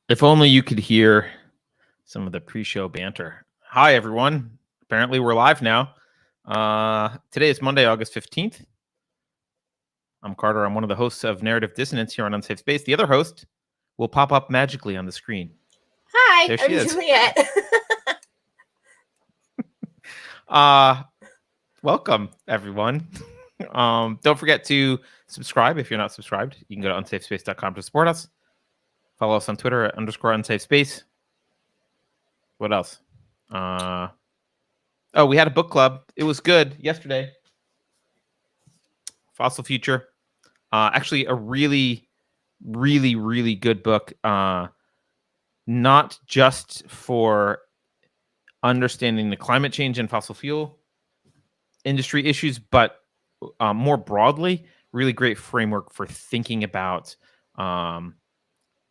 If only you could hear some of the pre-show banter. Hi, everyone. Apparently, we're live now. Today is Monday, August 15th. I'm Carter. I'm one of the hosts of Narrative Dissonance here on Unsafe Space. The other host will pop up magically on the screen. Hi, There she is. Juliet. Welcome, everyone. Don't forget to subscribe if you're not subscribed. You can go to unsafespace.com to support us. Follow us on Twitter at _unsafespace. What else? We had a book club. It was good yesterday. Fossil Future. Actually, a really, really, really good book. Not just for understanding the climate change and fossil fuel industry issues, but more broadly, really great framework for thinking about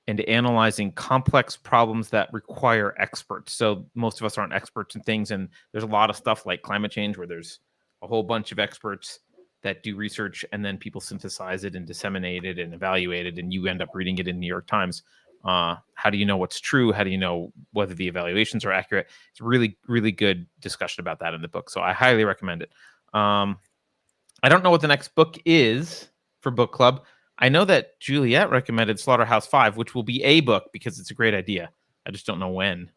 and analyzing complex problems that require experts. So most of us aren't experts in things, and there's a lot of stuff like climate change where there's a whole bunch of experts that do research, and then people synthesize it and disseminate it and evaluate it, and you end up reading it in New York Times. How do you know what's true? How do you know whether the evaluations are accurate? It's really, really good discussion about that in the book. So I highly recommend it. I don't know what the next book is for book club. I know that Juliet recommended Slaughterhouse-5, which will be a book because it's a great idea. I just don't know when.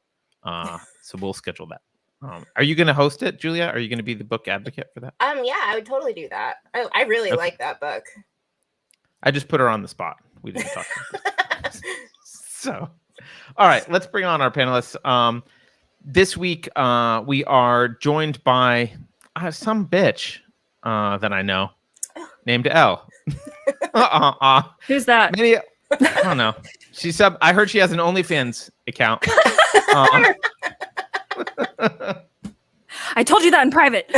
So we'll schedule that. Are you going to host it, Juliet? Are you going to be the book advocate for that? Yeah, I would totally do that. I really like that book. I just put her on the spot. We didn't talk about this. So, all right, let's bring on our panelists. This week, we are joined by some bitch that I know named Elle. Who's that? Maybe, I don't know. I heard she has an OnlyFans account. I told you that in private.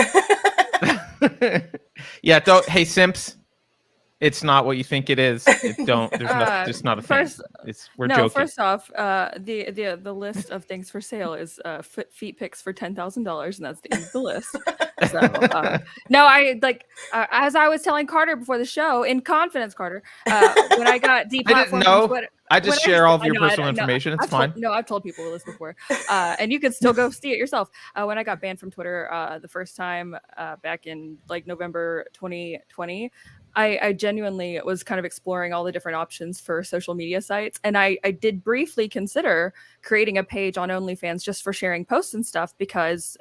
Yeah, don't. Hey, simps. It's not what you think it is. There's just not a thing. We're joking. First off, the list of things for sale is feet pics for $10,000, and that's the end of the list. So, no, as I was telling Carter before the show, in confidence, Carter, when I got deplatformed, I just share all of your personal information. It's fine. I've told people this before, and you can still go see it yourself. When I got banned from Twitter the first time back in November 2020. I genuinely was kind of exploring all the different options for social media sites. And I did briefly consider creating a page on OnlyFans just for sharing posts and stuff, because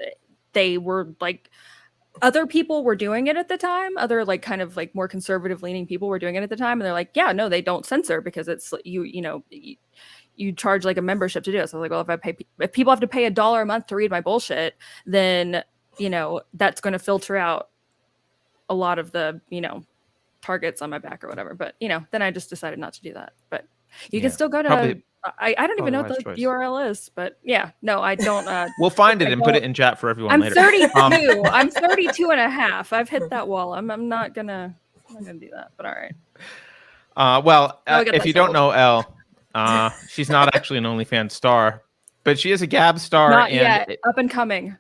they were other people were doing it at the time. Other kind of more conservative leaning people were doing it at the time. And they're like, yeah, no, they don't censor because it's you charge a membership to do it. So I was like, well, if people have to pay $1 a month to read my bullshit, then, that's going to filter out a lot of the, targets on my back or whatever. But then I just decided not to do that. But you can still go to I don't even know what the URL is, but yeah, no, I don't. We'll find it and put it in chat for everyone later. 32. I'm 32 and a half. I've hit that wall. I'm not gonna do that, but all right. If you don't know Elle, she's not actually an OnlyFans star, but she is a Gab star. Not yet. Up and coming.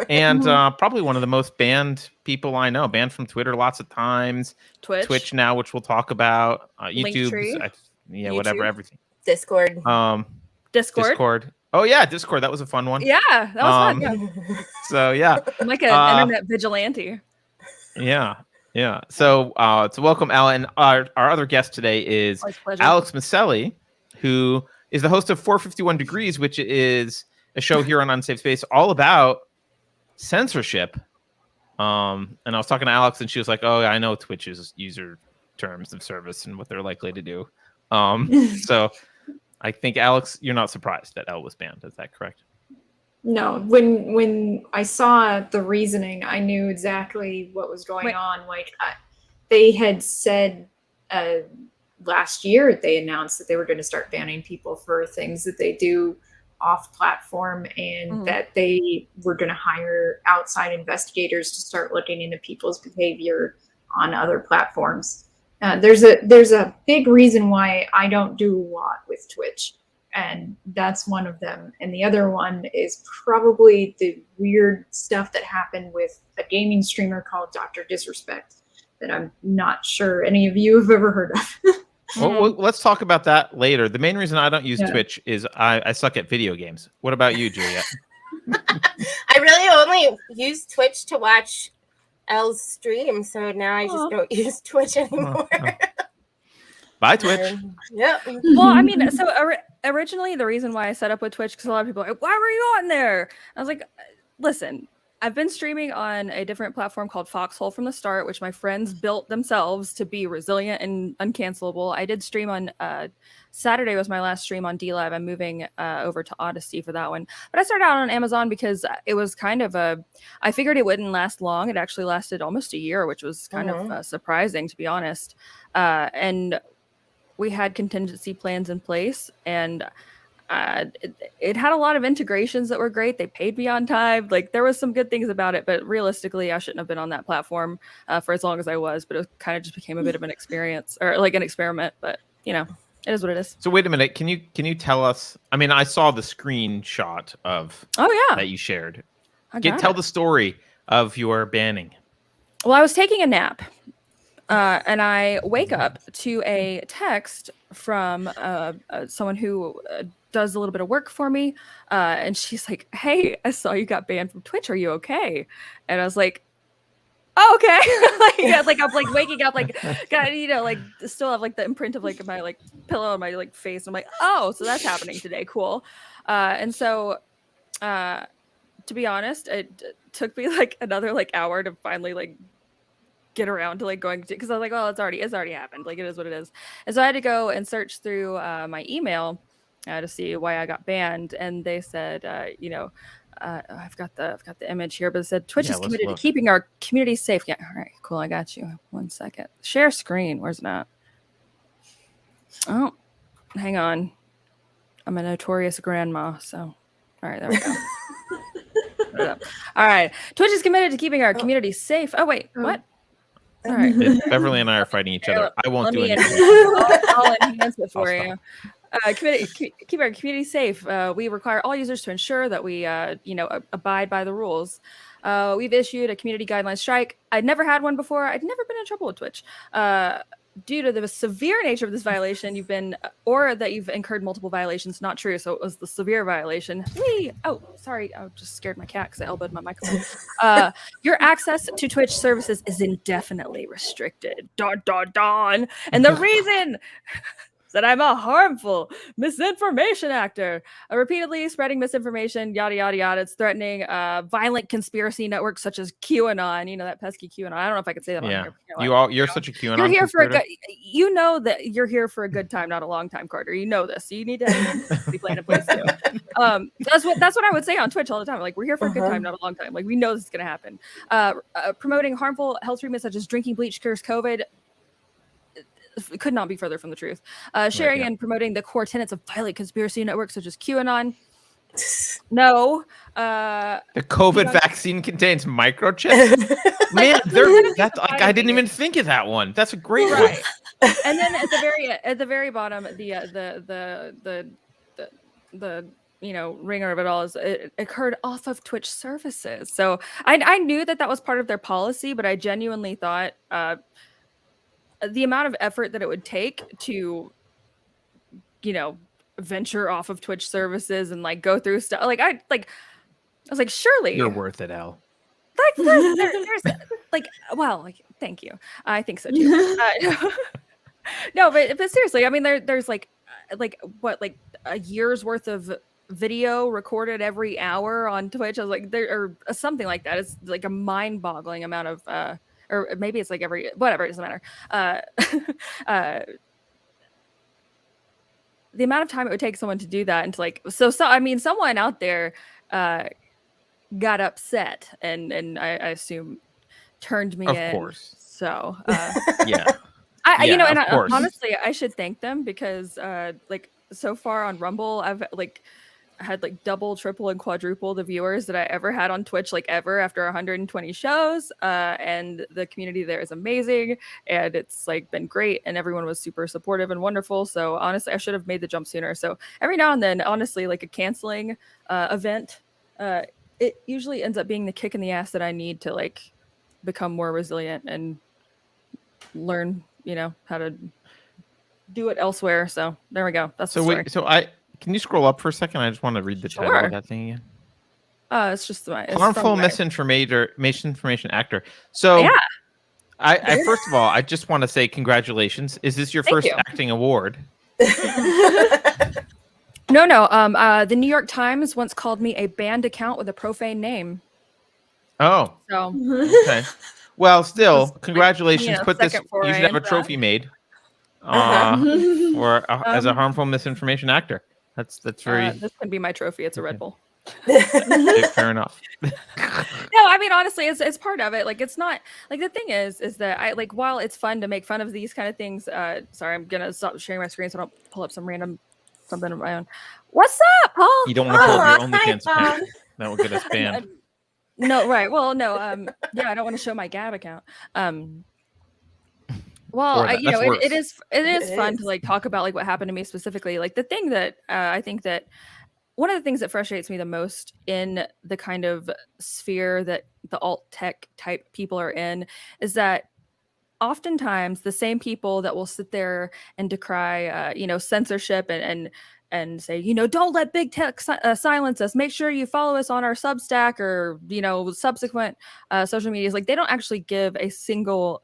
And probably one of the most banned people I know. Banned from Twitter lots of times. Twitch now, which we'll talk about. YouTube. Whatever, everything. Discord. Discord. Oh yeah, Discord. That was a fun one. Yeah, that was fun. Yeah. So yeah, I'm like an internet vigilante. Yeah. So to welcome Elle, and our other guest today is Alex Miceli, who is the host of 451 Degrees, which is a show here on Unsafe Space all about censorship. And I was talking to Alex, and she was like, "Oh, I know Twitch's user terms of service and what they're likely to do." So I think, Alex, you're not surprised that Elle was banned. Is that correct? No. When I saw the reasoning, I knew exactly what was going on. They had said last year, they announced that they were going to start banning people for things that they do off platform, and that they were going to hire outside investigators to start looking into people's behavior on other platforms. There's a big reason why I don't do a lot with Twitch, and that's one of them. And the other one is probably the weird stuff that happened with a gaming streamer called Dr. Disrespect that I'm not sure any of you have ever heard of. Well, let's talk about that later. The main reason I don't use Yeah. Twitch is I suck at video games. What about you, Juliet? I really only use Twitch to watch Elle's stream, so now I just don't use Twitch anymore. Bye, Twitch. Yep. Well, I mean, so originally the reason why I set up with Twitch, because a lot of people are like, why were you on there? I was like, listen, I've been streaming on a different platform called Foxhole from the start, which my friends built themselves to be resilient and uncancelable. I did stream on Saturday was my last stream on DLive. I'm moving over to Odyssey for that one. But I started out on Amazon because it was kind of I figured it wouldn't last long. It actually lasted almost a year, which was kind of surprising, to be honest. And we had contingency plans in place, and it had a lot of integrations that were great. They paid me on time. Like, there was some good things about it, but realistically, I shouldn't have been on that platform for as long as I was. But it kind of just became a bit of an experience, or like an experiment. But you know, it is what it is. So wait a minute. Can you tell us? I mean, I saw the screenshot of that you shared. Tell the story of your banning. Well, I was taking a nap. And I wake up to a text from someone who does a little bit of work for me. And she's like, hey, I saw you got banned from Twitch. Are you okay? And I was like, oh, okay. like I'm like waking up, like, God, you know, like still have like the imprint of like my like pillow on my like face. I'm like, oh, so that's happening today. Cool. And so to be honest, it took me like another like hour to finally like get around to like going to, because I was like, well, it's already happened, like it is what it is. And so I had to go and search through my email to see why I got banned, and they said I've got the image here, but it said Twitch is committed to keeping our community safe. Yeah, all right, cool, I got you. 1 second. Share screen. Where's that? Oh, hang on, I'm a notorious grandma, so all right, there we go. All right, Twitch is committed to keeping our community safe. Oh wait, what? All right. Beverly and I are fighting each other. I won't do anything. I'll enhance it for you. Keep our community safe. We require all users to ensure that we, abide by the rules. We've issued a community guidelines strike. I'd never had one before. I'd never been in trouble with Twitch. Due to the severe nature of this violation, you've incurred multiple violations. Not true. So it was the severe violation. Whee! Oh, sorry. I just scared my cat because I elbowed my microphone. Your access to Twitch services is indefinitely restricted. Don, don, don. And the reason that I'm a harmful misinformation actor, repeatedly spreading misinformation, yada, yada, yada. It's threatening violent conspiracy networks such as QAnon. You know, that pesky QAnon. I don't know if I could say that on here. You're such a QAnon. You're here for a good, you know that you're here for a good time, not a long time, Carter. You know this. So you need to be playing a place too. That's what I would say on Twitch all the time. Like, we're here for a good time, not a long time. Like, we know this is going to happen. Promoting harmful health treatments such as drinking bleach cures COVID. It could not be further from the truth. Sharing and promoting the core tenets of violent conspiracy networks such as QAnon. No. The COVID vaccine contains microchips. Man, I didn't even think of that one. That's a great one. And then at the very bottom, the ringer of it all is it occurred off of Twitch services. So I knew that was part of their policy, but I genuinely thought the amount of effort that it would take to, venture off of Twitch services and like go through stuff. I was like, surely you're worth it, Elle. Like, there's thank you. I think so too. No, but seriously, I mean, there's like a year's worth of video recorded every hour on Twitch. I was like, or something like that. It's like a mind-boggling amount of. Or maybe it's like whatever, it doesn't matter. The amount of time it would take someone to do that, and to someone out there got upset and I assume turned me in. Of course. So yeah. Honestly, I should thank them because so far on Rumble, I've had double, triple, and quadruple the viewers that I ever had on Twitch, ever, after 120 shows. And the community there is amazing, and it's been great, and everyone was super supportive and wonderful. So honestly, I should have made the jump sooner. So every now and then, honestly, a canceling event, it usually ends up being the kick in the ass that I need to become more resilient and learn, how to do it elsewhere. So there we go. That's the So story. wait, can you scroll up for a second? I just want to read the title Sure. of that thing again. It's just it's Harmful from misinformation actor. So Yeah. I first of all, I just want to say congratulations. Is this your Thank first you. acting award? No. The New York Times once called me a banned account with a profane name. Oh, So okay. Well, still, Just, like, congratulations. Put this. second You foray should have a into trophy that. made. As a harmful misinformation actor. That's very This can be my trophy. It's a Red Bull. okay, fair enough. No, I mean, honestly, it's part of it. Like, it's not like the thing is that I like, while it's fun to make fun of these kind of things, sorry, I'm gonna stop sharing my screen so I don't pull up some random something of my own. What's up, Paul? You don't want to pull up your hi, OnlyFans Paul. account. That will get us banned. No, right. Well, no, yeah, I don't want to show my Gab account. Well, Or you know, that's it is It fun is. to like talk about like what happened to me specifically. Like the thing that I think that one of the things that frustrates me the most in the kind of sphere that the alt tech type people are in is that oftentimes the same people that will sit there and decry, censorship and say, don't let big tech silence us. Make sure you follow us on our Substack or, subsequent social medias. Like they don't actually give a single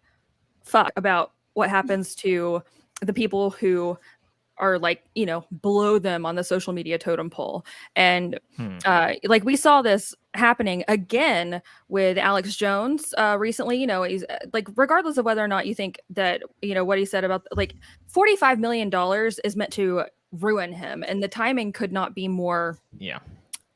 fuck about what happens to the people who are like, below them on the social media totem pole. And like we saw this happening again with Alex Jones recently. He's like, regardless of whether or not you think that, what he said about like $45 million is meant to ruin him. And the timing could not be more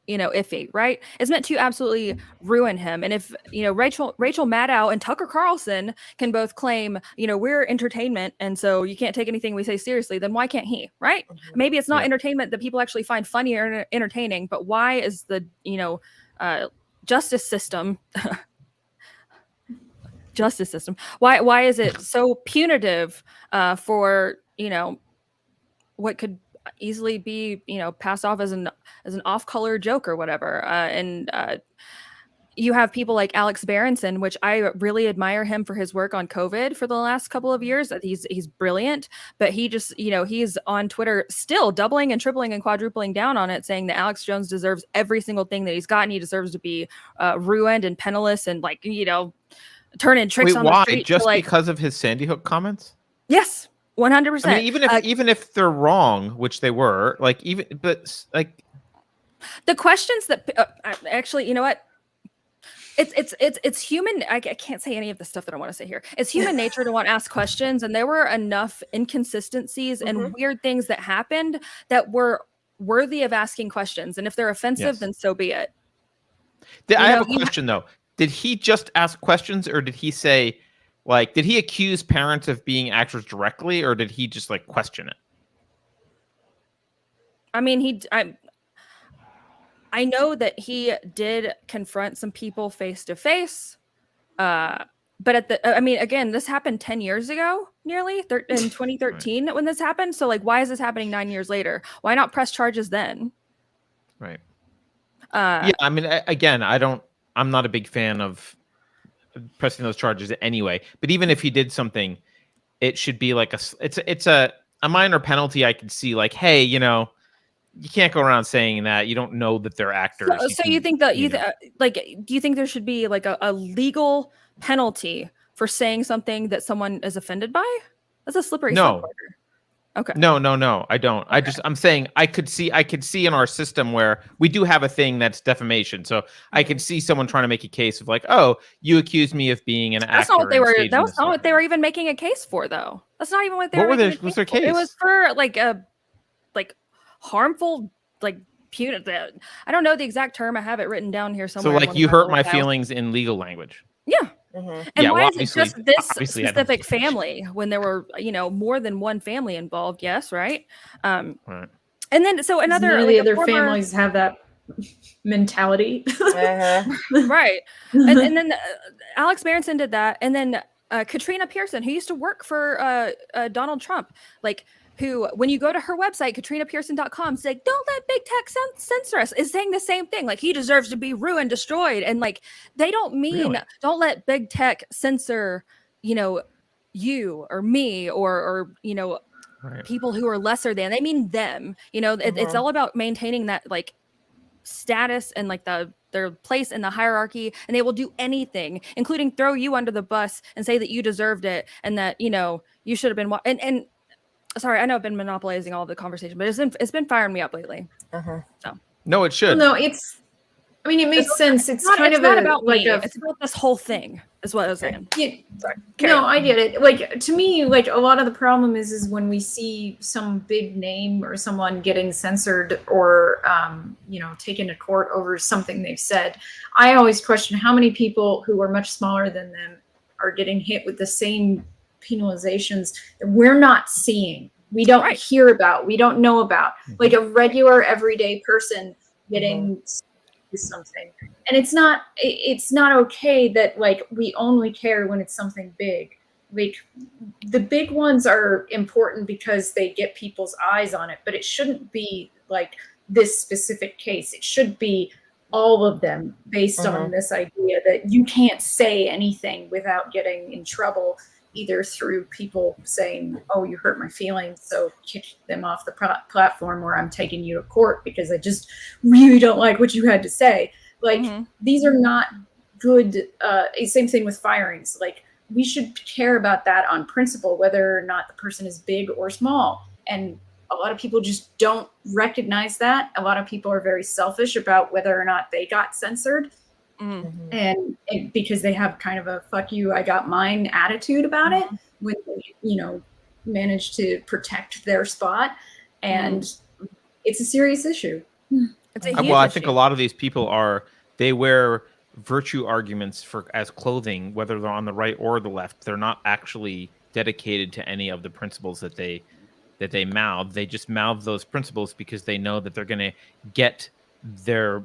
iffy, right? It's meant to absolutely ruin him. And if, Rachel Maddow and Tucker Carlson can both claim, we're entertainment, and so you can't take anything we say seriously, then why can't he, right? Maybe it's not entertainment that people actually find funny or entertaining, but why is the, justice system, why is it so punitive for, what could easily be passed off as an off-color joke or whatever, and you have people like Alex Berenson, which I really admire him for his work on COVID for the last couple of years. He's brilliant, but he just he's on Twitter still doubling and tripling and quadrupling down on it, saying that Alex Jones deserves every single thing that he's gotten. He deserves to be ruined and penniless and like turning tricks on the street. Just because of his Sandy Hook comments? Yes. 100%. I mean, even if they're wrong, which they were, the questions that actually, you know what? It's human. I can't say any of the stuff that I want to say here. It's human nature to want to ask questions, and there were enough inconsistencies and weird things that happened that were worthy of asking questions. And if they're offensive, then so be it. I have a question though. Did he just ask questions, or did he say? Like, did he accuse parents of being actors directly, or did he just like question it? I mean, I know that he did confront some people face to face, but again, this happened 10 years ago, nearly in 2013 when this happened. So like, why is this happening 9 years later? Why not press charges then? Right. Yeah. I mean, again, I'm not a big fan of pressing those charges anyway, but even if he did something, it should be like it's a minor penalty. I could see like, hey, you can't go around saying that. You don't know that they're actors. So you think that do you think there should be like a legal penalty for saying something that someone is offended by? That's a slippery slope. Okay. No, I don't. Okay. I'm saying I could see in our system where we do have a thing that's defamation. So I could see someone trying to make a case of like, oh, you accused me of being an actor. That's not what they were. That was not what they were even making a case for, though. That's not even what they were. What was their case? It was for like harmful, like punitive. I don't know the exact term. I have it written down here somewhere. So like you hurt my feelings in legal language. Yeah. And why is it just this specific family when there were, more than one family involved? Yes, right. Right. And then so another none of the other families have that mentality, right? And then Alex Berenson did that, and then Katrina Pearson, who used to work for Donald Trump, like. Who, when you go to her website, katrinapearson.com, say, don't let big tech censor us, is saying the same thing. Like, he deserves to be ruined, destroyed. And like, they don't mean, don't let big tech censor, you or me or Right. people who are lesser than. They mean them. You know, it's all about maintaining that like status and like their place in the hierarchy, and they will do anything, including throw you under the bus and say that you deserved it and that, you know, you should have been and sorry, I know I've been monopolizing all of the conversation, but it's been firing me up lately. So No, it should. Well, no, I mean, it makes sense. It's kind of not about like me. It's about this whole thing, is what I was saying. Yeah, Sorry. no, I get it. Like, to me, like, a lot of the problem is when we see some big name or someone getting censored or, you know, taken to court over something they've said. I always question how many people who are much smaller than them are getting hit with the same penalizations that we're not seeing. We don't hear about. We don't know about. Like a regular, everyday person getting something, and it's not okay that like we only care when it's something big. Like the big ones are important because they get people's eyes on it, but it shouldn't be like this specific case. It should be all of them based on this idea that you can't say anything without getting in trouble, either through people saying, oh, you hurt my feelings, so kick them off the platform, or I'm taking you to court because I just really don't like what you had to say. Like, these are not good. Same thing with firings. Like, we should care about that on principle, whether or not the person is big or small. And a lot of people just don't recognize that. A lot of people are very selfish about whether or not they got censored. And because they have kind of a fuck you, I got mine attitude about it, when they, you know, manage to protect their spot. And it's a serious issue. It's a Well, I think a lot of these people they wear virtue arguments as clothing, whether they're on the right or the left. They're not actually dedicated to any of the principles that they mouth. They just mouth those principles because they know that they're going to get their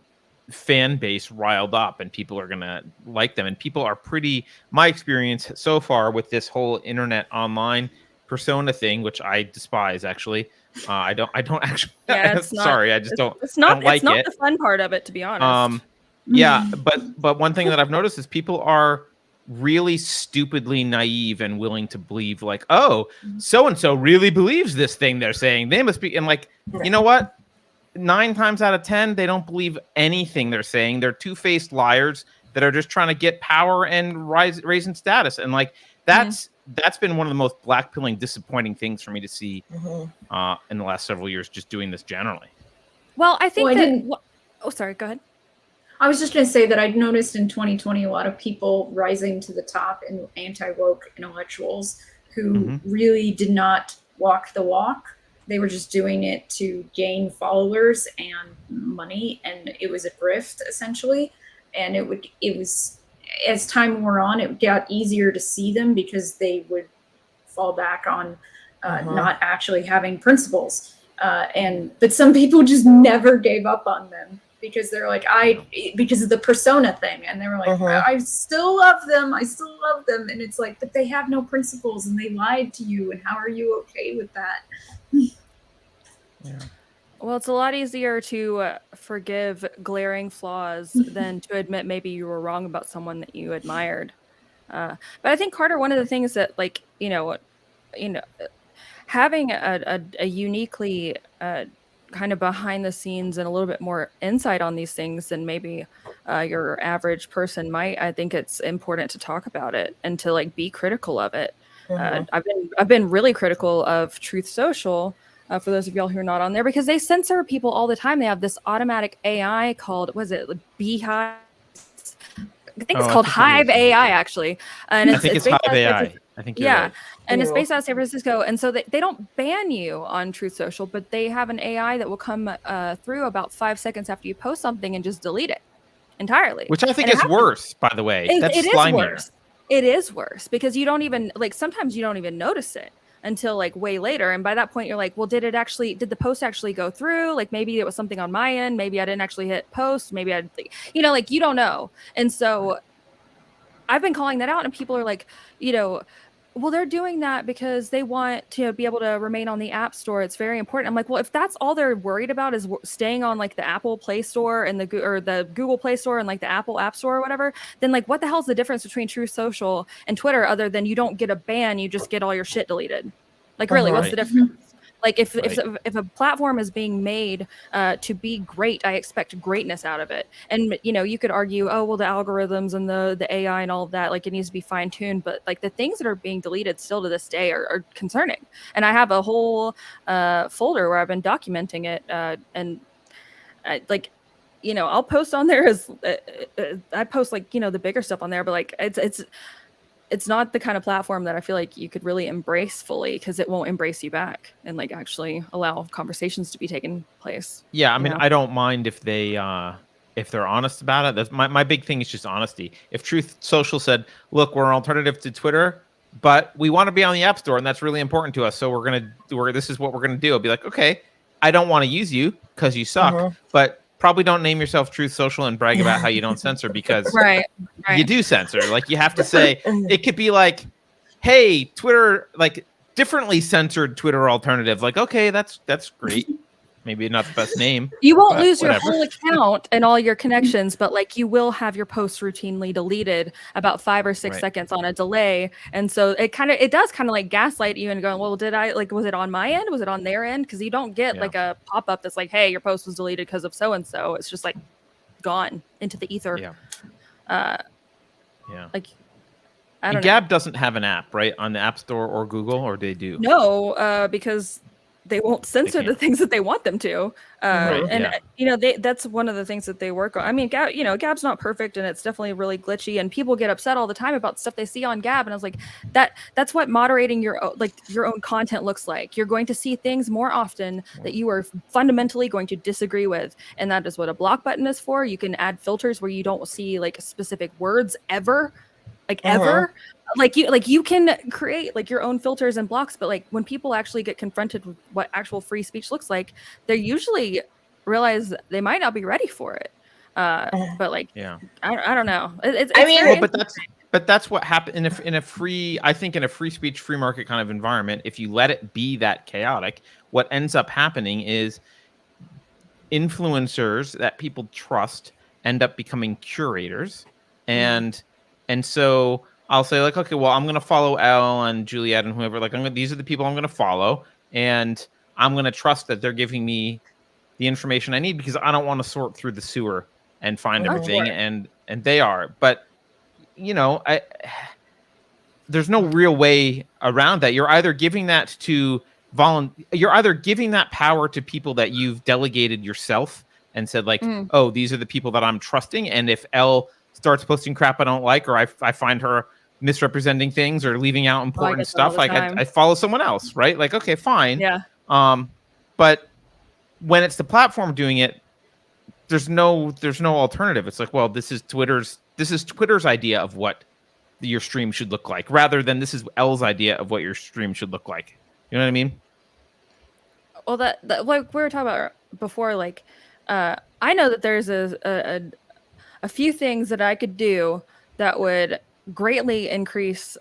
fan base riled up and people are going to like them. And people are my experience so far with this whole internet online persona thing, which I despise, actually. I don't actually. Yeah, sorry, I just don't. It's not. Like it's not it. the fun part of it, to be honest. Yeah, but one thing that I've noticed is people are really stupidly naive and willing to believe, like, oh, so and so really believes this thing they're saying. They must be, and like, you know what? 9 times out of 10, they don't believe anything they're saying. They're two-faced liars that are just trying to get power and raise in status. And like that's been one of the most blackpilling, disappointing things for me to see in the last several years, just doing this generally. Well, I think oh, sorry, go ahead. I was just going to say that I'd noticed in 2020 a lot of people rising to the top in anti-woke intellectuals who really did not walk the walk. They were just doing it to gain followers and money, and it was a grift essentially. And it was as time wore on, it got easier to see them because they would fall back on not actually having principles. But some people just never gave up on them because they're like, because of the persona thing, and they were like, I still love them, and it's like, but they have no principles and they lied to you, and how are you okay with that? Yeah. Well, it's a lot easier to forgive glaring flaws than to admit maybe you were wrong about someone that you admired. But I think, Carter, one of the things that, like, you know, having a uniquely kind of behind the scenes and a little bit more insight on these things than maybe your average person might, I think it's important to talk about it and to like be critical of it. I've been really critical of Truth Social. For those of y'all who are not on there, because they censor people all the time. They have this automatic AI called, Beehive? I think it's called Hive AI, actually. And I think it's Hive AI. I think you're right. And it's based out of San Francisco. And so they don't ban you on Truth Social, but they have an AI that will come through about 5 seconds after you post something and just delete it entirely. Which I think is worse, by the way. That's slimier. It is worse because you don't even, like, sometimes you don't even notice it until like way later. And by that point you're like, well, did the post actually go through? Like, maybe it was something on my end. Maybe I didn't actually hit post. Maybe I, you know, like, you don't know. And so I've been calling that out, and people are like, you know, well, they're doing that because they want to be able to remain on the App Store. It's very important. I'm like, well, if that's all they're worried about is staying on like the Apple Play Store and the Google Play Store and like the Apple App Store or whatever, then like, what the hell's the difference between Truth Social and Twitter other than you don't get a ban, you just get all your shit deleted? Like, really, what's the difference? Like if a platform is being made to be great, I expect greatness out of it. And you could argue, oh well, the algorithms and the AI and all of that, like it needs to be fine tuned. But like the things that are being deleted still to this day are concerning. And I have a whole folder where I've been documenting it, and I'll post on there as I post like the bigger stuff on there, but like it's not the kind of platform that I feel like you could really embrace fully, because it won't embrace you back and like actually allow conversations to be taken place. Yeah, I mean, I don't mind if they're honest about it. That's my big thing is just honesty. If Truth Social said, "Look, we're an alternative to Twitter, but we want to be on the App Store, and that's really important to us, so this is what we're gonna do," I'll be like, okay, I don't want to use you because you suck, but probably don't name yourself Truth Social and brag about how you don't censor, because right. You do censor. Like you have to say, it could be like, hey, Twitter, like differently censored Twitter alternative. Like, okay, that's great. Maybe not the best name. You won't lose your whole account and all your connections, but like you will have your posts routinely deleted about 5 or 6 seconds on a delay. And so it does kind of like gaslight you and going, well, was it on my end? Was it on their end? Because you don't get like a pop-up that's like, hey, your post was deleted because of so-and-so. It's just like gone into the ether. Like, I don't know. Gab doesn't have an app, right? On the App Store or Google, or they do? No, because they won't censor the things that they want them to. That's one of the things that they work on. I mean, Gab's not perfect, and it's definitely really glitchy, and people get upset all the time about stuff they see on Gab. And I was like, that's what moderating your own content looks like. You're going to see things more often that you are fundamentally going to disagree with, and that is what a block button is for. You can add filters where you don't see like specific words ever. Ever, you can create like your own filters and blocks, but like when people actually get confronted with what actual free speech looks like, they usually realize they might not be ready for it. But like, I don't know. But that's what happened in a free speech, free market kind of environment. If you let it be that chaotic, what ends up happening is influencers that people trust end up becoming curators, and so I'll say like, okay, well, I'm going to follow Elle and Juliet and whoever. Like, these are the people I'm going to follow, and I'm going to trust that they're giving me the information I need, because I don't want to sort through the sewer and find everything, and they are. But there's no real way around that. You're either giving that you're either giving that power to people that you've delegated yourself and said like, oh, these are the people that I'm trusting, and if Elle starts posting crap I don't like, or I find her misrepresenting things or leaving out important stuff, like I follow someone else, right? Like, okay, fine. Yeah. But when it's the platform doing it, there's no alternative. It's like, well, this is Twitter's idea of what your stream should look like, rather than this is Elle's idea of what your stream should look like. You know what I mean? Well, that like we were talking about before, like I know that there's a few things that I could do that would greatly increase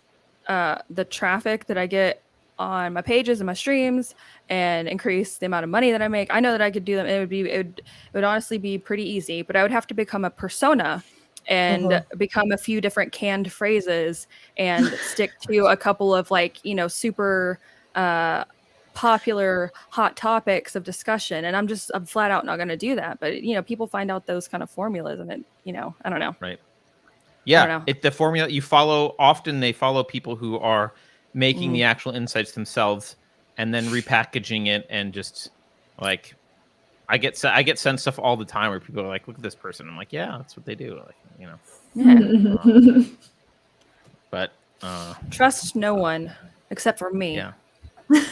the traffic that I get on my pages and my streams, and increase the amount of money that I make. I know that I could do them. It would honestly be pretty easy, but I would have to become a persona and become a few different canned phrases and stick to a couple of like, super popular hot topics of discussion, and I'm flat out not going to do that. But people find out those kind of formulas, and it I don't know. Right. Yeah. If the formula you follow, often they follow people who are making the actual insights themselves and then repackaging it, and just like I get sent stuff all the time where people are like, look at this person. I'm like, yeah, that's what they do. Like, but trust no one except for me. Yeah.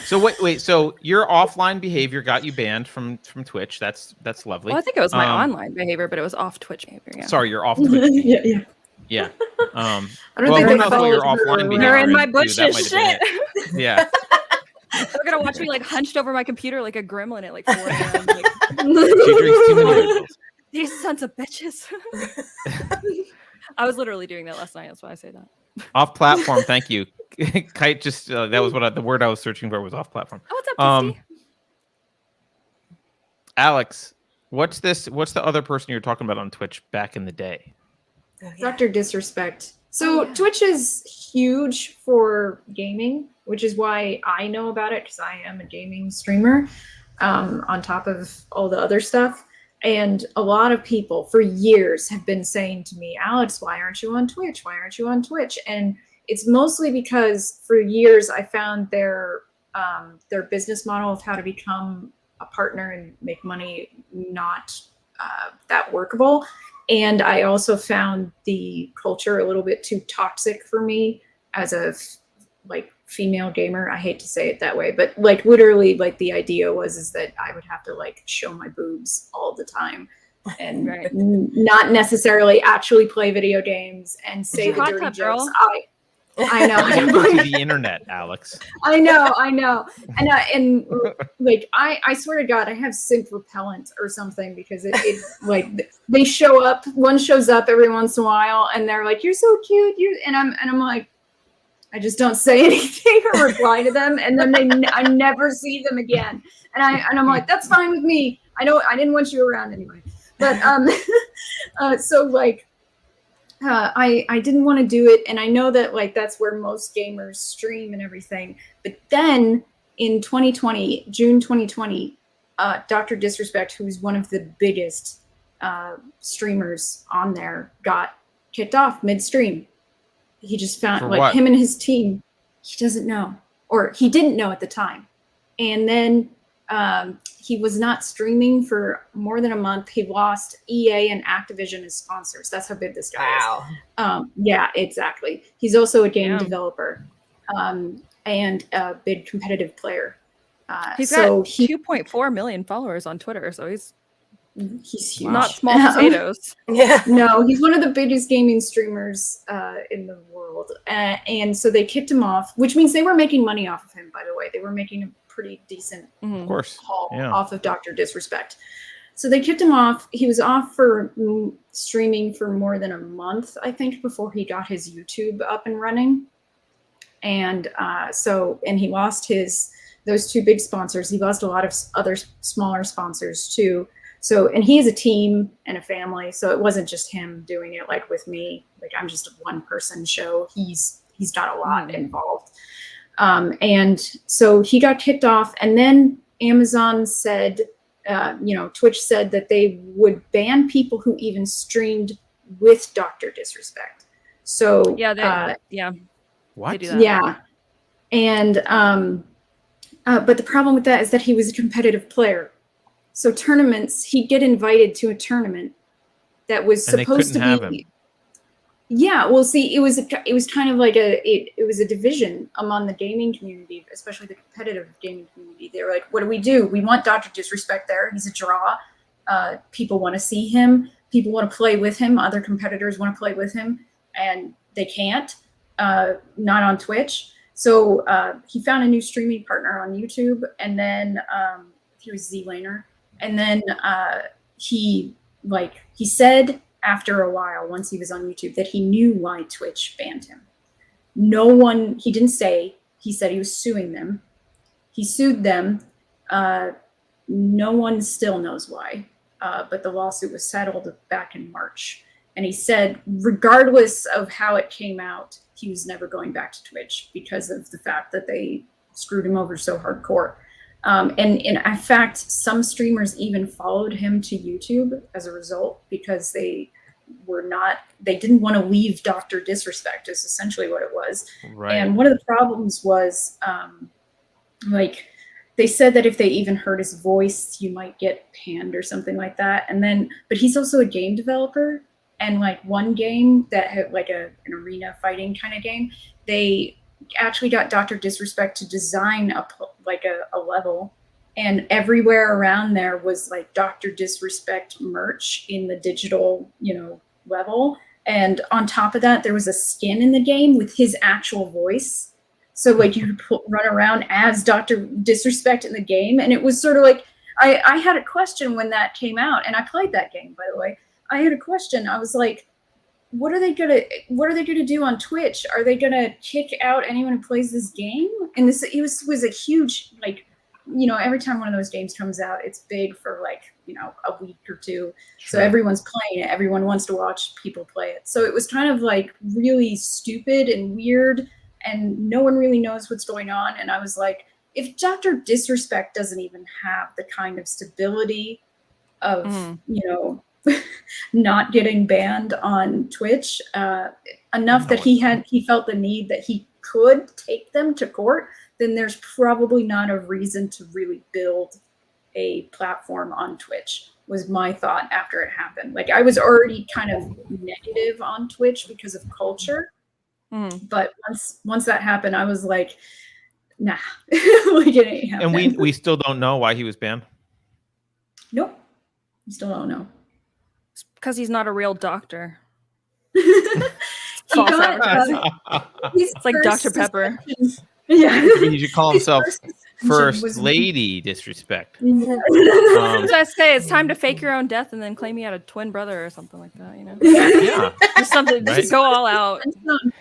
So wait. So your offline behavior got you banned from Twitch. That's lovely. Well, I think it was my online behavior, but it was off Twitch behavior. Yeah. Sorry, you're off Twitch. Yeah. I don't think who they knows what your offline behavior. They're in my bushes. Shit. Yeah. They're gonna watch me like hunched over my computer like a gremlin at like 4 a.m. Like, she drinks too many Red Bulls. These sons of bitches. I was literally doing that last night. That's why I say that. Off platform. Thank you. Cite just that was what the word I was searching for was off platform. Oh, what's up, Disney? Alex, what's the other person you were talking about on Twitch back in the day? Dr. Disrespect. So Twitch is huge for gaming, which is why I know about it, because I am a gaming streamer, on top of all the other stuff. And a lot of people for years have been saying to me, Alex, why aren't you on Twitch? Why aren't you on Twitch? And it's mostly because for years I found their business model of how to become a partner and make money not that workable. And I also found the culture a little bit too toxic for me as a female gamer. I hate to say it that way, but literally the idea is that I would have to show my boobs all the time and not necessarily actually play video games and say the dirty jokes. I know. Welcome to the internet, Alex. I know. And I swear to God, I have simp repellent or something, because they show up. One shows up every once in a while, and they're like, "You're so cute." And I'm like, I just don't say anything or reply to them, and then I never see them again. And I'm like, that's fine with me. I know I didn't want you around anyway. But I didn't want to do it, and I know that that's where most gamers stream and everything. But then in 2020, June 2020, Dr. Disrespect, who's one of the biggest streamers on there, got kicked off midstream. He just found him and his team, he doesn't know, or he didn't know at the time. And then he was not streaming for more than a month. He lost EA and Activision as sponsors. That's how big this guy is. Yeah, exactly. He's also a game developer and a big competitive player. He's got 2.4 million followers on Twitter, so he's huge. Not small potatoes. Yeah. No, he's one of the biggest gaming streamers in the world. And so they kicked him off, which means they were making money off of him, by the way. They were making a pretty decent haul off of Dr. Disrespect. So they kicked him off. He was off for streaming for more than a month, I think, before he got his YouTube up and running. And and he lost those two big sponsors. He lost a lot of other smaller sponsors too. So, and he has a team and a family, so it wasn't just him doing it with me. I'm just a one-person show. He's got a lot involved. And so he got kicked off, and then Amazon said, Twitch said that they would ban people who even streamed with Dr. Disrespect. So what? They do that. Yeah. And but the problem with that is that he was a competitive player. So tournaments, he'd get invited to a tournament that was supposed to be. Have him. Yeah, well, see, it was kind of it was a division among the gaming community, especially the competitive gaming community. They were like, "What do? We want Dr. Disrespect there. He's a draw. People want to see him. People want to play with him. Other competitors want to play with him, and they can't. Not on Twitch." So he found a new streaming partner on YouTube, and then he was Z-Laner. And then he said after a while, once he was on YouTube, that he knew why Twitch banned him. He didn't say, he said he was suing them. He sued them. No one still knows why, but the lawsuit was settled back in March. And he said, regardless of how it came out, he was never going back to Twitch because of the fact that they screwed him over so hardcore. And in fact, some streamers even followed him to YouTube as a result, because they didn't want to leave Dr. Disrespect, is essentially what it was. Right. And one of the problems was, they said that if they even heard his voice, you might get panned or something like that. And then, but he's also a game developer, and one game that had an arena fighting kind of game, they actually got Dr. Disrespect to design a level, and everywhere around there was Dr. Disrespect merch in the digital level, and on top of that there was a skin in the game with his actual voice, so you could run around as Dr. Disrespect in the game. And it was sort of I had a question when that came out, and I played that game, by the way. I had a question. I was like, what are they gonna do on Twitch? Are they gonna kick out anyone who plays this game? And it was a huge every time one of those games comes out, it's big for a week or two. Sure. So everyone's playing it. Everyone wants to watch people play it. So it was kind of really stupid and weird and no one really knows what's going on. And I was like, if Dr. Disrespect doesn't even have the kind of stability of, you know, not getting banned on Twitch, enough that he felt the need that he could take them to court, then there's probably not a reason to really build a platform on Twitch, was my thought after it happened. Like, I was already kind of negative on Twitch because of culture. But once that happened, I was like, nah, like, it ain't happening. And we still don't know why he was banned? Nope. We still don't know. It's because he's not a real doctor. It's like Dr. Pepper. Yeah. He should call himself First Lady Disrespect. As I say, it's time to fake your own death and then claim you had a twin brother or something like that, you know? Yeah. Just something, Right. just go all out.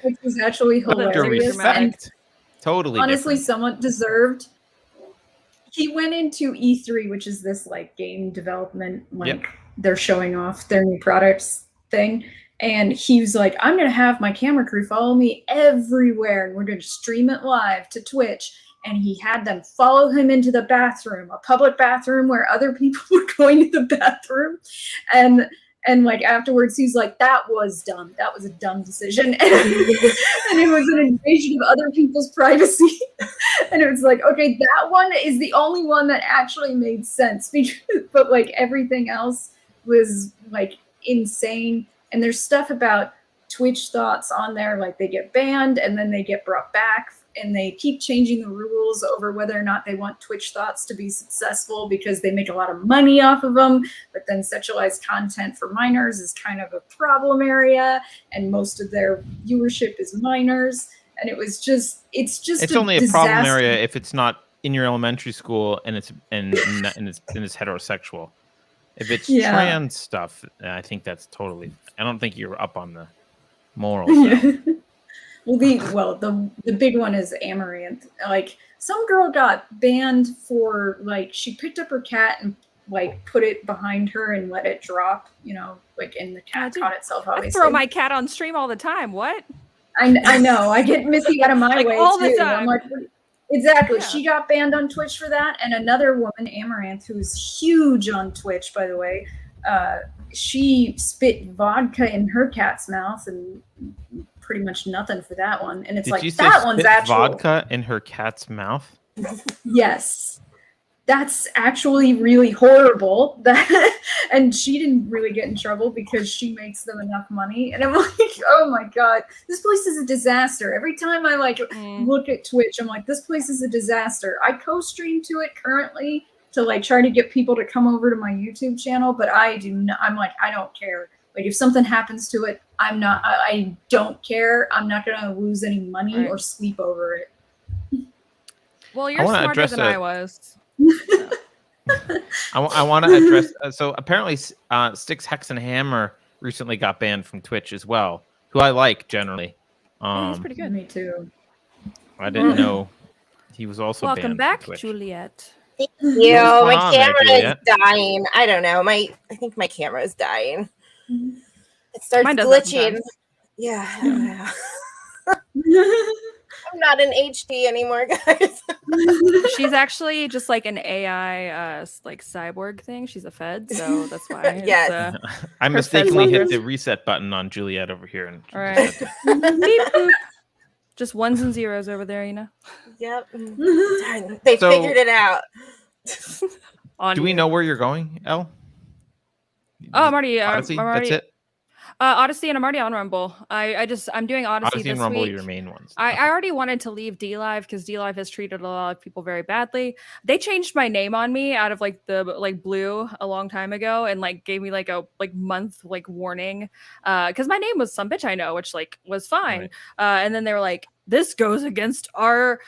It was actually hilarious. Respect. Totally. Honestly, different. somewhat deserved. He went into E3, which is this like game development, like they're showing off their new products thing. And he was like, I'm going to have my camera crew follow me everywhere, and we're going to stream it live to Twitch. And he had them follow him into the bathroom, a public bathroom where other people were going to the bathroom. And like afterwards, he's like, that was dumb. That was a dumb decision. And it was an invasion of other people's privacy. And it was like, okay, that one is the only one that actually made sense. But like everything else was like insane. And there's stuff about Twitch thoughts on there, like they get banned and then they get brought back, and they keep changing the rules over whether or not they want Twitch thoughts to be successful because they make a lot of money off of them. But then sexualized content for minors is kind of a problem area, and most of their viewership is minors. And it's only a problem area if it's not in your elementary school and it's heterosexual. If it's trans stuff, I think that's totally. I don't think you're up on the morals. Well, the big one is Amaranth. Like, some girl got banned for, like, she picked up her cat and like put it behind her and let it drop. You know, like, and the cat caught itself. Obviously, I throw my cat on stream all the time. What? I know. I get Missy out of my way all too. the time. I'm like, exactly. Yeah. She got banned on Twitch for that, and another woman, Amaranth, who's huge on Twitch, by the way. She spit vodka in her cat's mouth, and pretty much nothing for that one. And it's Did like, you say that one's actual vodka in her cat's mouth. Yes, that's actually really horrible. And she didn't really get in trouble because she makes them enough money. And I'm like, oh my god, this place is a disaster. Every time I like look at Twitch, I'm like, this place is a disaster. I co-stream to it currently to like try to get people to come over to my YouTube channel, but I do not. I'm like, I don't care. Like, if something happens to it, I don't care. I'm not gonna lose any money or sleep over it. Well, you're smarter than I was. I want to address. So apparently, Styx Hex and Hammer recently got banned from Twitch as well, who I like generally. He's pretty good. Me too. I didn't know he was also banned. Welcome back, from Twitch. Juliet. Thank you. going My on there, camera Juliet? is dying. I don't know. I think my camera is dying. It starts Mine does that glitching. sometimes. Yeah, I don't know. I'm not in HD anymore, guys. She's actually just like an AI, like cyborg thing. She's a Fed, so that's why. Yes. I her mistakenly Fed hit lovers. the reset button on Juliet over here, and All right. Beep, boop. Just ones and zeros over there, you know. Yep. Darn, they So- figured it out. do we know where you're going, Elle? Oh, I'm already. Odyssey? I'm already. That's it. Odyssey, and I'm already on Rumble. I'm doing Odyssey, Odyssey this and Rumble week. are your main ones. I already wanted to leave DLive because DLive has treated a lot of people very badly. They changed my name on me out of like the blue a long time ago, and like gave me like a month warning because my name was SomeBitchIKnow, which like was fine. Right. And then they were like, this goes against our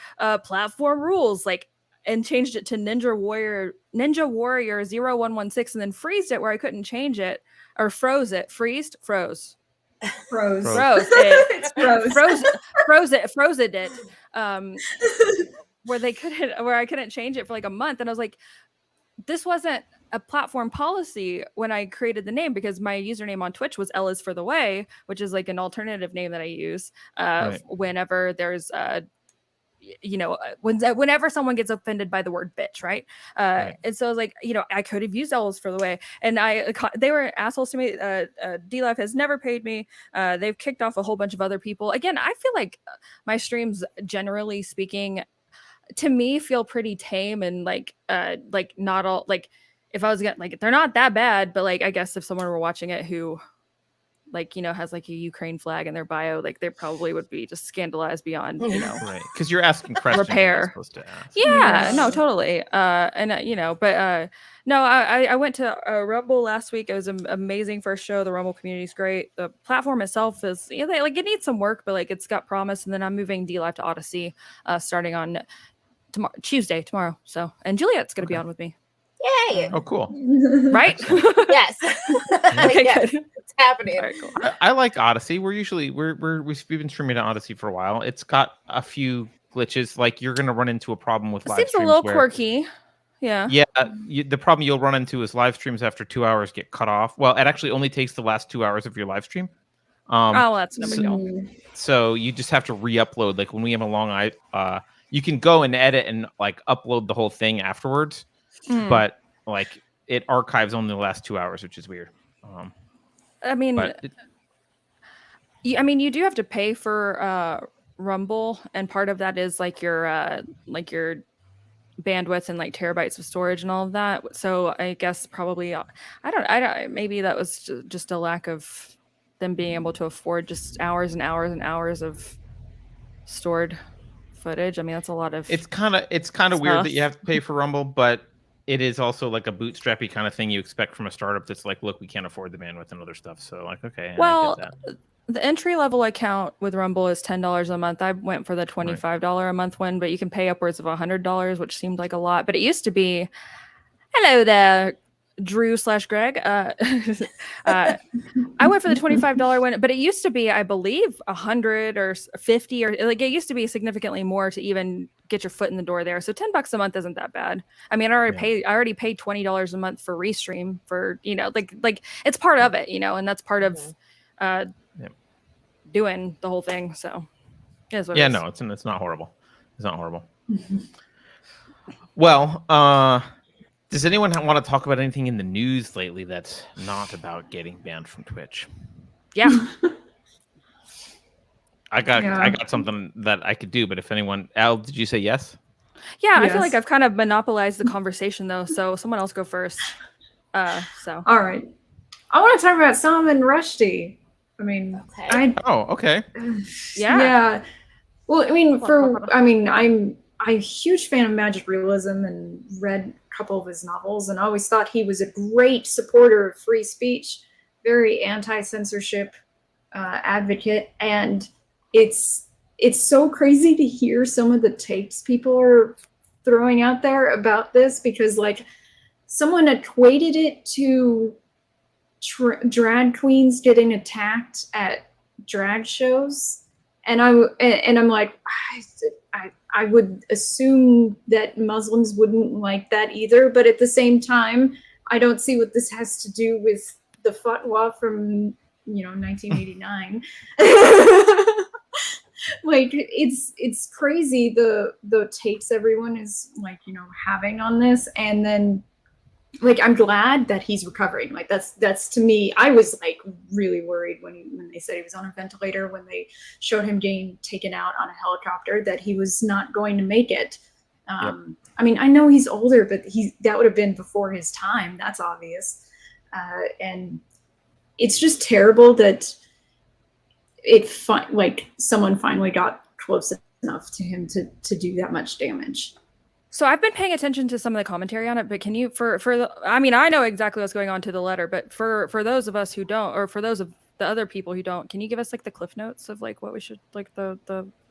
platform rules, like, and changed it to Ninja Warrior 0116, and then freezed it where I couldn't change it. Or froze it. Froze it. Froze It. Froze it. Where I couldn't change it for like a month. And I was like, this wasn't a platform policy when I created the name, because my username on Twitch was L is for the way, which is like an alternative name that I use whenever there's whenever someone gets offended by the word bitch, right? And so I was like, I could have used L is for the way, and they were assholes to me. D-Life has never paid me. They've kicked off a whole bunch of other people. Again, I feel like my streams, generally speaking, to me feel pretty tame and like not all, like if I was getting, like, they're not that bad, but like I guess if someone were watching it who has like a Ukraine flag in their bio, like they probably would be just scandalized beyond right, because you're asking questions repair. you're supposed to ask. No, totally. No, I went to Rumble last week. It was an amazing first show. The Rumble community is great. The platform itself is it needs some work, but like it's got promise. And then I'm moving D-Live to Odyssey starting on Tuesday tomorrow. So, and Juliet's going to be on with me. Yay! Oh, cool. Right? Yes. Okay, yes, good. it's happening. All right, cool. I like Odyssey. We've been streaming on Odyssey for a while. It's got a few glitches. Like you're going to run into a problem with live Seems streams. A little quirky. Yeah. Yeah. The problem you'll run into is live streams after 2 hours get cut off. Well, it actually only takes the last 2 hours of your live stream. That's no big deal. So you just have to re-upload. Like when we have a long you can go and edit and like upload the whole thing afterwards, but like it archives only the last 2 hours, which is weird. You do have to pay for Rumble, and part of that is like your bandwidth and like terabytes of storage and all of that. So I guess probably I don't maybe that was just a lack of them being able to afford just hours and hours and hours of stored footage. I mean, that's a lot of. It's kind of weird that you have to pay for Rumble, but it is also like a bootstrappy kind of thing you expect from a startup that's like, look, we can't afford the bandwidth and other stuff. So like, okay. Well, I get that. The entry level account with Rumble is $10 a month. I went for the $25 a month one, but you can pay upwards of $100, which seemed like a lot. But it used to be, hello there, Drew/Greg. I went for the $25 one, but it used to be, I believe, 100 or 50, or like it used to be significantly more to even get your foot in the door there. So $10 a month isn't that bad. I mean, I already paid $20 a month for Restream for like it's part of it, and that's part of doing the whole thing. So it is what it is. No, it's not horrible. It's not horrible. Well, does anyone want to talk about anything in the news lately that's not about getting banned from Twitch? Yeah. I got something that I could do, but if anyone, Al, did you say yes? Yeah, Yes. I feel like I've kind of monopolized the conversation though, so someone else go first. So All right. I want to talk about Salman Rushdie. I mean, Okay. Okay. yeah. Well, I mean, I'm a huge fan of magic realism and read a couple of his novels, and I always thought he was a great supporter of free speech, very anti-censorship advocate. And it's so crazy to hear some of the takes people are throwing out there about this, because like someone equated it to drag queens getting attacked at drag shows, and I'm like, I would assume that Muslims wouldn't like that either, but at the same time, I don't see what this has to do with the fatwa from 1989. Like it's crazy the takes everyone is like having on this, and then like I'm glad that he's recovering. Like that's to me, I was like really worried when they said he was on a ventilator, when they showed him getting taken out on a helicopter, that he was not going to make it. I mean, I know he's older, but that would have been before his time. That's obvious. And it's just terrible that someone finally got close enough to him to do that much damage. So I've been paying attention to some of the commentary on it, but can you, I mean, I know exactly what's going on to the letter, but for those of us who don't, or for those of the other people who don't, can you give us like the cliff notes of like what we should, like the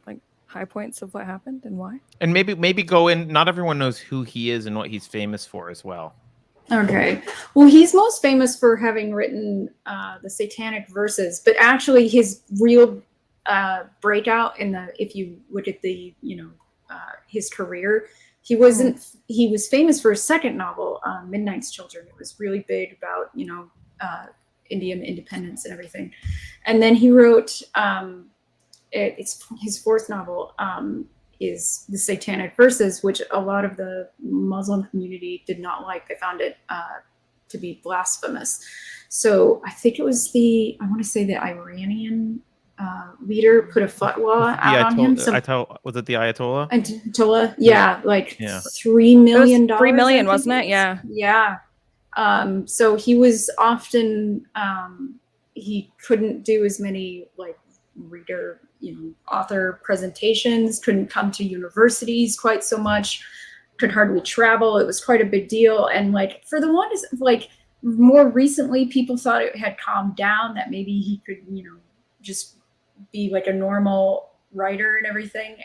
like high points of what happened and why? And maybe go in. Not everyone knows who he is and what he's famous for as well. Okay. Well, he's most famous for having written the Satanic Verses, but actually his real breakout if you look at the his career, He wasn't. He was famous for his second novel, Midnight's Children. It was really big about Indian independence and everything. And then he wrote it's his fourth novel. Is the Satanic Verses, which a lot of the Muslim community did not like. They found it to be blasphemous. So I think it was the Iranian leader put a fatwa out on him. Was it the Ayatollah? Ayatollah, yeah, like Yeah. $3 million. $3 million, wasn't it? Yeah. Yeah. So he was often he couldn't do as many like author presentations, couldn't come to universities quite so much, could hardly travel. It was quite a big deal. And like for the ones like more recently, people thought it had calmed down, that maybe he could, just be like a normal writer and everything.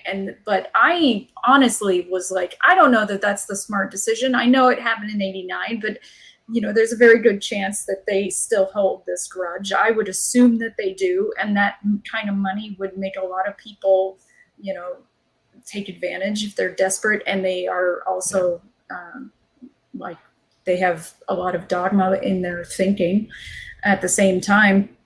But I honestly was like, I don't know that that's the smart decision. I know it happened in '89, but there's a very good chance that they still hold this grudge. I would assume that they do. And that kind of money would make a lot of people, take advantage if they're desperate. And they are also like they have a lot of dogma in their thinking at the same time.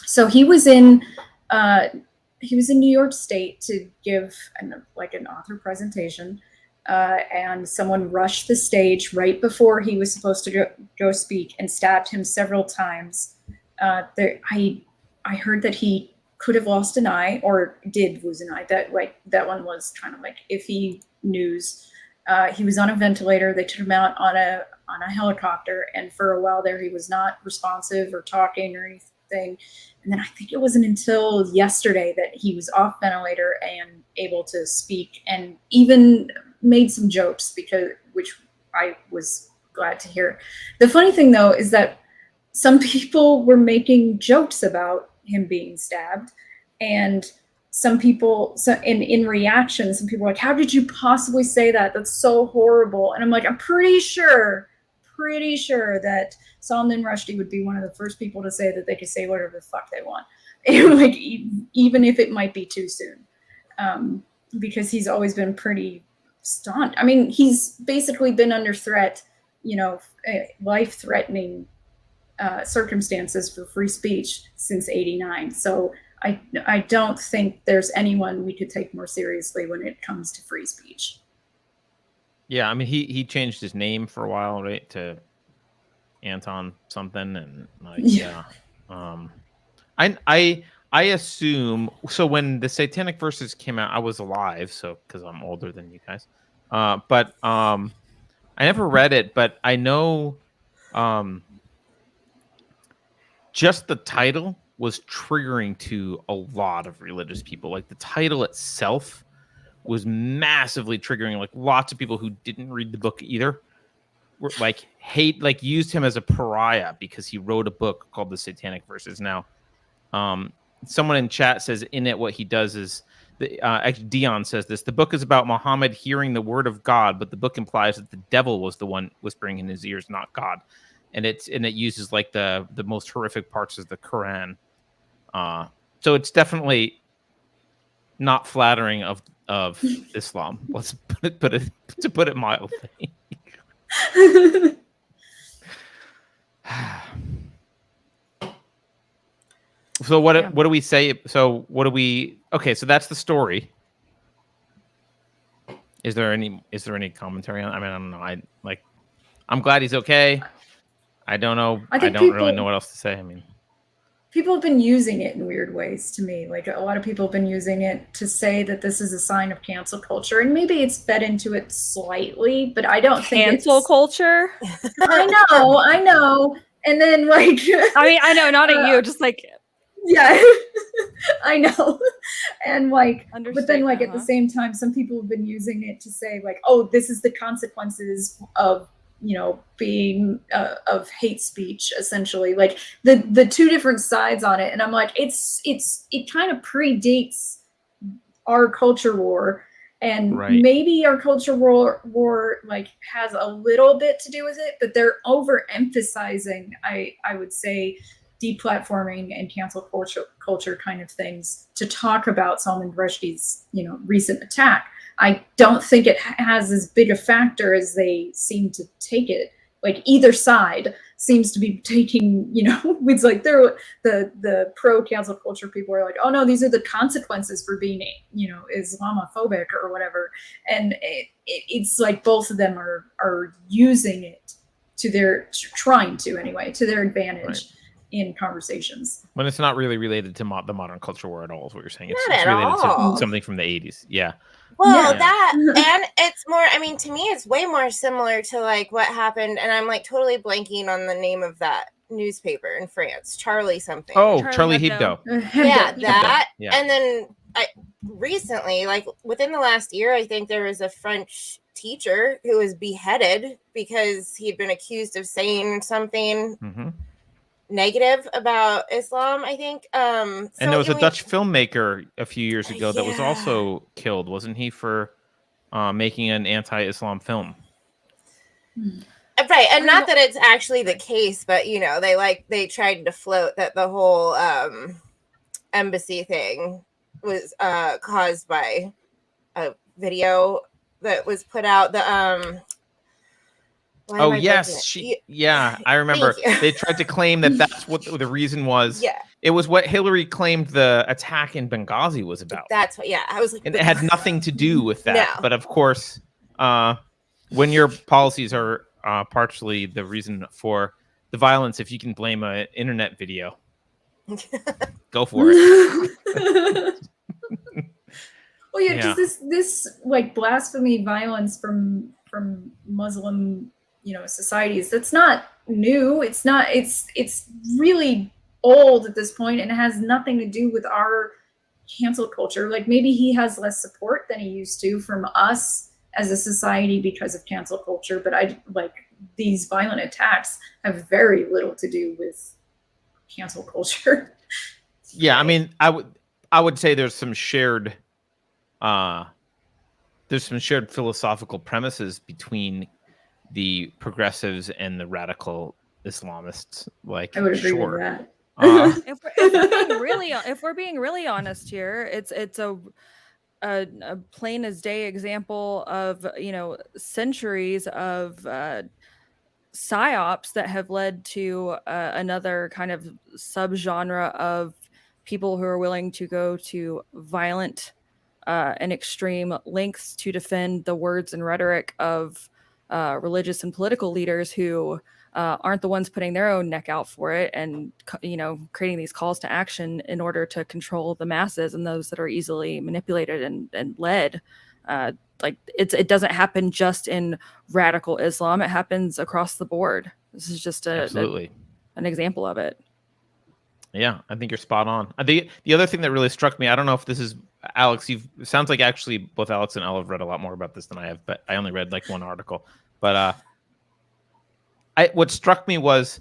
So he was in New York State to give an author presentation. And someone rushed the stage right before he was supposed to go speak and stabbed him several times. I heard that he could have lost an eye, or did lose an eye. That one was kind of like iffy news. He was on a ventilator. They took him out on a helicopter, and for a while there, he was not responsive or talking or anything. And then I think it wasn't until yesterday that he was off ventilator and able to speak, and even made some jokes, which I was glad to hear. The funny thing though is that some people were making jokes about him being stabbed, and some people, in reaction, some people were like, how did you possibly say that? That's so horrible. And I'm like, I'm pretty sure that Salman Rushdie would be one of the first people to say that they could say whatever the fuck they want. And like, even if it might be too soon. Because he's always been pretty staunch. I mean, he's basically been under threat, life-threatening circumstances for free speech since '89. So I don't think there's anyone we could take more seriously when it comes to free speech. Yeah, I mean, he changed his name for a while, right, to Anton something, and like, yeah. I assume so. When the Satanic Verses came out, I was alive, so because I'm older than you guys. But I never read it, but I know just the title was triggering to a lot of religious people. Like the title itself was massively triggering. Like lots of people who didn't read the book either were used him as a pariah because he wrote a book called The Satanic Verses. Now, someone in chat says in it what he does is actually Dion says this: the book is about Muhammad hearing the word of God, but the book implies that the devil was the one whispering in his ears, not God. And it uses like the most horrific parts of the Quran. So it's definitely not flattering of Islam. Let's put it mildly. So what do we say? So what do we? Okay, so that's the story. Is there any commentary on? I mean, I don't know. I'm glad he's okay. I don't know. I don't really know what else to say. I mean, people have been using it in weird ways to me. Like a lot of people have been using it to say that this is a sign of cancel culture, and maybe it's fed into it slightly, but I don't think cancel culture. I know. And then like, I mean, I know, not at you, just like. Yeah, I know. And like, but then like at the same time, some people have been using it to say like, oh, this is the consequences of, being of hate speech, essentially. Like the two different sides on it. And I'm like, it kind of predates our culture war. And maybe our culture war like has a little bit to do with it, but they're overemphasizing, I would say, deplatforming and cancel culture kind of things to talk about Salman Rushdie's, recent attack. I don't think it has as big a factor as they seem to take it. Like either side seems to be taking, it's like the pro cancel culture people are like, oh no, these are the consequences for being, Islamophobic or whatever. And it's like both of them are using it to their advantage. Right. In conversations. When it's not really related to the modern culture war at all, is what you're saying. It's Not at related all. to something from the 80s. Yeah. Well, Yeah. that, and it's more, I mean, to me, it's way more similar to like what happened, and I'm like totally blanking on the name of that newspaper in France, Charlie something. Oh, Charlie Charlie Hebdo. Yeah, Hebdo. that. Yeah. And then recently, like within the last year, I think there was a French teacher who was beheaded because he'd been accused of saying something Mm-hmm. negative about Islam, I think. And there was a Dutch filmmaker a few years ago that was Yeah. also killed, wasn't he, for making an anti-Islam film? Right, and not that it's actually the case, but they tried to float that the whole embassy thing was caused by a video that was put out. The Oh yes, I remember. Thank you. They tried to claim that that's what the reason was. Yeah, It was what Hillary claimed the attack in Benghazi was about. that's what. Yeah, I was like, And it had nothing to do with that. No. But of course, when your policies are partially the reason for the violence, if you can blame an internet video, go for it. Well, yeah, because this like blasphemy violence from Muslim societies, that's not new. It's really old at this point, and it has nothing to do with our cancel culture. Like maybe he has less support than he used to from us as a society because of cancel culture, but these violent attacks have very little to do with cancel culture. Yeah, I mean, I would say there's some shared philosophical premises between the progressives and the radical Islamists. Like, I would agree sure. with that. If we're being really honest here, it's a plain as day example of centuries of psyops that have led to another kind of subgenre of people who are willing to go to violent and extreme lengths to defend the words and rhetoric of religious and political leaders who aren't the ones putting their own neck out for it and creating these calls to action in order to control the masses and those that are easily manipulated and led. It doesn't happen just in radical Islam. It happens across the board. This is just an example of it. Yeah, I think you're spot on. The other thing that really struck me, I don't know if this is Alex. It sounds like actually both Alex and Elle have read a lot more about this than I have, but I only read like one article. But what struck me was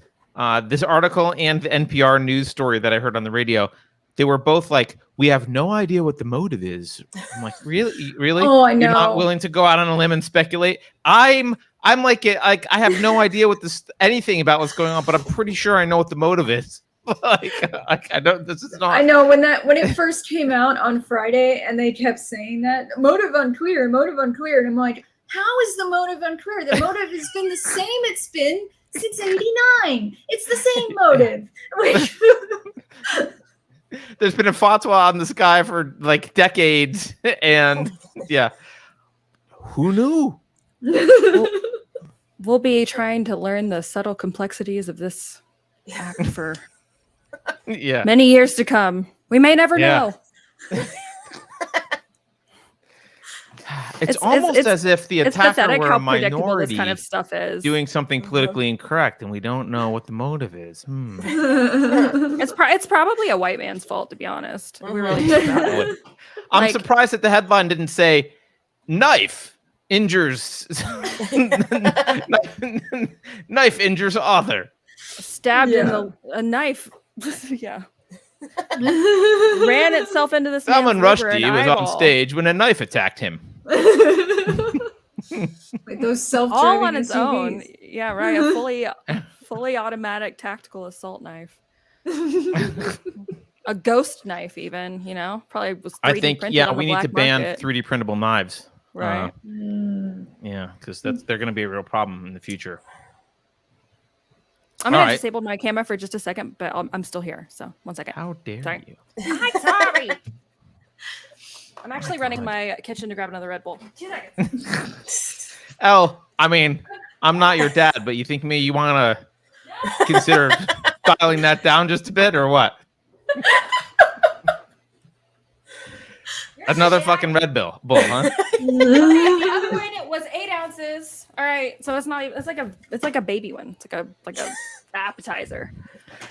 this article and the NPR news story that I heard on the radio. They were both like, "We have no idea what the motive is." I'm like, "Really? Oh, I know. You're not willing to go out on a limb and speculate?" I'm like I have no idea what anything about what's going on, but I'm pretty sure I know what the motive is. I don't. This is not. I know when it first came out on Friday, and they kept saying that motive unclear, and I'm like, how is the motive unclear? The motive has been the same. It's been since '89. It's the same motive. There's been a fatwa on this guy for like decades, and yeah, who knew? We'll be trying to learn the subtle complexities of this act for many years to come. We may never know. It's almost as if the attacker were a minority this kind of stuff is. Doing something politically incorrect, and we don't know what the motive is. It's probably a white man's fault, to be honest. We really I'm surprised that the headline didn't say "knife injures knife injures author." Stabbed in a knife. Ran itself into this Salman man's liver Rushdie and was eyeball. on stage when a knife attacked him. Like those self-driving all on its SUVs. own. Yeah, right. A fully automatic tactical assault knife. A ghost knife, even. Probably was 3D I think printed on we the need to black ban market. 3D printable knives. Right. Yeah, because they're going to be a real problem in the future. I'm gonna All right. disable my camera for just a second, but I'm still here. So 1 second. How dare Sorry. you? I'm sorry. I'm actually running my kitchen to grab another Red Bull. 2 seconds. I mean, I'm not your dad, but you think you want to consider dialing that down just a bit, or what? Another fucking Red Bull, huh? The other one, it was 8 ounces. All right, so it's not even. It's like a baby one. It's like a appetizer.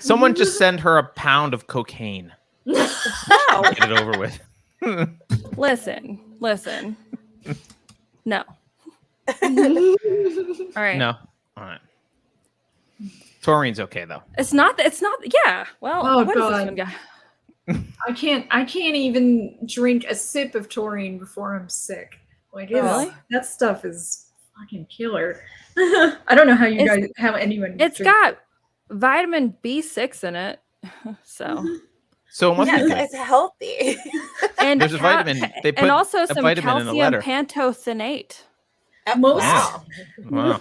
Someone just send her a pound of cocaine. No. Get it over with. Listen. No. All right. No. All right. Taurine's okay though. It's not. Yeah. Well, what is this one guy? I can't even drink a sip of taurine before I'm sick. Like, Really? that stuff is fucking killer. I don't know how anyone. It's got vitamin B6 in it, so it must be good. It's healthy. and There's a vitamin. They put and also a some vitamin in the calcium letter. pantothenate. Most Wow.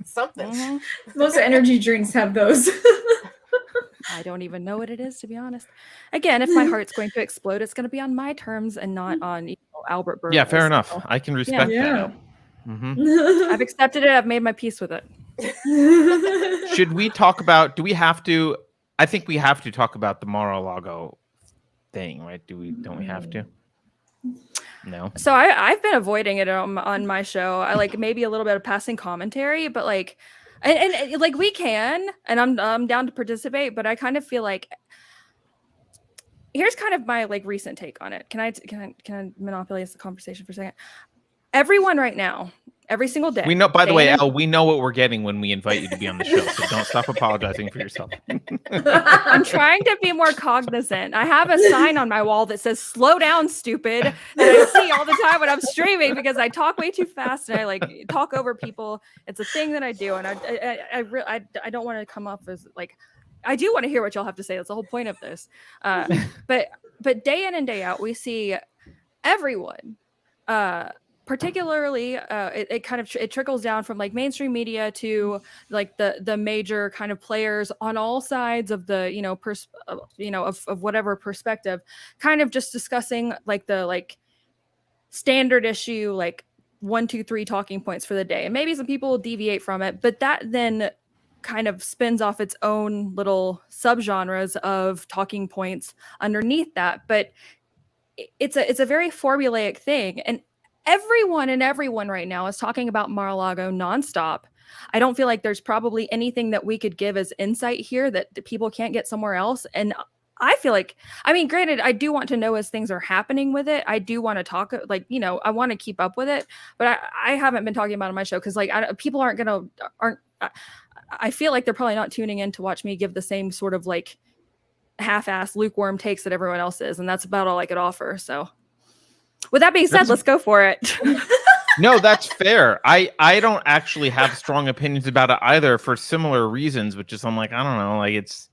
Something. Mhm. most energy drinks have those. I don't even know what it is, to be honest. Again, if my heart's going to explode, it's going to be on my terms and not on Albert Burroughs. Yeah, fair enough. So I can respect Yeah. that. I've accepted it. I've made my peace with it. Should we talk about? Do we have to? I think we have to talk about the Mar-a-Lago thing, right? Don't we have to? No. So I've been avoiding it on my show. I like maybe a little bit of passing commentary, but like, and like we can, and I'm down to participate. But I kind of feel like here's kind of my like recent take on it. Can I monopolize the conversation for a second? Everyone right now, every single day. We know. By the day way, in- Elle, we know what we're getting when we invite you to be on the show. So don't stop apologizing for yourself. I'm trying to be more cognizant. I have a sign on my wall that says "Slow down, stupid," that I see all the time when I'm streaming because I talk way too fast and I like talk over people. It's a thing that I do, and I don't want to come off as like I do want to hear what y'all have to say. That's the whole point of this. But day in and day out, we see everyone. Particularly, it trickles down from like mainstream media to like the major kind of players on all sides of the of whatever perspective, kind of just discussing like the like standard issue like 1, 2, 3 talking points for the day, and maybe some people will deviate from it, but that then kind of spins off its own little subgenres of talking points underneath that, but it's a very formulaic thing, and everyone right now is talking about Mar-a-Lago nonstop. I don't feel like there's probably anything that we could give as insight here that people can't get somewhere else. And I feel like, I mean, granted, I do want to know as things are happening with it. I do want to talk, like, I want to keep up with it, but I haven't been talking about it on my show because like people I feel like they're probably not tuning in to watch me give the same sort of like half-assed lukewarm takes that everyone else is. And that's about all I could offer. So with that being said, let's go for it. No, that's fair. I don't actually have strong opinions about it either for similar reasons, which is I'm like, I don't know, like it's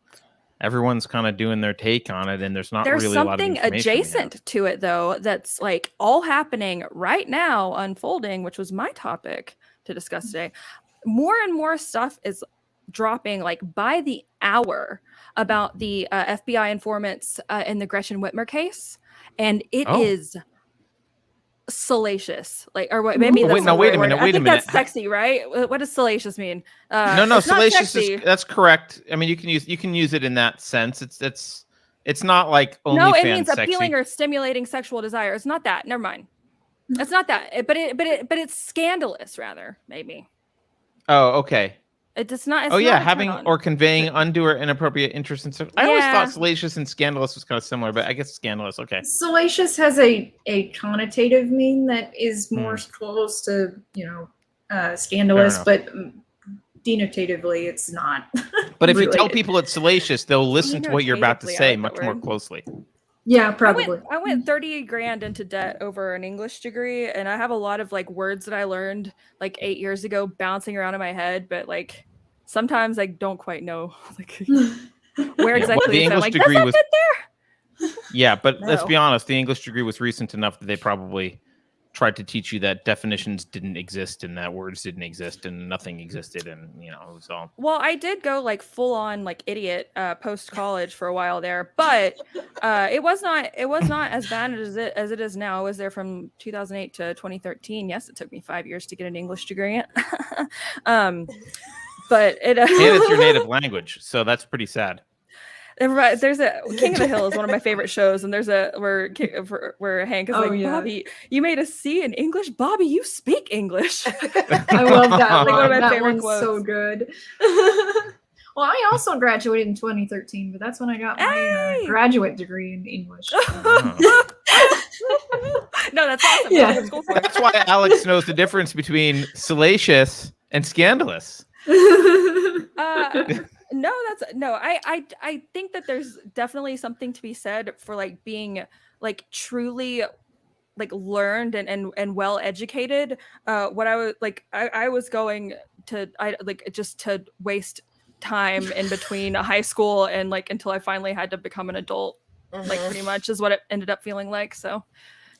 everyone's kind of doing their take on it, and there's really a lot of something adjacent to it though that's like all happening right now, unfolding, which was my topic to discuss today. More and more stuff is dropping like by the hour about the FBI informants in the Gretchen Whitmer case, and it is salacious, like, or what? Maybe that's wait a minute. I think that's sexy, right? What does salacious mean? No, salacious is that's correct. I mean, you can use it in that sense. It's not like only no, it fan means sexy. appealing or stimulating sexual desire. It's not that. Never mind. It's not that. But it's scandalous, rather, maybe. Oh, okay. It's not. It's having or conveying undue or inappropriate interest in sex. I always thought salacious and scandalous was kind of similar, but I guess scandalous. Okay. Salacious has a connotative meaning that is more close to scandalous, but denotatively it's not. But if you tell people it's salacious, they'll listen to what you're about to say much more closely. Yeah, probably. I went 30 grand into debt over an English degree, and I have a lot of like words that I learned like 8 years ago bouncing around in my head, but like sometimes I don't quite know like where exactly the English like, degree was there. Yeah, but let's be honest, the English degree was recent enough that they probably tried to teach you that definitions didn't exist and that words didn't exist and nothing existed, and it was all. Well, I did go like full on like idiot post college for a while there, but it was not as bad as it is now. I was there from 2008 to 2013. Yes, it took me 5 years to get an English degree. But it And it's your native language, so that's pretty sad. There's a King of the Hill is one of my favorite shows, and there's where Hank is Bobby, you made a C in English. Bobby, you speak English. I love that. Like one of my that favorite one's quotes. so good. Well, I also graduated in 2013, but that's when I got my graduate degree in English. Oh. No, that's awesome. Yeah. That's what school for. That's why Alex knows the difference between salacious and scandalous. I think that there's definitely something to be said for like being like truly like learned and well educated. What I was like, I was going to just to waste time in between high school and like until I finally had to become an adult. Like pretty much is what it ended up feeling like. So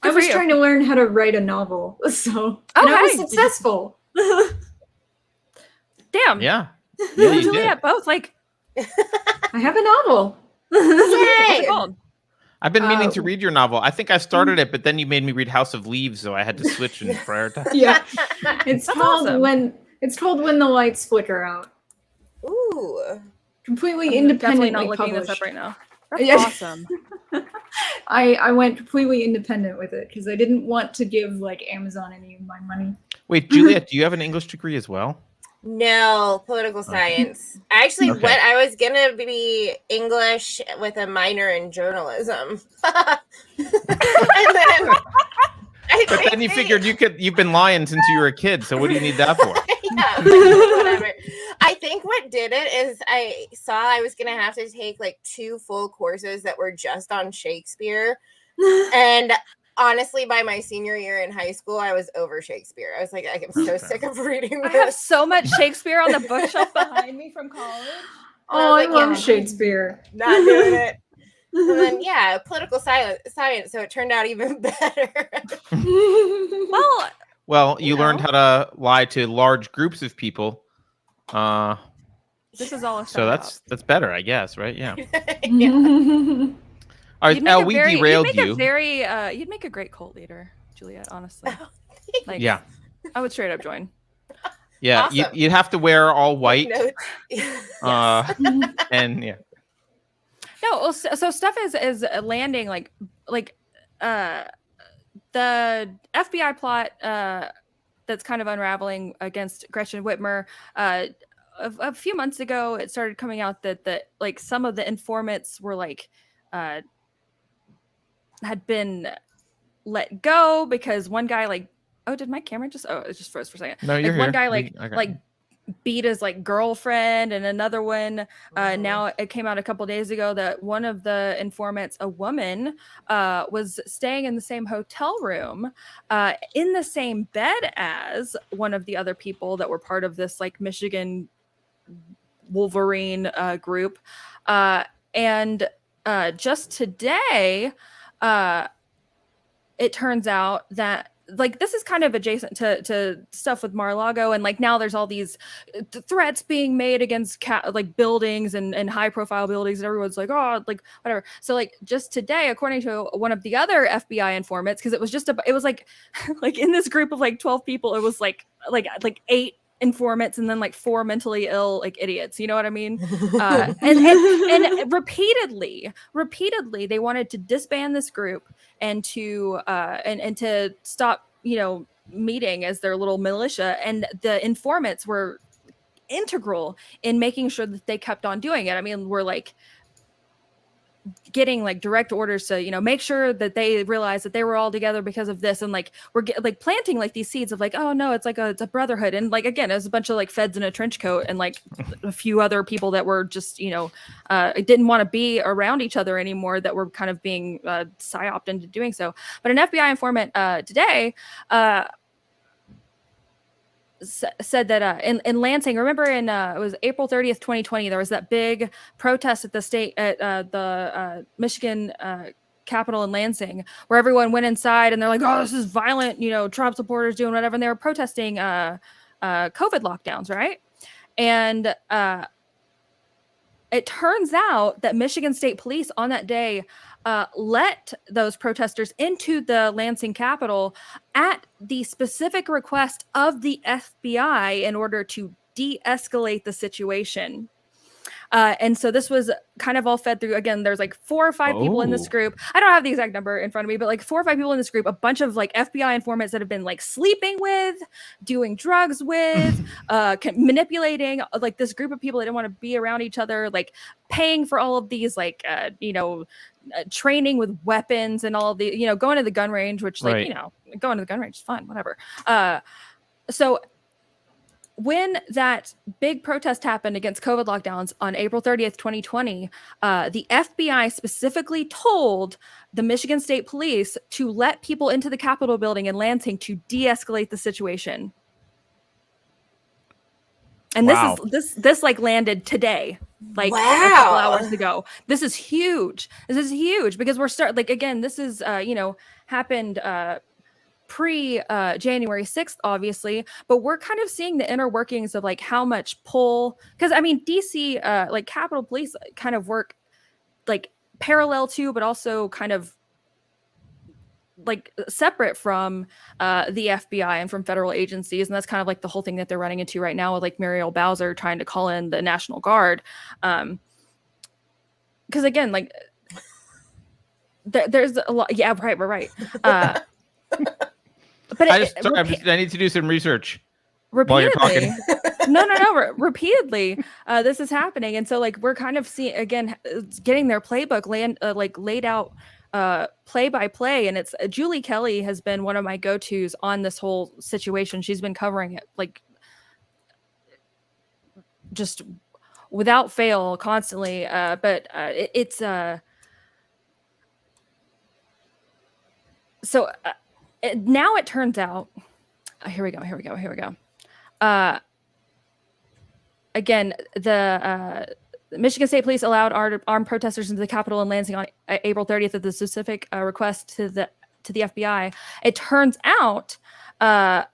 I was trying to learn how to write a novel, and I was successful. Damn. Yeah. You and Juliet both like. I have a novel. Yay! I've been meaning to read your novel. I think I started it, but then you made me read House of Leaves, so I had to switch and prioritize. Yeah, it's called awesome. When the Lights Flicker Out. Ooh. Completely I'm independently definitely not looking published. this up right now. That's Yeah. awesome. I went completely independent with it because I didn't want to give like Amazon any of my money. Wait, Juliet, do you have an English degree as well? No, political science. I actually I was gonna be English with a minor in journalism. And then But then you figured you've been lying since you were a kid, so what do you need that for? Yeah, whatever. I think what did it is I saw I was gonna have to take like 2 full courses that were just on Shakespeare. And honestly, by my senior year in high school, I was over Shakespeare. I was like, I am so sick of reading I this. have so much Shakespeare on the bookshelf behind me from college. Oh, I love Shakespeare. Not doing it. And then political science. So it turned out even better. Well, you learned how to lie to large groups of people. This is all a So that's better, I guess, right? Yeah. Yeah. All right, Elle, we derailed you. You'd make a great cult leader, Juliet, honestly. Like, Yeah. I would straight up join. Yeah, Awesome. you'd have to wear all white. Notes. And yeah. No, well, so stuff is landing like the FBI plot that's kind of unraveling against Gretchen Whitmer. A few months ago, it started coming out that like some of the informants were like had been let go because one guy like did my camera just it just froze for a second. No, you're like, here. One guy like beat his like girlfriend, and another one now it came out a couple days ago that one of the informants, a woman, was staying in the same hotel room in the same bed as one of the other people that were part of this like Michigan Wolverine group, and just today it turns out that like this is kind of adjacent to stuff with Mar-a-Lago, and like now there's all these threats being made against like buildings and high profile buildings, and everyone's like, oh, like whatever. So like just today, according to one of the other FBI informants, because it was like like in this group of like 12 people, it was like 8 informants and then like 4 mentally ill like idiots, you know what I mean? And repeatedly they wanted to disband this group and to stop, meeting as their little militia, and the informants were integral in making sure that they kept on doing it. I mean, we're like getting like direct orders to make sure that they realize that they were all together because of this, and like we're like planting like these seeds of like, oh no, it's a brotherhood, and like again, it was a bunch of like feds in a trench coat and like a few other people that were just didn't want to be around each other anymore, that were kind of being psyoped into doing so. But an FBI informant today said that in Lansing, remember in it was April 30th, 2020, there was that big protest at the Michigan Capitol in Lansing, where everyone went inside and they're like, oh, this is violent, you know, Trump supporters doing whatever. And they were protesting COVID lockdowns, right? And it turns out that Michigan State Police on that day let those protesters into the Lansing Capitol at the specific request of the FBI in order to de-escalate the situation. And so this was kind of all fed through. Again, there's like 4 or 5 people in this group. I don't have the exact number in front of me, but like 4 or 5 people in this group, a bunch of like FBI informants that have been like sleeping with, doing drugs with, manipulating like this group of people that didn't want to be around each other, like paying for all of these, like, training with weapons and all of the, going to the gun range, which like, going to the gun range is fun, whatever. So when that big protest happened against COVID lockdowns on April 30th, 2020, the FBI specifically told the Michigan State Police to let people into the Capitol building in Lansing to de-escalate the situation. And this like landed today, like a couple hours ago. This is huge. This is huge because we're again, this is, happened pre-January 6th, obviously, but we're kind of seeing the inner workings of like how much pull, because I mean, DC, like Capitol Police kind of work like parallel to, but also kind of like separate from the FBI and from federal agencies. And that's kind of like the whole thing that they're running into right now with like Muriel Bowser trying to call in the National Guard. Because again, like there's a lot. Yeah, right. But I need to do some research while you're talking. No. Repeatedly, this is happening, and so like we're kind of seeing again, getting their playbook laid out, play by play, and it's Julie Kelly has been one of my go-tos on this whole situation. She's been covering it like just without fail, constantly. But it's so. Now it turns out, here we go. Again, the Michigan State Police allowed armed protesters into the Capitol in Lansing on April 30th at the specific request to the FBI. It turns out the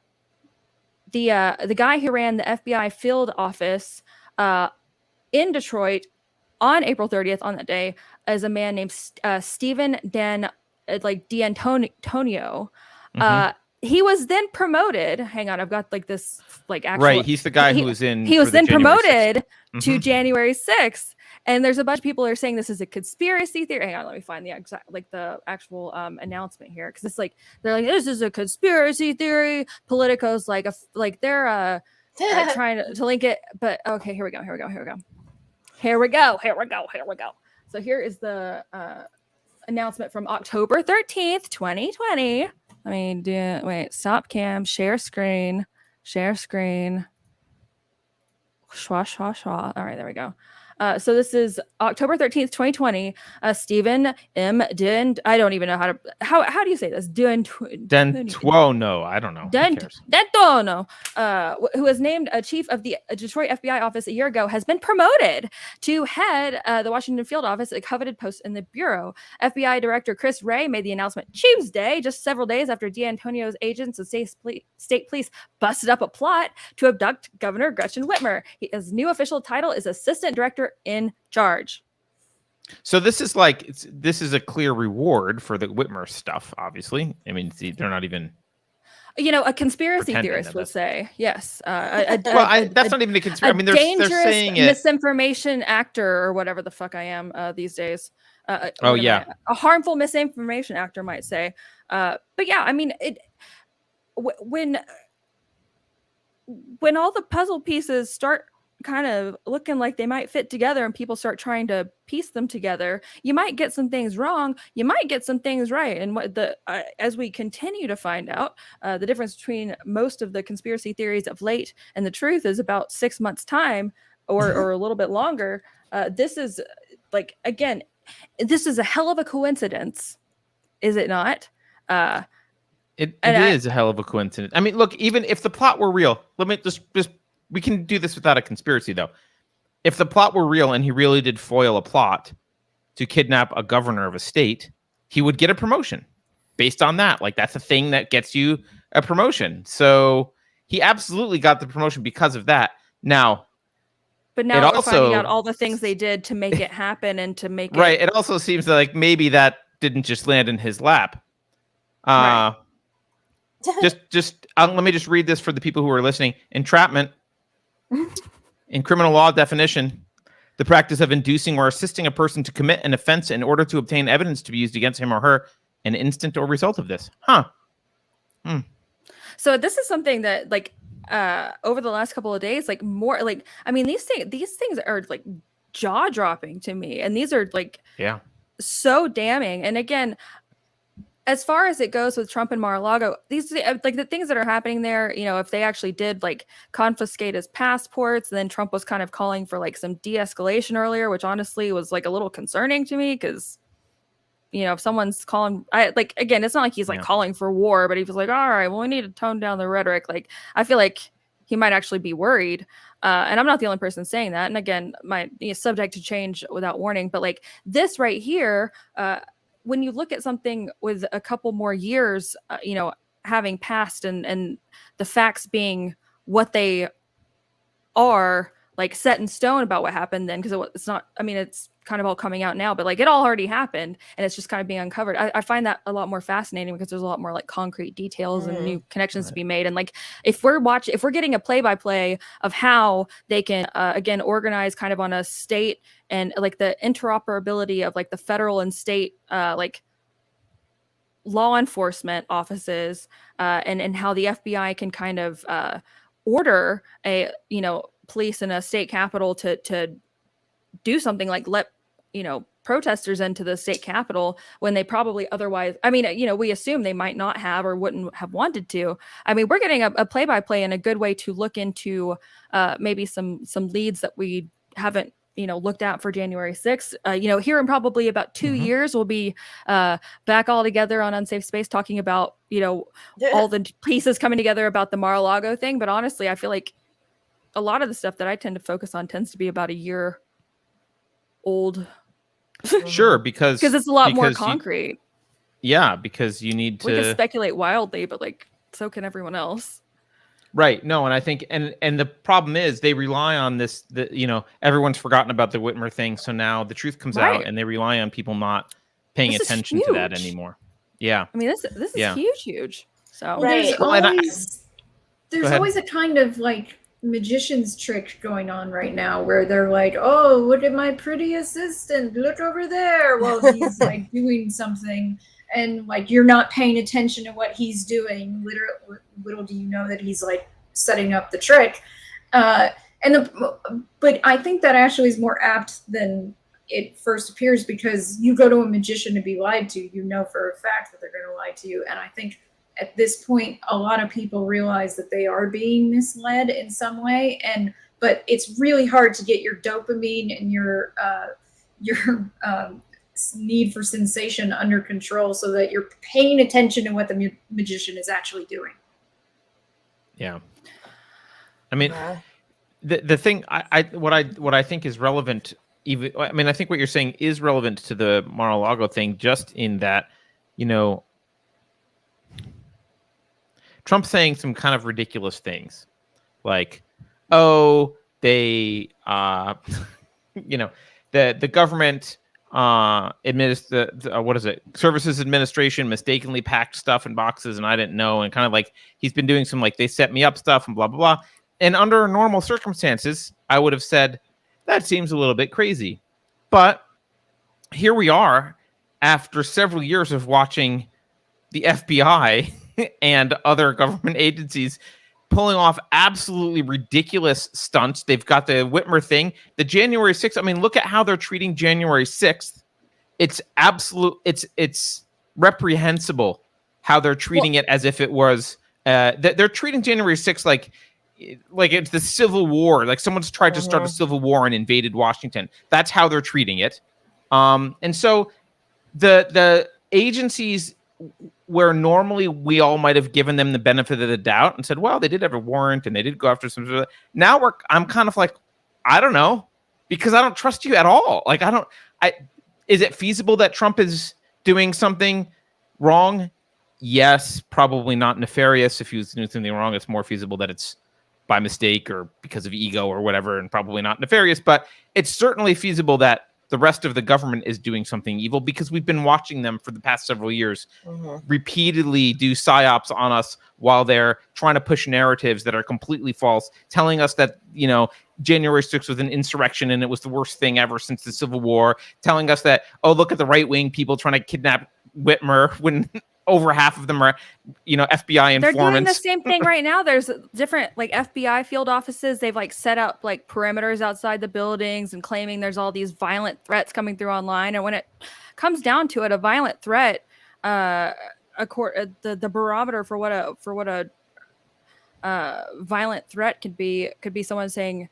guy who ran the FBI field office in Detroit on April 30th on that day is a man named Stephen D'Antonio. He was then promoted. Hang on, I've got like this like actual. Right, he's the guy who was in. He was then promoted to January 6th, and there's a bunch of people who are saying this is a conspiracy theory. Hang on, let me find the exact the actual announcement here, because it's like they're like this is a conspiracy theory. Politico's like they're trying to link it, but okay, here we go. So here is the announcement from October 13th, 2020. I mean, wait, stop cam, share screen. Schwa. All right, there we go. So this is October 13th, 2020. Stephen M. I don't even know how do you say this? Dentuono. I don't know. Dentuono, who was named a chief of the Detroit FBI office a year ago, has been promoted to head the Washington field office, a coveted post in the bureau. FBI Director Chris Wray made the announcement Tuesday, just several days after D'Antonio's agents of state police busted up a plot to abduct Governor Gretchen Whitmer. His new official title is Assistant Director in charge. So this is a clear reward for the Whitmer stuff, obviously. I mean, they're not even a conspiracy theorist would say yes. That's not even a conspiracy. I mean, they're saying it. Misinformation actor or whatever the fuck I am these days. A harmful misinformation actor might say. But yeah, I mean, when all the puzzle pieces start kind of looking like they might fit together and people start trying to piece them together, you might get some things wrong, you might get some things right. And what as we continue to find out, the difference between most of the conspiracy theories of late and the truth is about 6 months time or a little bit longer. This is like, again, this is a hell of a coincidence, is it not? It is a hell of a coincidence. I mean, look, even if the plot were real, let me just we can do this without a conspiracy, though. If the plot were real and he really did foil a plot to kidnap a governor of a state, he would get a promotion based on that. Like, that's a thing that gets you a promotion. So he absolutely got the promotion because of that. Now, but now we're finding out all the things they did to make it happen and to make right. it. It also seems like maybe that didn't just land in his lap. Right. Let me just read this for the people who are listening. Entrapment, in criminal law definition, the practice of inducing or assisting a person to commit an offense in order to obtain evidence to be used against him or her, an instant or result of this. So this is something that, like, over the last couple of days, like, more like, I mean, these things are like jaw dropping to me, and these are like so damning. And again, as far as it goes with Trump and Mar-a-Lago, these, like, the things that are happening there, you know, if they actually did like confiscate his passports, then Trump was kind of calling for like some de-escalation earlier, which honestly was like a little concerning to me, because, you know, if someone's calling, like, again, it's not like he's like calling for war, but he was like, all right, well, we need to tone down the rhetoric. Like, I feel like he might actually be worried. And I'm not the only person saying that. And again, subject to change without warning. But like this right here, when you look at something with a couple more years, you know, having passed and the facts being what they are, like, set in stone about what happened then, because it's not, I mean, it's kind of all coming out now, but like it all already happened and it's just kind of being uncovered. I find that a lot more fascinating because there's a lot more like concrete details and new connections to be made. And like, if we're getting a play-by-play of how they can again organize kind of on a state and like the interoperability of like the federal and state like law enforcement offices and how the FBI can kind of order a, you know, police in a state capital to do something like let, you know, protesters into the state capitol when they probably otherwise, I mean, you know, we assume they might not have or wouldn't have wanted to. I mean, we're getting a play-by-play and a good way to look into maybe some leads that we haven't, you know, looked at for January 6th. You know, here in probably about 2 years, we'll be back all together on Unsafe Space talking about, you know, all the pieces coming together about the Mar-a-Lago thing. But honestly, I feel like a lot of the stuff that I tend to focus on tends to be about a year old. Sure, because it's a lot more concrete. Because you need to. We can speculate wildly, but like, so can everyone else. Right. No, and I think, and the problem is they rely on this. You know, everyone's forgotten about the Whitmer thing, so now the truth comes out, and they rely on people not paying attention to that anymore. Yeah. I mean, this is huge. So there's always a kind of like magician's trick going on right now where they're like, oh, look at my pretty assistant, look over there, while he's like doing something, and like you're not paying attention to what he's doing. Little do you know that he's like setting up the trick. But I think that actually is more apt than it first appears, because you go to a magician to be lied to, you know for a fact that they're going to lie to you. And I think at this point, a lot of people realize that they are being misled in some way, but it's really hard to get your dopamine and your need for sensation under control, so that you're paying attention to what the magician is actually doing. Yeah, I mean, the thing what I think is relevant. Even, I mean, I think what you're saying is relevant to the Mar-a-Lago thing, just in that, you know, Trump's saying some kind of ridiculous things, like, oh, they, you know, the government Services Administration mistakenly packed stuff in boxes and I didn't know, and kind of like he's been doing some like they set me up stuff and blah blah blah. And under normal circumstances, I would have said that seems a little bit crazy, but here we are after several years of watching the FBI and other government agencies pulling off absolutely ridiculous stunts. They've got the Whitmer thing, the January 6th. I mean, look at how they're treating January 6th. It's it's reprehensible how they're treating it as if it was, they're treating January 6th like it's the Civil War, like someone's tried to start a civil war and invaded Washington. That's how they're treating it. And so the agencies where normally we all might have given them the benefit of the doubt and said, well, they did have a warrant and they did go after some. Now I'm kind of like, I don't know, because I don't trust you at all. Like, is it feasible that Trump is doing something wrong, yes, probably not nefarious. If he was doing something wrong, it's more feasible that it's by mistake or because of ego or whatever, and probably not nefarious. But it's certainly feasible that the rest of the government is doing something evil, because we've been watching them for the past several years repeatedly do psyops on us while they're trying to push narratives that are completely false, telling us that, you know, January 6th was an insurrection and it was the worst thing ever since the Civil War, telling us that, oh, look at the right-wing people trying to kidnap Whitmer when over half of them are, you know, FBI informants. They're doing the same thing right now. There's different like FBI field offices. They've like set up like perimeters outside the buildings and claiming there's all these violent threats coming through online. And when it comes down to it, a violent threat, the barometer for what a violent threat could be someone saying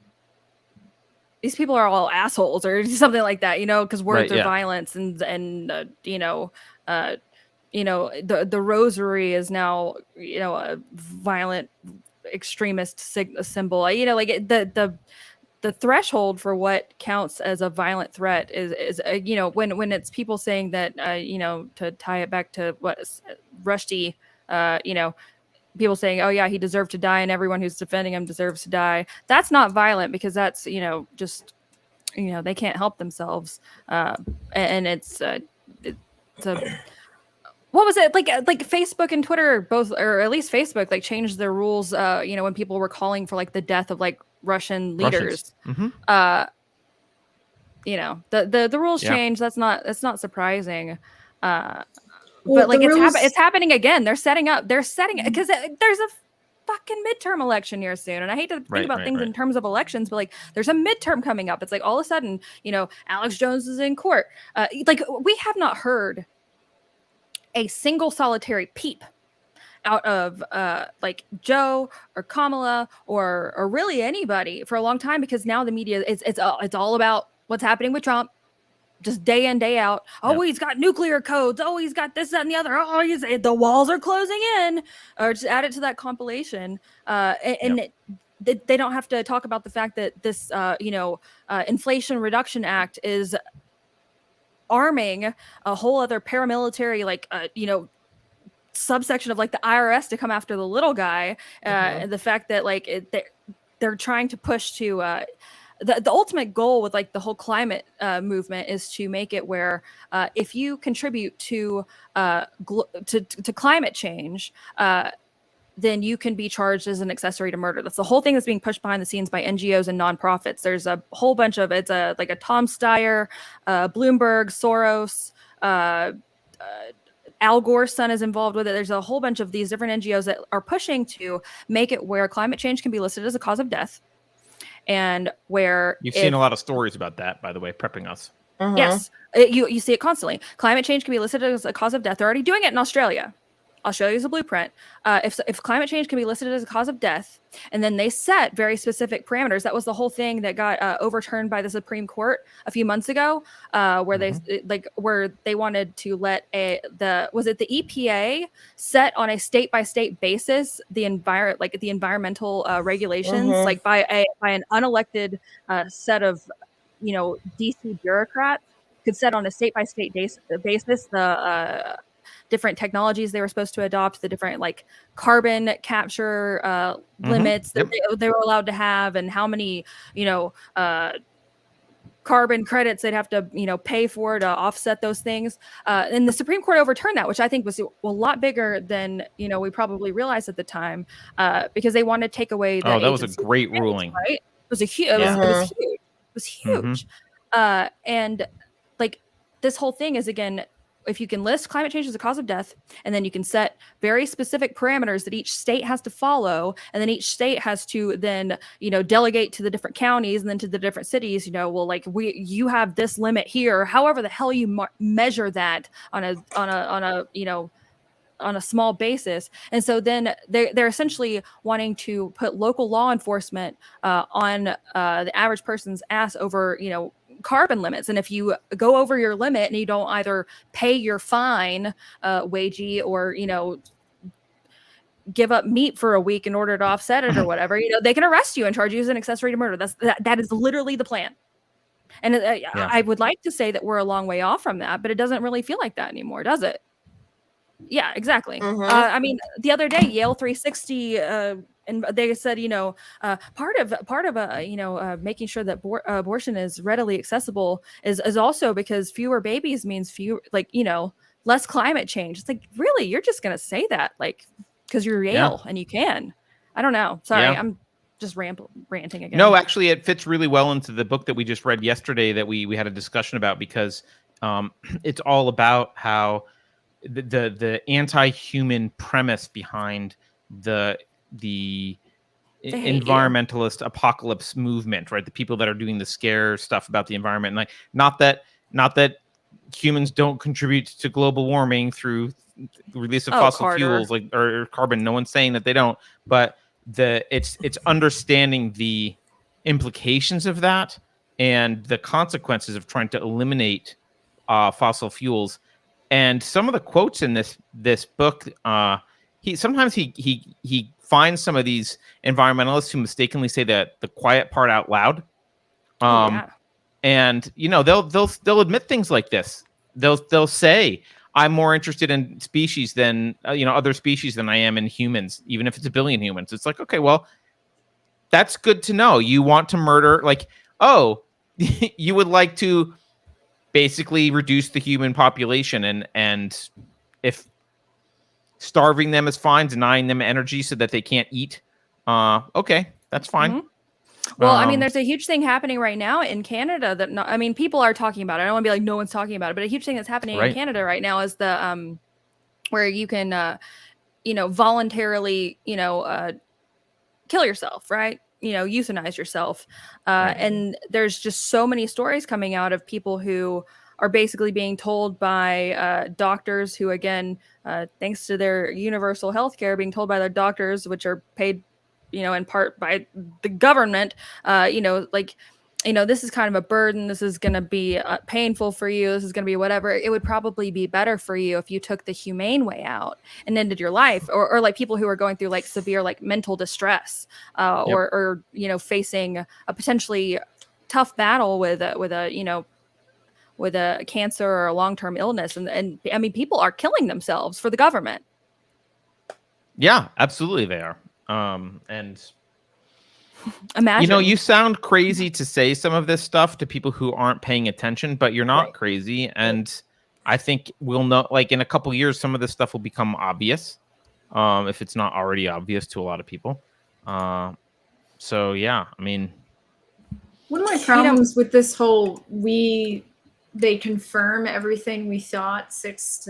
these people are all assholes or something like that, you know, because words are violence and you know, the rosary is now, you know, a violent extremist symbol. You know, like the threshold for what counts as a violent threat is you know, when it's people saying that, you know, to tie it back to what Rushdie, you know, people saying, oh yeah, he deserved to die and everyone who's defending him deserves to die. That's not violent, because that's, you know, just, you know, they can't help themselves. And it's a what was it like Facebook and Twitter both, or at least Facebook, like changed their rules, you know, when people were calling for like the death of like Russian leaders. You know, the rules changed. That's not surprising. But like it's happening again. They're setting because there's a fucking midterm election here soon, and I hate to think about things in terms of elections, but like there's a midterm coming up. It's like all of a sudden, you know, Alex Jones is in court. Like we have not heard a single solitary peep out of like Joe or Kamala or really anybody for a long time, because now the media it's all about what's happening with Trump, just day in, day out. Oh, he's got nuclear codes. Oh, he's got this, that, and the other. Oh, the walls are closing in. Or just add it to that compilation. They don't have to talk about the fact that this, you know, Inflation Reduction Act is arming a whole other paramilitary, like, you know, subsection of like the IRS to come after the little guy. And the fact that like they're trying to push to the ultimate goal with like the whole climate movement is to make it where if you contribute to climate change, then you can be charged as an accessory to murder. That's the whole thing that's being pushed behind the scenes by NGOs and nonprofits. There's a whole bunch of it's like a Tom Steyer, Bloomberg, Soros, Al Gore's son is involved with it. There's a whole bunch of these different NGOs that are pushing to make it where climate change can be listed as a cause of death. And where you've seen a lot of stories about that, by the way, prepping us. Yes, you see it constantly. Climate change can be listed as a cause of death. They're already doing it in Australia. Australia is a blueprint. If climate change can be listed as a cause of death, and then they set very specific parameters. That was the whole thing that got overturned by the Supreme Court a few months ago, where they wanted to let the EPA set on a state by state basis the environmental regulations, like by an unelected set of, you know, DC bureaucrats could set on a state by state basis the different technologies they were supposed to adopt, the different like carbon capture limits that they were allowed to have, and how many, you know, carbon credits they'd have to, you know, pay for to offset those things. And the Supreme Court overturned that, which I think was a lot bigger than, you know, we probably realized at the time, because they wanted to take away that. Oh, that was a great ruling. Right? It was huge. It was huge. And like this whole thing is, again, if you can list climate change as a cause of death, and then you can set very specific parameters that each state has to follow, and then each state has to then, you know, delegate to the different counties and then to the different cities, you know, well, like you have this limit here, however the hell you measure that on a you know, on a small basis. And so then they're essentially wanting to put local law enforcement on the average person's ass over, you know, carbon limits. And if you go over your limit and you don't either pay your fine, wagey, or, you know, give up meat for a week in order to offset it or whatever, you know, they can arrest you and charge you as an accessory to murder. That is literally the plan. And I would like to say that we're a long way off from that, but it doesn't really feel like that anymore, does it? Yeah, exactly. I mean, the other day, Yale 360, and they said, part of making sure that abortion is readily accessible is also because fewer babies means fewer, less climate change. It's like, really, you're just gonna say that, because you're Yale and you can. I don't know. Sorry, I'm just ranting again. No, actually, it fits really well into the book that we just read yesterday that we had a discussion about, because it's all about how the anti-human premise behind the environmentalist apocalypse movement, right? The people that are doing the scare stuff about the environment, and not that humans don't contribute to global warming through the release of fossil fuels or carbon. No one's saying that they don't, but it's understanding the implications of that and the consequences of trying to eliminate fossil fuels. And some of the quotes in this book, he finds some of these environmentalists who mistakenly say the quiet part out loud. And they'll admit things like this. They'll say, I'm more interested in species than other species than I am in humans, even if it's 1 billion humans. It's like, okay, well, that's good to know. You want to murder, you would like to basically reduce the human population, and if starving them is fine, denying them energy so that they can't eat, okay, that's fine. Mm-hmm. Well, I mean, there's a huge thing happening right now in Canada that people are talking about it. I don't want to be like no one's talking about it, but a huge thing that's happening in Canada right now is the where you can voluntarily kill yourself, right? Euthanize yourself. And there's just so many stories coming out of people who are basically being told by doctors who, again, thanks to their universal health care, being told by their doctors, which are paid in part by the government, this is kind of a burden. This is going to be painful for you. This is going to be whatever. It would probably be better for you if you took the humane way out and ended your life, or like people who are going through severe mental distress, or facing a potentially tough battle with a cancer or a long-term illness. And I mean, people are killing themselves for the government. Yeah, absolutely they are. And imagine, you sound crazy to say some of this stuff to people who aren't paying attention, but you're not crazy. And I think we'll know, in a couple years, some of this stuff will become obvious, if it's not already obvious to a lot of people. So yeah, I mean, one of my problems with this whole they confirm everything we thought 6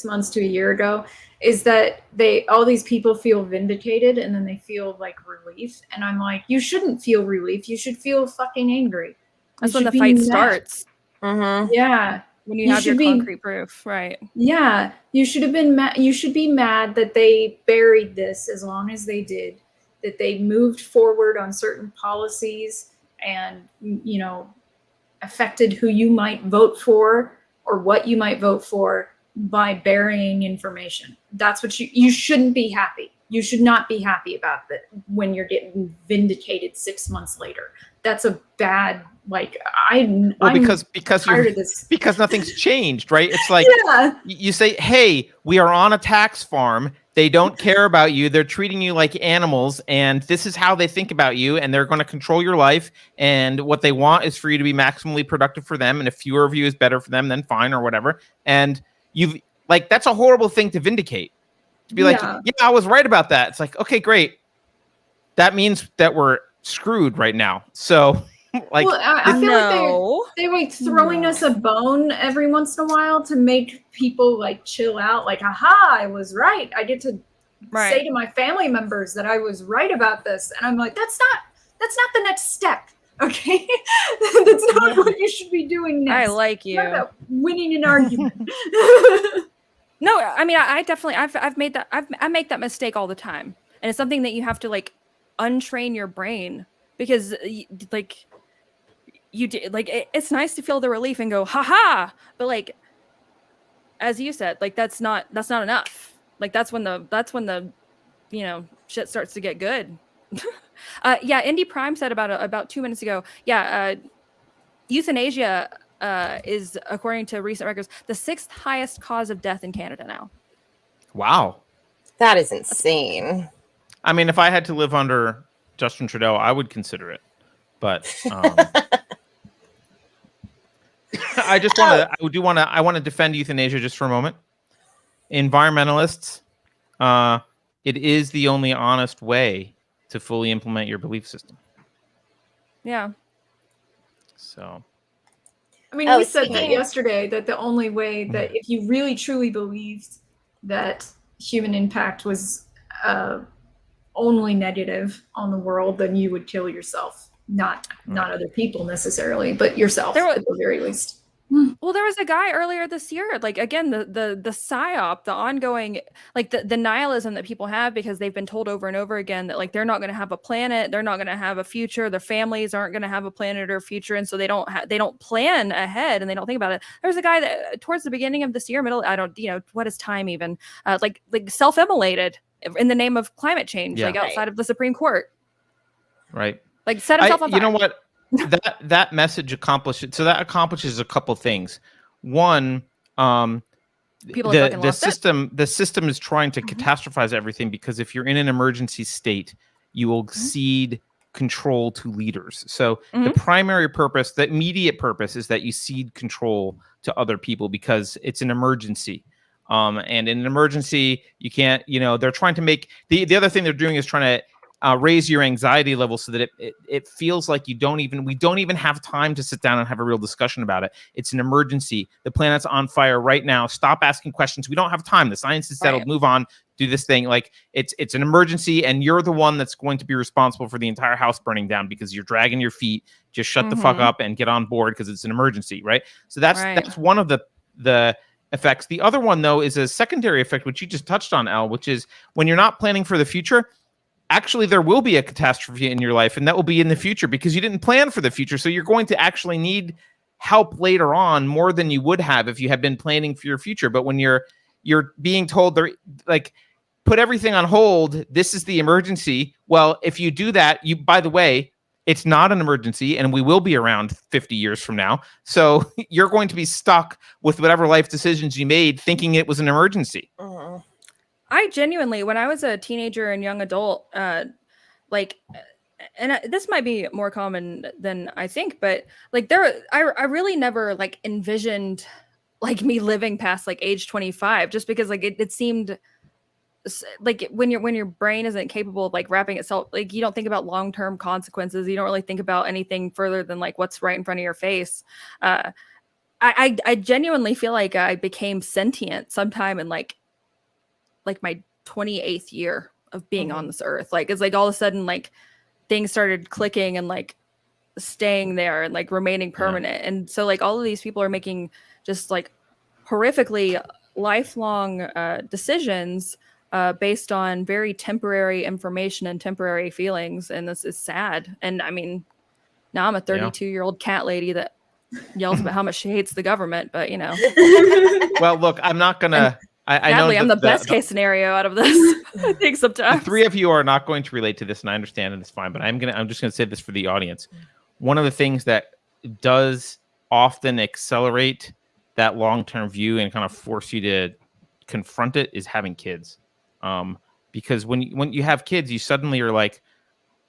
months to a year ago is that all these people feel vindicated, and then they feel relief. And I'm like, you shouldn't feel relief. You should feel fucking angry. That's when the fight starts. Mm-hmm. Yeah. When you have your concrete proof, right? Yeah. You should have been mad. You should be mad that they buried this as long as they did, that they moved forward on certain policies and, affected who you might vote for or what you might vote for by burying information. That's what you shouldn't be happy. You should not be happy about that when you're getting vindicated 6 months later. That's a bad, because nothing's changed, right? It's like, you say, hey, we are on a tax farm. They don't care about you. They're treating you like animals, and this is how they think about you, and they're going to control your life, and what they want is for you to be maximally productive for them, and if fewer of you is better for them, then fine, or whatever. And that's a horrible thing to vindicate. To be yeah, I was right about that. It's like, okay, great. That means that we're screwed right now. So I feel like they're throwing us a bone every once in a while to make people chill out. Aha, I was right. I get to say to my family members that I was right about this. And I'm like, that's not the next step. Okay. That's not what you should be doing next. I like you. It's not about winning an argument. No, I mean, I definitely, I've made that, I make that mistake all the time. And it's something that you have to untrain your brain, because you do, it's nice to feel the relief and go, haha. But as you said, that's not enough. That's when the, shit starts to get good. Yeah. Indy Prime said about 2 minutes ago. Yeah. euthanasia is, according to recent records, the 6th highest cause of death in Canada now. Wow. That is insane. I mean, if I had to live under Justin Trudeau, I would consider it. But I just want to. I want to defend euthanasia just for a moment. Environmentalists, it is the only honest way to fully implement your belief system. Yeah. So. I mean, we said that yesterday, that the only way that if you really truly believed that human impact was only negative on the world, then you would kill yourself, not other people necessarily, but yourself at the very least. Well, there was a guy earlier this year, like, again, the psyop, the ongoing, like the nihilism that people have because they've been told over and over again that, like, they're not going to have a planet, they're not going to have a future, their families aren't going to have a planet or future, and so they don't plan ahead and they don't think about it. There was a guy that towards the beginning of this year, what is time even, like self-immolated in the name of climate change, like outside of the Supreme Court. Right. Like set himself on fire. You know what? that message accomplishes a couple things. One, the system is trying to catastrophize everything, because if you're in an emergency state, you will cede control to leaders. So the primary purpose, the immediate purpose, is that you cede control to other people because it's an emergency. And in an emergency, you can't, they're trying to make the other thing they're doing is trying to raise your anxiety level so that it feels like we don't even have time to sit down and have a real discussion about it. It's an emergency. The planet's on fire right now. Stop asking questions. We don't have time. The science is settled. Right. Move on. Do this thing. Like it's an emergency, and you're the one that's going to be responsible for the entire house burning down because you're dragging your feet. Just shut the fuck up and get on board because it's an emergency, right? So that's one of the effects. The other one, though, is a secondary effect, which you just touched on, Elle, which is when you're not planning for the future. Actually, there will be a catastrophe in your life, and that will be in the future because you didn't plan for the future. So you're going to actually need help later on more than you would have if you had been planning for your future. But when you're being told, they're like, put everything on hold, this is the emergency. Well, if you do that, by the way, it's not an emergency, and we will be around 50 years from now. So you're going to be stuck with whatever life decisions you made thinking it was an emergency. I genuinely, when I was a teenager and young adult, this might be more common than I think, but like I really never like envisioned like me living past like age 25, just because like it seemed like when your brain isn't capable of like wrapping itself, like you don't think about long-term consequences. You don't really think about anything further than like what's right in front of your face. I genuinely feel like I became sentient sometime in like my 28th year of being on this earth. Like it's like all of a sudden like things started clicking and like staying there and like remaining permanent. And so like all of these people are making just like horrifically lifelong decisions based on very temporary information and temporary feelings. And this is sad. And I mean, now I'm a 32-year-old cat lady that yells about how much she hates the government, but Well, look, I'm not gonna I know I'm the best case scenario out of this. I think sometimes the three of you are not going to relate to this, and I understand, and it's fine. But I'm just gonna say this for the audience. One of the things that does often accelerate that long-term view and kind of force you to confront it is having kids, because when you have kids, you suddenly are like,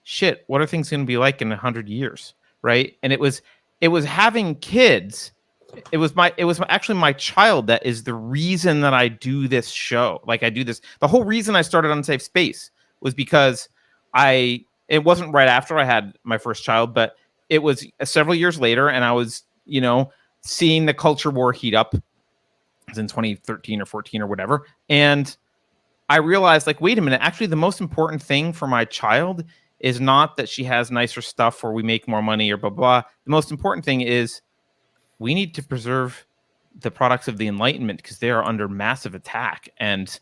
shit, what are things going to be like in 100 years, right? And it was having kids. It was actually my child that is the reason that I do this show. Like I do this. The whole reason I started Unsafe Space was because it wasn't right after I had my first child, but it was several years later, and I was, seeing the culture war heat up. It was in 2013 or 14 or whatever. And I realized, like, wait a minute, actually the most important thing for my child is not that she has nicer stuff or we make more money or blah, blah. The most important thing is we need to preserve the products of the Enlightenment because they are under massive attack. And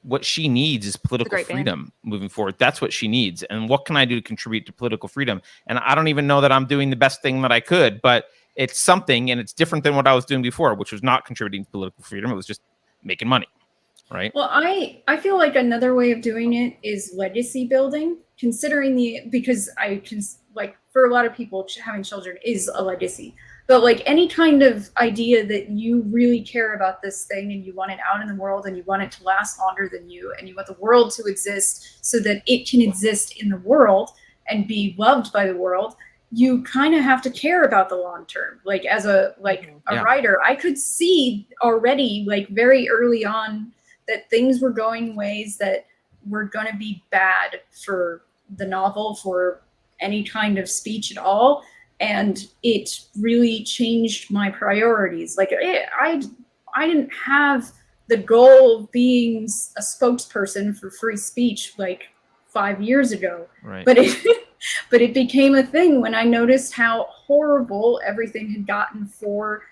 what she needs is political freedom moving forward. That's what she needs. And what can I do to contribute to political freedom? And I don't even know that I'm doing the best thing that I could, but it's something, and it's different than what I was doing before, which was not contributing to political freedom. It was just making money, right? Well, I feel like another way of doing it is legacy building, considering because for a lot of people, having children is a legacy. But like any kind of idea that you really care about this thing and you want it out in the world and you want it to last longer than you and you want the world to exist so that it can exist in the world and be loved by the world, you kind of have to care about the long term. Like as a writer, I could see already like very early on that things were going ways that were going to be bad for the novel, for any kind of speech at all. And it really changed my priorities. Like I didn't have the goal of being a spokesperson for free speech like 5 years ago. Right. But it became a thing when I noticed how horrible everything had gotten for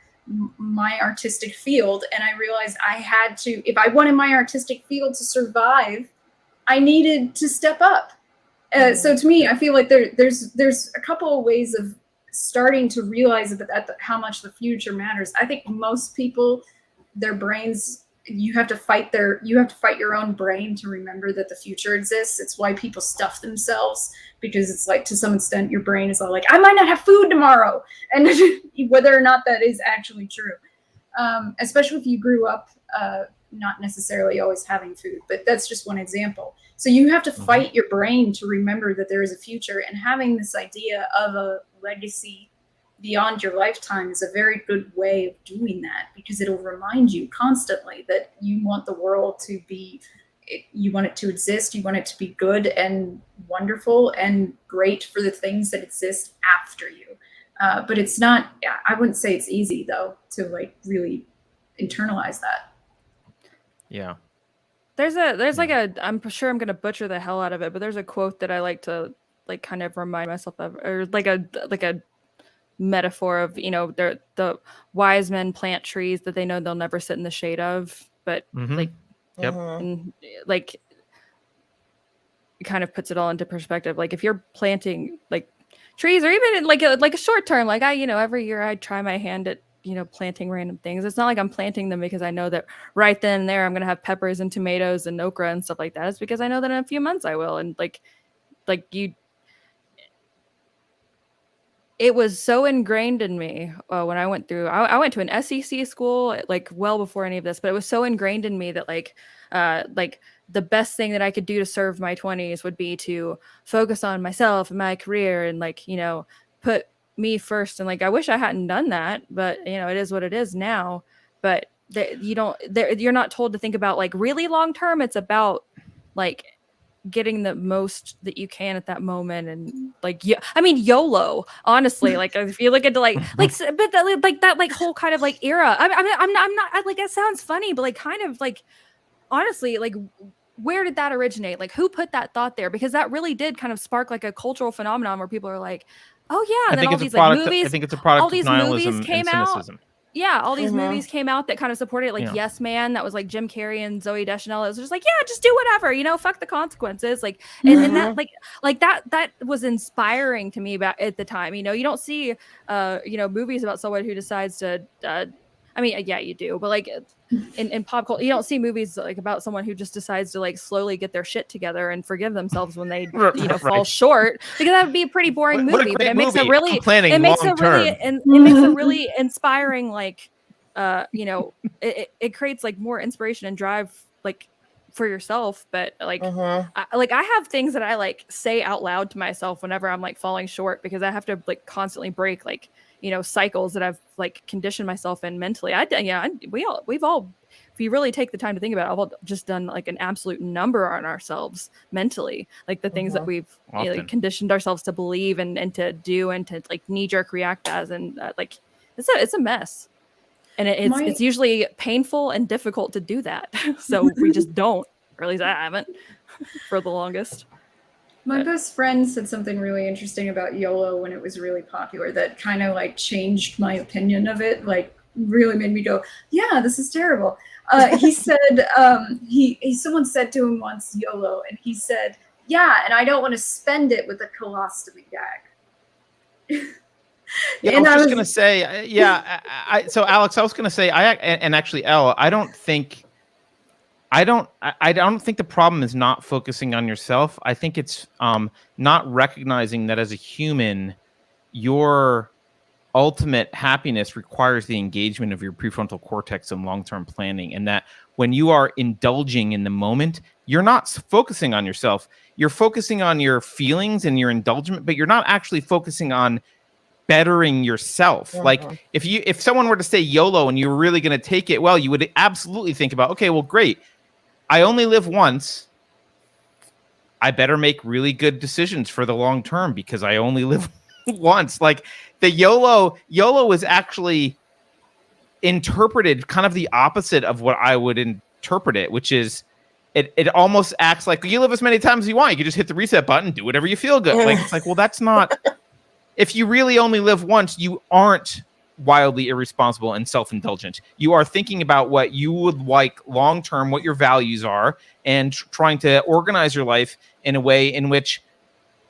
my artistic field. And I realized I had to, if I wanted my artistic field to survive, I needed to step up. So to me, I feel like there's a couple of ways of starting to realize how much the future matters. I think most people, their brains, you have to fight your own brain to remember that the future exists. It's why people stuff themselves, because it's like, to some extent, your brain is all like, I might not have food tomorrow, and whether or not that is actually true. Especially if you grew up not necessarily always having food, but that's just one example. So you have to fight your brain to remember that there is a future, and having this idea of a legacy beyond your lifetime is a very good way of doing that, because it'll remind you constantly that you want the world to be, you want it to exist, you want it to be good and wonderful and great for the things that exist after you. But it's not, I wouldn't say it's easy though to like really internalize that. Yeah. There's like a, I'm sure I'm going to butcher the hell out of it, but there's a quote that I like to like kind of remind myself of, or like a metaphor of, you know, the wise men plant trees that they know they'll never sit in the shade of, but like, and, like, it kind of puts it all into perspective. Like if you're planting like trees, or even in like a short term, like every year I try my hand at, planting random things. It's not like I'm planting them because I know that right then and there I'm going to have peppers and tomatoes and okra and stuff like that. It's because I know that in a few months I will. And it was so ingrained in me when I went through, I went to an SEC school like well before any of this, but it was so ingrained in me that like the best thing that I could do to serve my 20s would be to focus on myself and my career and put me first. And like, I wish I hadn't done that, but it is what it is now. But you're not told to think about like really long term. It's about like getting the most that you can at that moment. And like, YOLO, honestly, like if you look into but that whole kind of like era, I'm not like, it sounds funny, but like kind of like, honestly, like where did that originate? Like who put that thought there? Because that really did kind of spark like a cultural phenomenon where people are like, oh yeah, and then all these like movies, I think it's a product all these of nihilism movies came and out. cynicism. Yeah, all these movies came out that kind of supported it, like Yes Man, that was like Jim Carrey and Zooey Deschanel. It was just like, yeah, just do whatever, fuck the consequences. Like, and that like that was inspiring to me about at the time. You don't see movies about someone who decides to yeah, you do, but like in pop culture, you don't see movies like about someone who just decides to like slowly get their shit together and forgive themselves when they fall short, because that would be a pretty boring movie. But it makes a really really inspiring like it creates like more inspiration and drive like for yourself. But like I have things that I like say out loud to myself whenever I'm like falling short, because I have to like constantly break like cycles that I've like conditioned myself in mentally. We've all, if you really take the time to think about it, I've all just done like an absolute number on ourselves mentally, like the things that we've conditioned ourselves to believe and to do and to like knee-jerk react as, and like it's a mess, and it's usually painful and difficult to do that. So we just don't, or at least I haven't for the longest. My best friend said something really interesting about YOLO when it was really popular that kind of like changed my opinion of it, like really made me go, yeah, this is terrible. He said, someone said to him once, YOLO, and he said, yeah, and I don't want to spend it with a colostomy bag. Yeah, I was just going to say, so Alex, I was going to say, and actually, Elle, I don't think the problem is not focusing on yourself. I think it's not recognizing that as a human, you're ultimate happiness requires the engagement of your prefrontal cortex and long-term planning, and that when you are indulging in the moment, you're not focusing on yourself. You're focusing on your feelings and your indulgence, but you're not actually focusing on bettering yourself. Like if someone were to say YOLO and you were really going to take it well, you would absolutely think about, okay, well, great. I only live once. I better make really good decisions for the long term because I only live once. Like the YOLO is actually interpreted kind of the opposite of what I would interpret it, which is it almost acts like you live as many times as you want. You can just hit the reset button, do whatever you feel good. Like it's like, well, that's not. If you really only live once, you aren't wildly irresponsible and self-indulgent. You are thinking about what you would like long-term, what your values are, and trying to organize your life in a way in which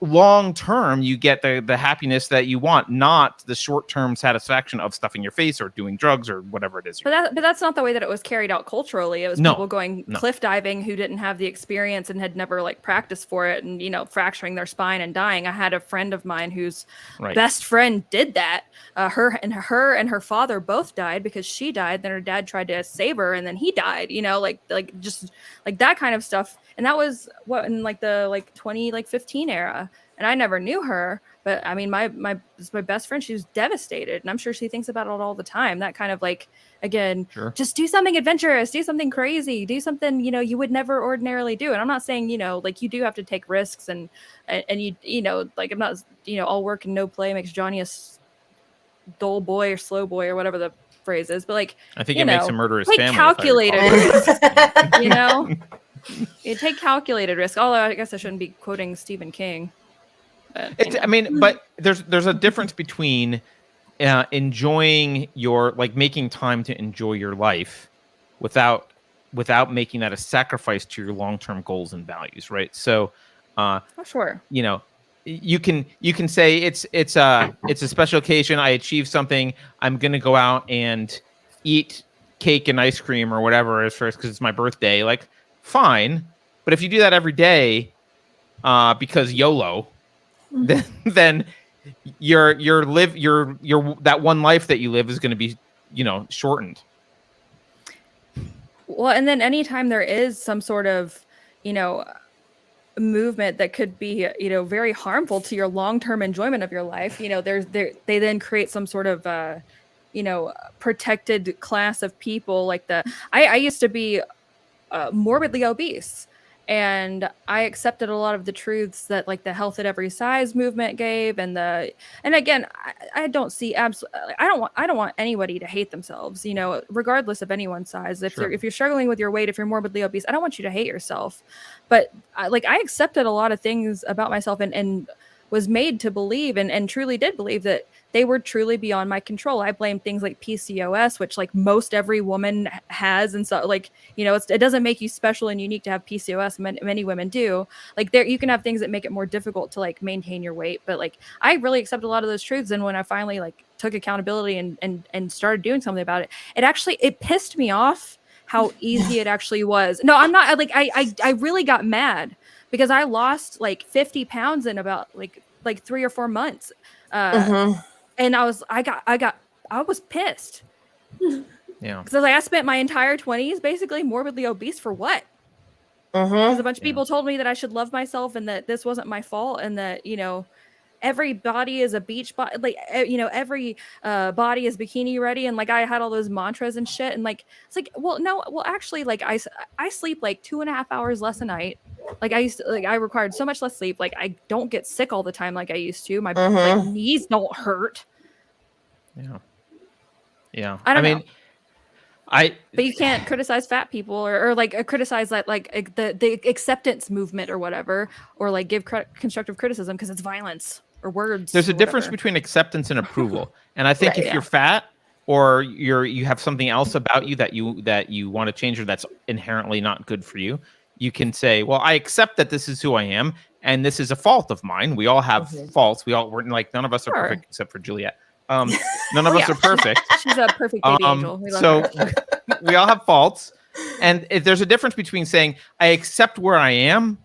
long-term you get the happiness that you want, not the short-term satisfaction of stuffing your face or doing drugs or whatever it is. But that's not the way that it was carried out culturally. It was people going cliff diving who didn't have the experience and had never like practiced for it, and fracturing their spine and dying. I had a friend of mine whose best friend did that. Her and her father both died because she died. Then her dad tried to save her, and then he died. Like just like that kind of stuff. And that was in the 2015 era. And I never knew her, but I mean, my best friend, she was devastated, and I'm sure she thinks about it all the time. That kind of just do something adventurous, do something crazy, do something, you would never ordinarily do. And I'm not saying, you do have to take risks and I'm not, all work and no play makes Johnny a dull boy or slow boy or whatever the phrase is. But I think it makes a murderous family. Calculated risks, You take calculated risk. Although I guess I shouldn't be quoting Stephen King. But there's a difference between enjoying your making time to enjoy your life without making that a sacrifice to your long-term goals and values, right? So, sure. You can say it's a special occasion. I achieved something. I'm gonna go out and eat cake and ice cream or whatever is first because it's my birthday. Like, fine, but if you do that every day, because YOLO, then your that one life that you live is going to be shortened. Well, and then anytime there is some sort of movement that could be very harmful to your long-term enjoyment of your life, they then create some sort of protected class of people. Like I used to be morbidly obese, and I accepted a lot of the truths that the health at every size movement gave, and again, I don't see I don't want anybody to hate themselves, regardless of anyone's size. If you're struggling with your weight, if you're morbidly obese, I don't want you to hate yourself. But I accepted a lot of things about myself and was made to believe and truly did believe that they were truly beyond my control. I blame things like PCOS, which most every woman has. And so it doesn't make you special and unique to have PCOS. Many women do. You can have things that make it more difficult to maintain your weight. But I really accept a lot of those truths. And when I finally took accountability and started doing something about it, it pissed me off how easy it actually was. No, I'm not I really got mad because I lost 50 pounds in about 3 or 4 months. And I was pissed. Yeah. Because I spent my entire 20s basically morbidly obese for what? Because a bunch of people told me that I should love myself and that this wasn't my fault, and that, every body is a beach body, every body is bikini ready, and I had all those mantras and shit, and it's actually I sleep 2.5 hours less a night. I required so much less sleep. I don't get sick all the time like I used to. My knees don't hurt. Yeah. I mean, but you can't criticize fat people or criticize that the acceptance movement or whatever, or give constructive criticism because it's violence or words. There's a difference between acceptance and approval. And I think if you're fat or you have something else about you that you want to change or that's inherently not good for you, you can say, well, I accept that this is who I am and this is a fault of mine. We all have faults. We're none of us are perfect except for Juliet. None of us are perfect. She's a perfect baby angel. We all have faults. And there's a difference between saying, I accept where I am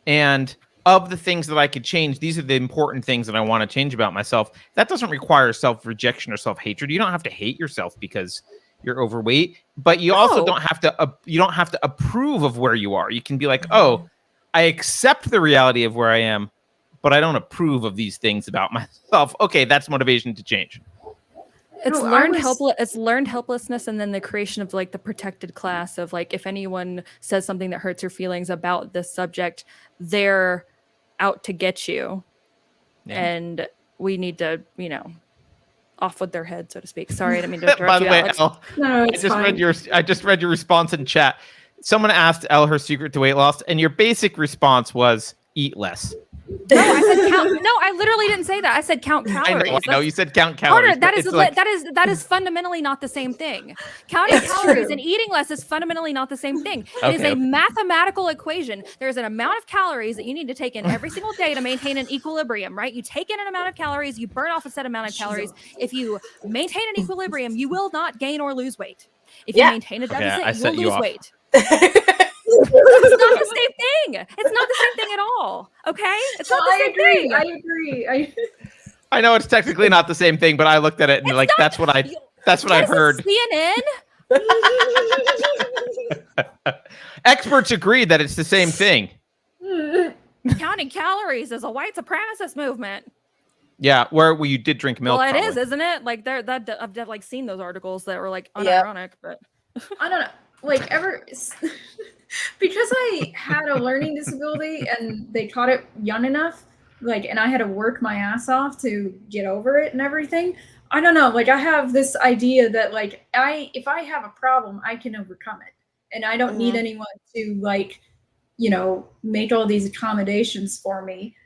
and, of the things that I could change, these are the important things that I want to change about myself. That doesn't require self-rejection or self-hatred. You don't have to hate yourself because you're overweight, but you also don't have to approve of where you are. You can be like, oh, I accept the reality of where I am, but I don't approve of these things about myself. Okay, that's motivation to change. It's learned helplessness, and then the creation of like the protected class of like, if anyone says something that hurts your feelings about this subject, they're out to get you. Yeah. And we need to, off with their head, so to speak. Sorry, I didn't mean to interrupt By the you, way, Alex. Elle, No, I just read your response in chat. Someone asked Elle her secret to weight loss, and your basic response was eat less. No, I said count. No, I literally didn't say that. I said count calories. I know. You said count calories. Carter, that is fundamentally not the same thing. Counting calories and eating less is fundamentally not the same thing. It is a mathematical equation. There is an amount of calories that you need to take in every single day to maintain an equilibrium, right? You take in an amount of calories, you burn off a set amount of calories. If you maintain an equilibrium, you will not gain or lose weight. If you maintain a deficit, you will lose weight. It's not the same thing. It's not the same thing at all. Okay? It's not the same thing. I agree. I know it's technically not the same thing, but I looked at it and that's what I heard. CNN. Experts agree that it's the same thing. Counting calories is a white supremacist movement. Yeah, where you did drink milk. Well, it is, isn't it? Like I've like seen those articles that were like unironic, but I don't know. Like because I had a learning disability and they taught it young enough, and I had to work my ass off to get over it and everything. I don't know. I have this idea that if I have a problem, I can overcome it, and I don't need anyone to make all these accommodations for me.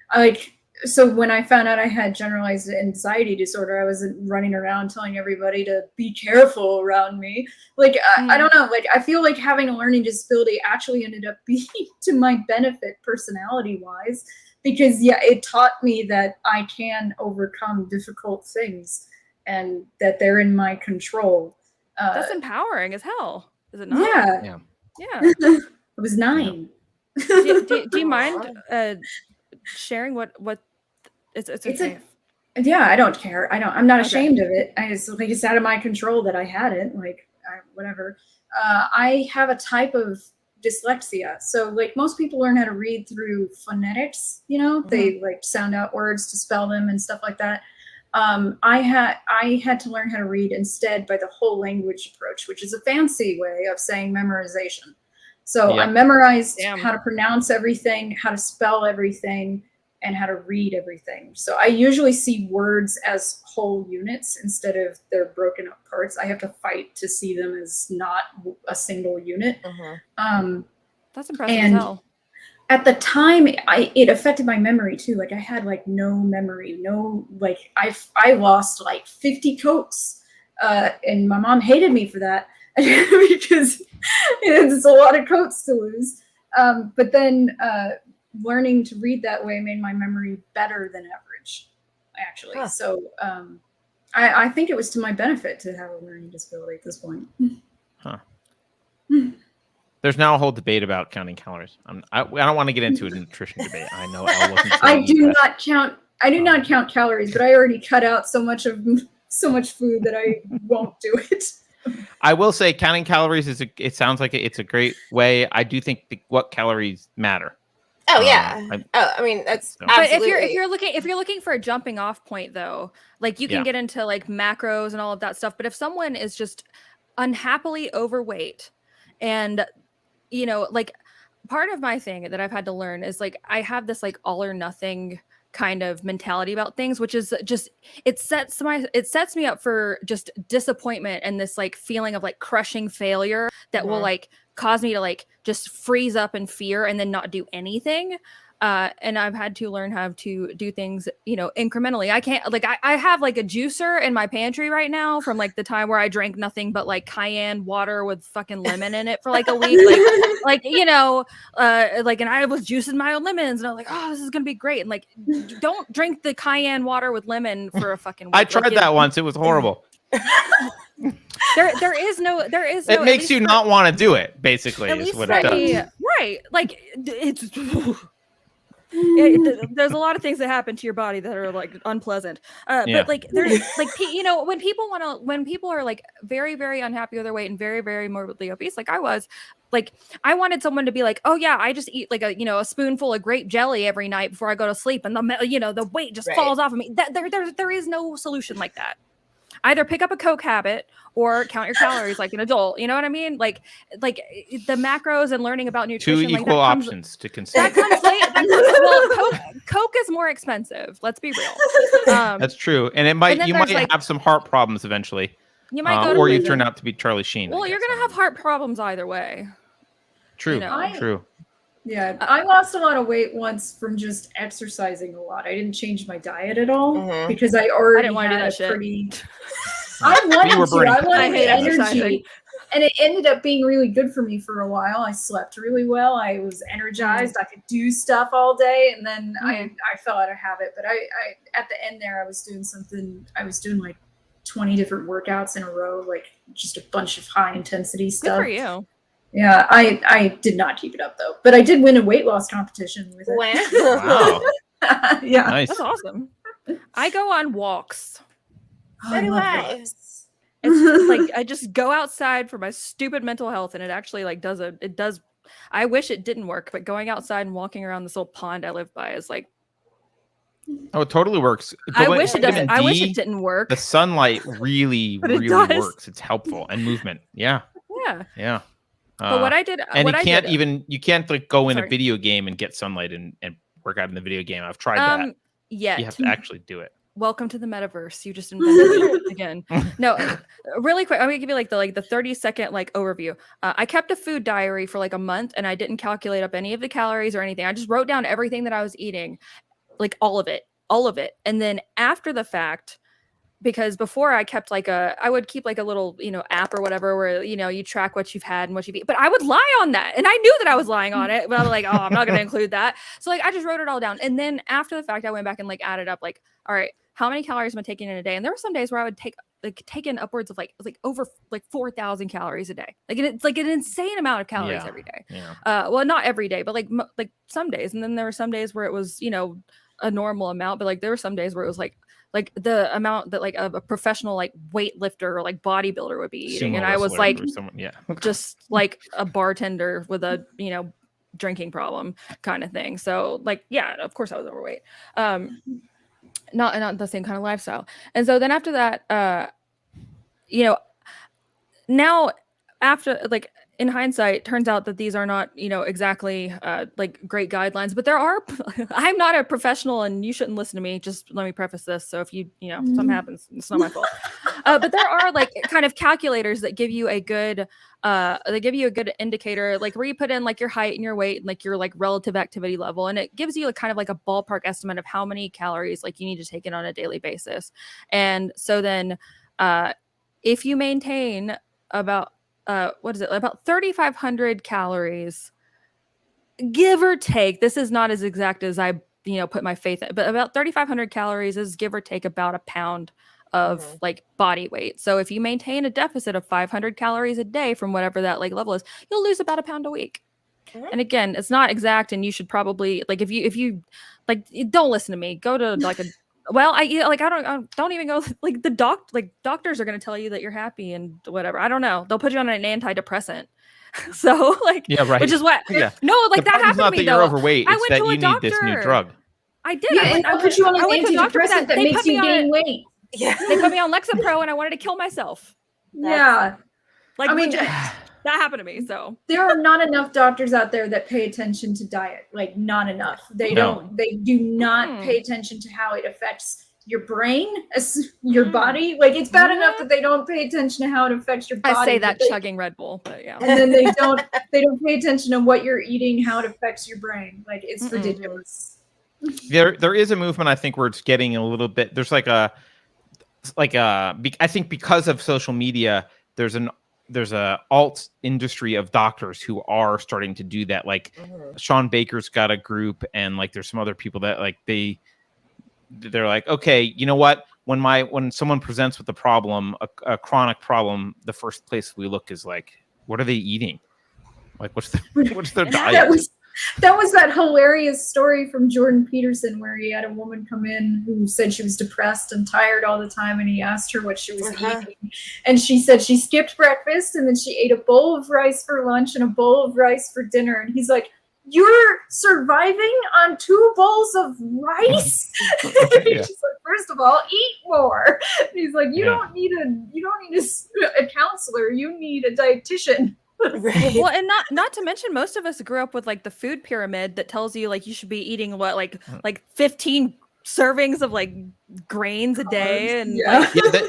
So when I found out I had generalized anxiety disorder, I was running around telling everybody to be careful around me. I don't know. I feel like having a learning disability actually ended up being to my benefit personality-wise, because it taught me that I can overcome difficult things and that they're in my control. That's empowering as hell, is it not? Yeah. I was 9. Do you mind sharing what it's okay. I don't care. I'm not ashamed of it. It's out of my control that I had it. Whatever. I have a type of dyslexia. So most people learn how to read through phonetics, they sound out words to spell them and stuff like that. I had to learn how to read instead by the whole language approach, which is a fancy way of saying memorization. So I memorized how to pronounce everything, how to spell everything, and how to read everything. So I usually see words as whole units instead of their broken up parts. I have to fight to see them as not a single unit. That's impressive as hell. At the time, it affected my memory too. I had no memory, I lost 50 coats, and my mom hated me for that because it's a lot of coats to lose. But then learning to read that way made my memory better than average, actually. Huh. So I think it was to my benefit to have a learning disability at this point. Huh. There's now a whole debate about counting calories. I don't want to get into a nutrition debate. I know Elle wasn't. I do not count calories, but I already cut out so much food that I won't do it. I will say counting calories it sounds like it's a great way. I do think what calories matter. Oh yeah. I mean that's absolutely. But if you're looking for a jumping off point though, you can get into macros and all of that stuff. But if someone is just unhappily overweight, and part of my thing that I've had to learn is I have this all or nothing kind of mentality about things, which is just it sets me up for just disappointment and this feeling of crushing failure that will cause me to just freeze up in fear and then not do anything. And I've had to learn how to do things, incrementally. I can't I have a juicer in my pantry right now from the time where I drank nothing but cayenne water with fucking lemon in it for a week. And I was juicing my own lemons and I was oh, this is going to be great. And don't drink the cayenne water with lemon for a fucking week. I tried that once. It was horrible. There is no. It makes you not want to do it. Basically, is what it does. Right. It's. there's a lot of things that happen to your body that are like unpleasant. Yeah. But like there's like you know, when people are like very, very unhappy with their weight and very, very morbidly obese, like I was, like I wanted someone to be like, oh yeah, I just eat like a spoonful of grape jelly every night before I go to sleep, and the weight just falls off of me. There is no solution like that. Either pick up a Coke habit or count your calories like an adult. You know what I mean? Like the macros and learning about nutrition. Two equal options to consider. That comes late. Coke is more expensive. Let's be real. That's true, and you might have some heart problems eventually. You might go to or prison. you turn out to be Charlie Sheen. Well, you're gonna have heart problems either way. True. True. Yeah, I lost a lot of weight once from just exercising a lot. I didn't change my diet at all because I already had a pretty. I wanted to. I wanted the energy, and it ended up being really good for me for a while. I slept really well. I was energized. I could do stuff all day, and then I fell out of habit. But I at the end there, I was doing something. I was doing like 20 different workouts in a row, like just a bunch of high intensity stuff. Good for you. Yeah, I did not keep it up though, but I did win a weight loss competition with it. Wow. Yeah, Nice. That's awesome. I go on walks. So do I. It's like I just go outside for my stupid mental health, and it actually like does. I wish it didn't work, but going outside and walking around this little pond I live by is like. Oh, it totally works. I wish it doesn't. I wish it didn't work. The sunlight really, really works. It's helpful, and movement. Yeah. Yeah. Yeah. But what I did, and you can't like go in a video game and get sunlight and work out in the video game. I've tried that. Yeah, you have to actually do it. Welcome to the metaverse. You just invented it again. No, really quick. I'm gonna give you like the 30-second like overview. I kept a food diary for like a month, and I didn't calculate up any of the calories or anything. I just wrote down everything that I was eating, like all of it. And then after the fact, because before I kept I would keep like a little, app or whatever where, you track what you've had and what you've eaten, but I would lie on that. And I knew that I was lying on it, but I was like, oh, I'm not going to include that. So like, I just wrote it all down. And then after the fact, I went back and like added up, like, all right, how many calories am I taking in a day? And there were some days where I would take in upwards of like over like 4,000 calories a day. Like it's like an insane amount of calories every day. Yeah. Well, not every day, but like some days. And then there were some days where it was, a normal amount, but like there were some days where it was like the amount that like a professional like weightlifter or like bodybuilder would be eating. And I was like just like a bartender with a drinking problem kind of thing. So like yeah, of course I was overweight. Not the same kind of lifestyle. And so then after that, now after like in hindsight, turns out that these are not, exactly like great guidelines, but there are. I'm not a professional, and you shouldn't listen to me. Just let me preface this. So if something happens, it's not my fault. But there are like kind of calculators that give you a good, indicator, like where you put in like your height and your weight and like your like relative activity level, and it gives you a kind of like a ballpark estimate of how many calories like you need to take in on a daily basis. And so then, if you maintain about about 3,500 calories, give or take. This is not as exact as I, put my faith in, but about 3,500 calories is give or take about a pound of like body weight. So if you maintain a deficit of 500 calories a day from whatever that like level is, you'll lose about a pound a week. And again, it's not exact, and you should probably like if you like don't listen to me. Go to like a well, I don't even go like doctors are going to tell you that you're happy and whatever. I don't know. They'll put you on an antidepressant. So like, yeah, right. Which is what, no, like that happened to me that though. You're overweight. I It's went that to a you doctor. need this new drug. I did. Yeah, I put you on an antidepressant that makes you gain weight. Yeah. They put me on Lexapro, and I wanted to kill myself. Yeah. Like I mean, that happened to me. So there are not enough doctors out there that pay attention to diet. Like not enough. They do not pay attention to how it affects your brain, your body. Like it's bad enough that they don't pay attention to how it affects your body. I say that chugging Red Bull, but yeah. And then they don't pay attention to what you're eating, how it affects your brain. Like it's ridiculous. There is a movement, I think, where it's getting a little bit. There's I think because of social media, there's a alt industry of doctors who are starting to do that. Like Sean Baker's got a group, and like there's some other people that like they're like, okay, you know what? When someone presents with a problem, a chronic problem, the first place we look is like, what are they eating? Like, what's their diet? That was that hilarious story from Jordan Peterson where he had a woman come in who said she was depressed and tired all the time, and he asked her what she was eating. And she said she skipped breakfast and then she ate a bowl of rice for lunch and a bowl of rice for dinner. And he's like, "You're surviving on 2 bowls of rice?" She's like, "First of all, eat more." And he's like, you don't need a counselor, you need a dietitian. Right. Well, and not to mention, most of us grew up with like the food pyramid that tells you like you should be eating what like 15 servings of like grains a day, and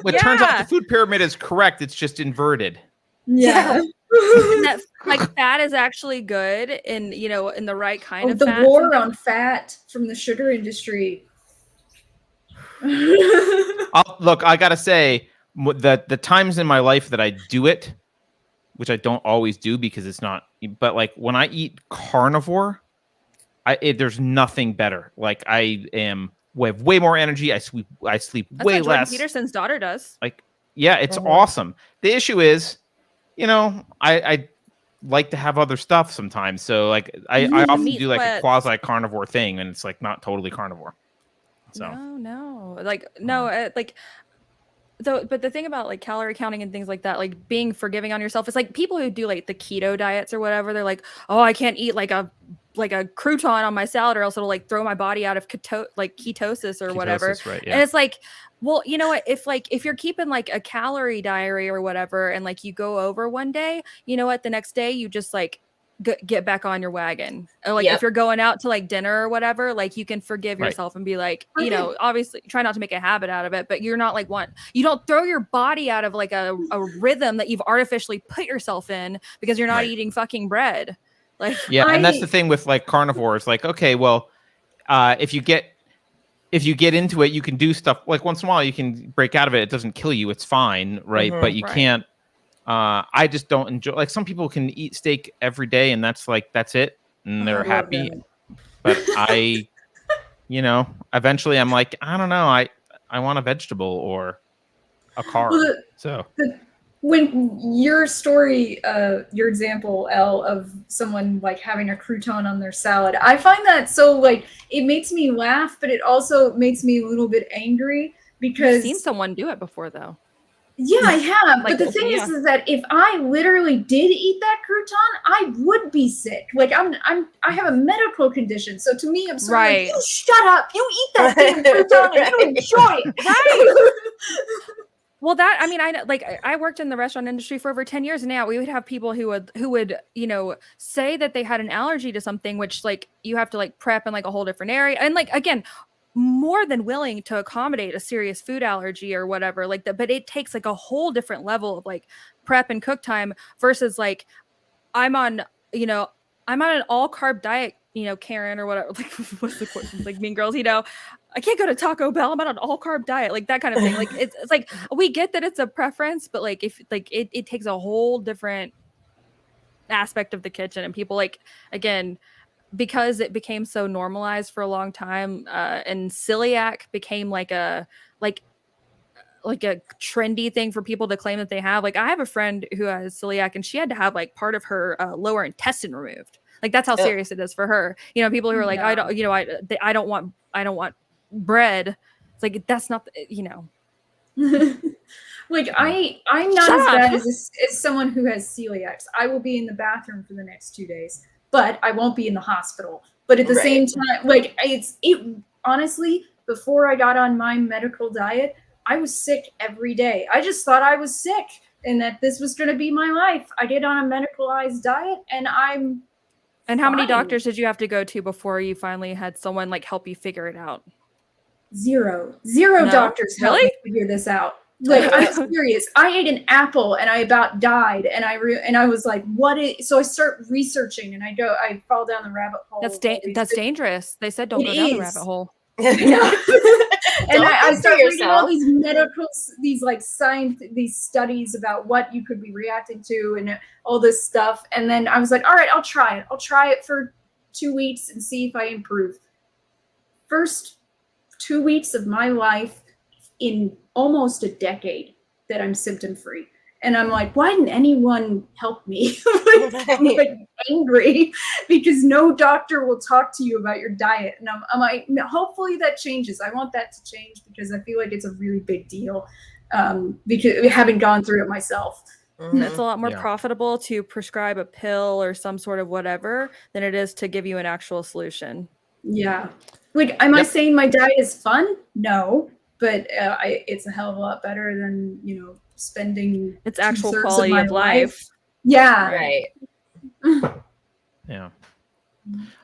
what turns out the food pyramid is correct. It's just inverted. Yeah. And that like fat is actually good, and you know, in the right kind of the fat. war on fat from the sugar industry. Look, I gotta say, the times in my life that I do it, which I don't always do because it's not, but like when I eat carnivore, there's nothing better. Like I have way more energy. I sleep That's way what Jordan less. Peterson's daughter does. Like, yeah, it's awesome. The issue is, you know, I like to have other stuff sometimes. So like I often do like a quasi carnivore thing, and it's like not totally carnivore. So but the thing about like calorie counting and things like that, like being forgiving on yourself, is like people who do like the keto diets or whatever, they're like, oh, I can't eat like a crouton on my salad or else it'll like throw my body out of ketosis or whatever. Right, yeah. And it's like, well, you know what, if you're keeping like a calorie diary or whatever, and like you go over one day, you know what, the next day you just like get back on your wagon. Or like if you're going out to like dinner or whatever, like you can forgive yourself and be like, you know, obviously try not to make a habit out of it, but you're not like you don't throw your body out of like a rhythm that you've artificially put yourself in because you're not eating fucking bread. Like, and that's the thing with like carnivores. Like, okay, well, if you get into it, you can do stuff like once in a while you can break out of it. It doesn't kill you. It's fine. Right. But you can't, I just don't enjoy, like some people can eat steak every day and that's it. And they're happy. But I, you know, eventually I'm like, I don't know. I want a vegetable or a carb. When your story, your example, Elle, of someone like having a crouton on their salad, I find that so like it makes me laugh, but it also makes me a little bit angry because I've seen someone do it before, though. Yeah, I have. Like, but the thing is that if I literally did eat that crouton, I would be sick. Like I have a medical condition, so to me, I'm sort of like, you shut up, you eat that damn crouton and you enjoy it, right? Well, that, I mean, I worked in the restaurant industry for over 10 years, and now we would have people who would, you know, say that they had an allergy to something, which like you have to like prep in like a whole different area. And like, again, more than willing to accommodate a serious food allergy or whatever like that. But it takes like a whole different level of like prep and cook time versus like, I'm on an all carb diet, you know, Karen or whatever, like what's the quote? Like Mean Girls, you know, I can't go to Taco Bell. I'm on an all carb diet, like that kind of thing. Like it's like we get that it's a preference, but like if like it takes a whole different aspect of the kitchen, and people like, again, because it became so normalized for a long time, and celiac became like a trendy thing for people to claim that they have. Like I have a friend who has celiac, and she had to have like part of her lower intestine removed. Like that's how serious it is for her. You know, people who are like, I don't want bread. It's like, that's not, you know. Like I'm not as bad as someone who has celiacs. I will be in the bathroom for the next 2 days, but I won't be in the hospital. But at the same time, like it honestly, before I got on my medical diet, I was sick every day. I just thought I was sick and that this was going to be my life. I get on a medicalized diet and I'm And how many doctors did you have to go to before you finally had someone like help you figure it out? Zero doctors helped me figure this out. Like I'm serious. I ate an apple and I about died, and I was like, "What is?" So I start researching, and I fall down the rabbit hole. That's dangerous. They said don't go down the rabbit hole. And I start reading all these these like science, these studies about what you could be reacting to, and all this stuff. And then I was like, "All right, I'll try it. I'll try it for 2 weeks and see if I improve." First 2 weeks of my life in almost a decade that I'm symptom free. And I'm like, why didn't anyone help me? I'm like angry because no doctor will talk to you about your diet. And I'm like, hopefully that changes. I want that to change because I feel like it's a really big deal because we haven't gone through it myself. It's a lot more profitable to prescribe a pill or some sort of whatever than it is to give you an actual solution. Yeah. Like, am I saying my diet is fun? No. But it's a hell of a lot better than, spending its actual quality of life. Yeah. Right. Yeah.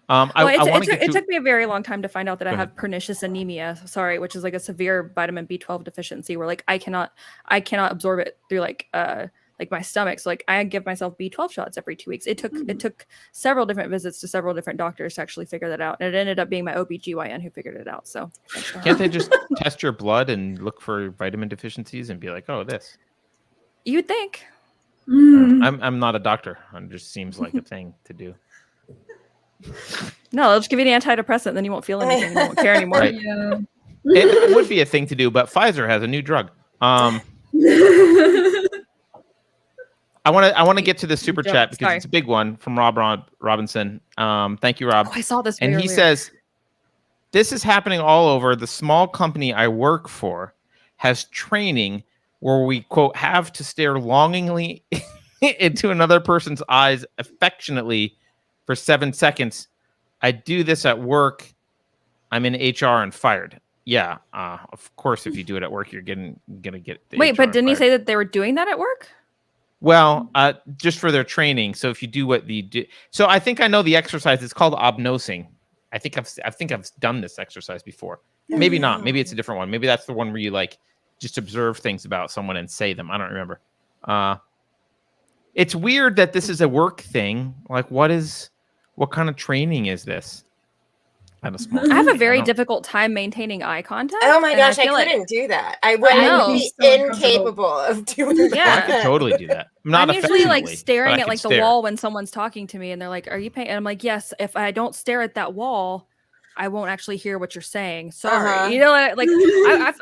It took me a very long time to find out that I have pernicious anemia. Which is like a severe vitamin B12 deficiency, where like I cannot absorb it through like my stomach. So like I give myself B12 shots every 2 weeks. It took several different visits to several different doctors to actually figure that out, and it ended up being my OBGYN who figured it out. So can't they just test your blood and look for vitamin deficiencies and be like, oh, this? You'd think. I'm not a doctor. It just seems like a thing to do. No, they'll just give you an antidepressant, then you won't feel anything. You won't care anymore. Right. Yeah. It would be a thing to do, but Pfizer has a new drug. I want to get to the super chat because it's a big one from Rob Robinson. Thank you, Rob. Oh, I saw this. And he says, this is happening all over. The small company I work for has training where we, quote, have to stare longingly into another person's eyes affectionately for 7 seconds. I do this at work. I'm in HR and fired. Yeah, of course, if you do it at work, you're gonna get. Wait, but didn't he say that they were doing that at work? Well, just for their training. So if you do what you do, so I think I know the exercise. It's called obnosing. I think I've done this exercise before. Maybe not. Maybe it's a different one. Maybe that's the one where you like just observe things about someone and say them. I don't remember. It's weird that this is a work thing. Like, what kind of training is this? I have a very difficult time maintaining eye contact. Oh my gosh, I couldn't do that. I would be incapable of doing that. Yeah, I could totally do that. I'm usually like staring at like the wall when someone's talking to me, and they're like, "Are you paying?" And I'm like, "Yes." If I don't stare at that wall, I won't actually hear what you're saying. Sorry, like I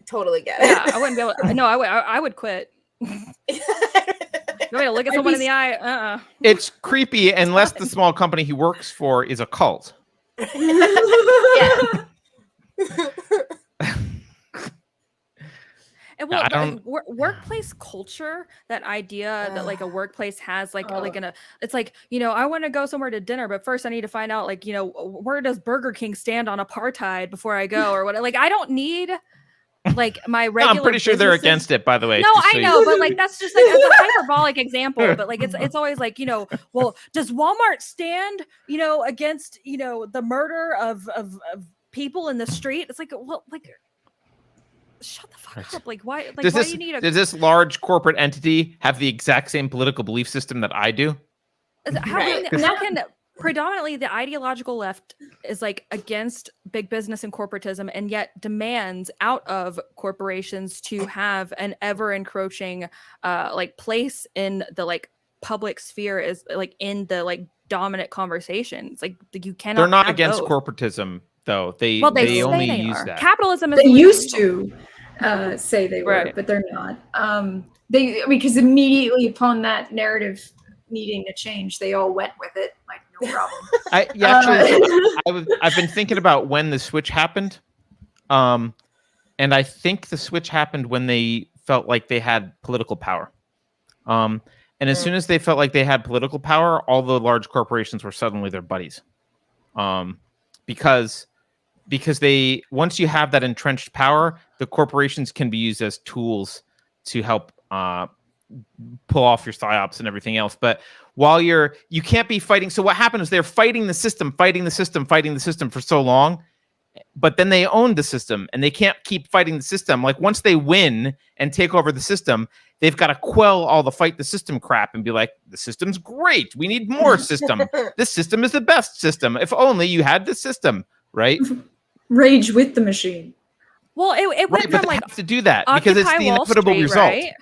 totally get it. Yeah, I wouldn't be able to. No, I would quit. You want me to look at someone in the eye? It's creepy unless the small company he works for is a cult. Yeah. And well, workplace culture, that idea that like a workplace has it's like, I want to go somewhere to dinner, but first I need to find out like, where does Burger King stand on apartheid before I go or what? Like, I don't need like my regular. I'm pretty sure they're against it, by the way. No, I know, but like that's just like it's a hyperbolic example. But like it's always like, well, does Walmart stand, against the murder of people in the street? It's like, well, like shut the fuck up. Like why? Like why do you need a? Does this large corporate entity have the exact same political belief system that I do? How can predominantly the ideological left is like against big business and corporatism, and yet demands out of corporations to have an ever encroaching like place in the like public sphere, is like in the like dominant conversation. It's like you cannot. They're not against corporatism though. They only use that. Capitalism is they used to say they were, right, but they're not. Because immediately upon that narrative needing to change, they all went with it like no problem. I've been thinking about when the switch happened, and I think the switch happened when they felt like they had political power, and as soon as they felt like they had political power, all the large corporations were suddenly their buddies, because they, once you have that entrenched power, the corporations can be used as tools to help pull off your psyops and everything else. But while you can't be fighting. So what happened is they're fighting the system for so long, but then they own the system and they can't keep fighting the system. Like once they win and take over the system, they've got to quell all the fight the system crap and be like, the system's great. We need more system. This system is the best system. If only you had this system, right? Rage with the machine. Well, it went right, from but like have to do that because it's the inevitable result. Right?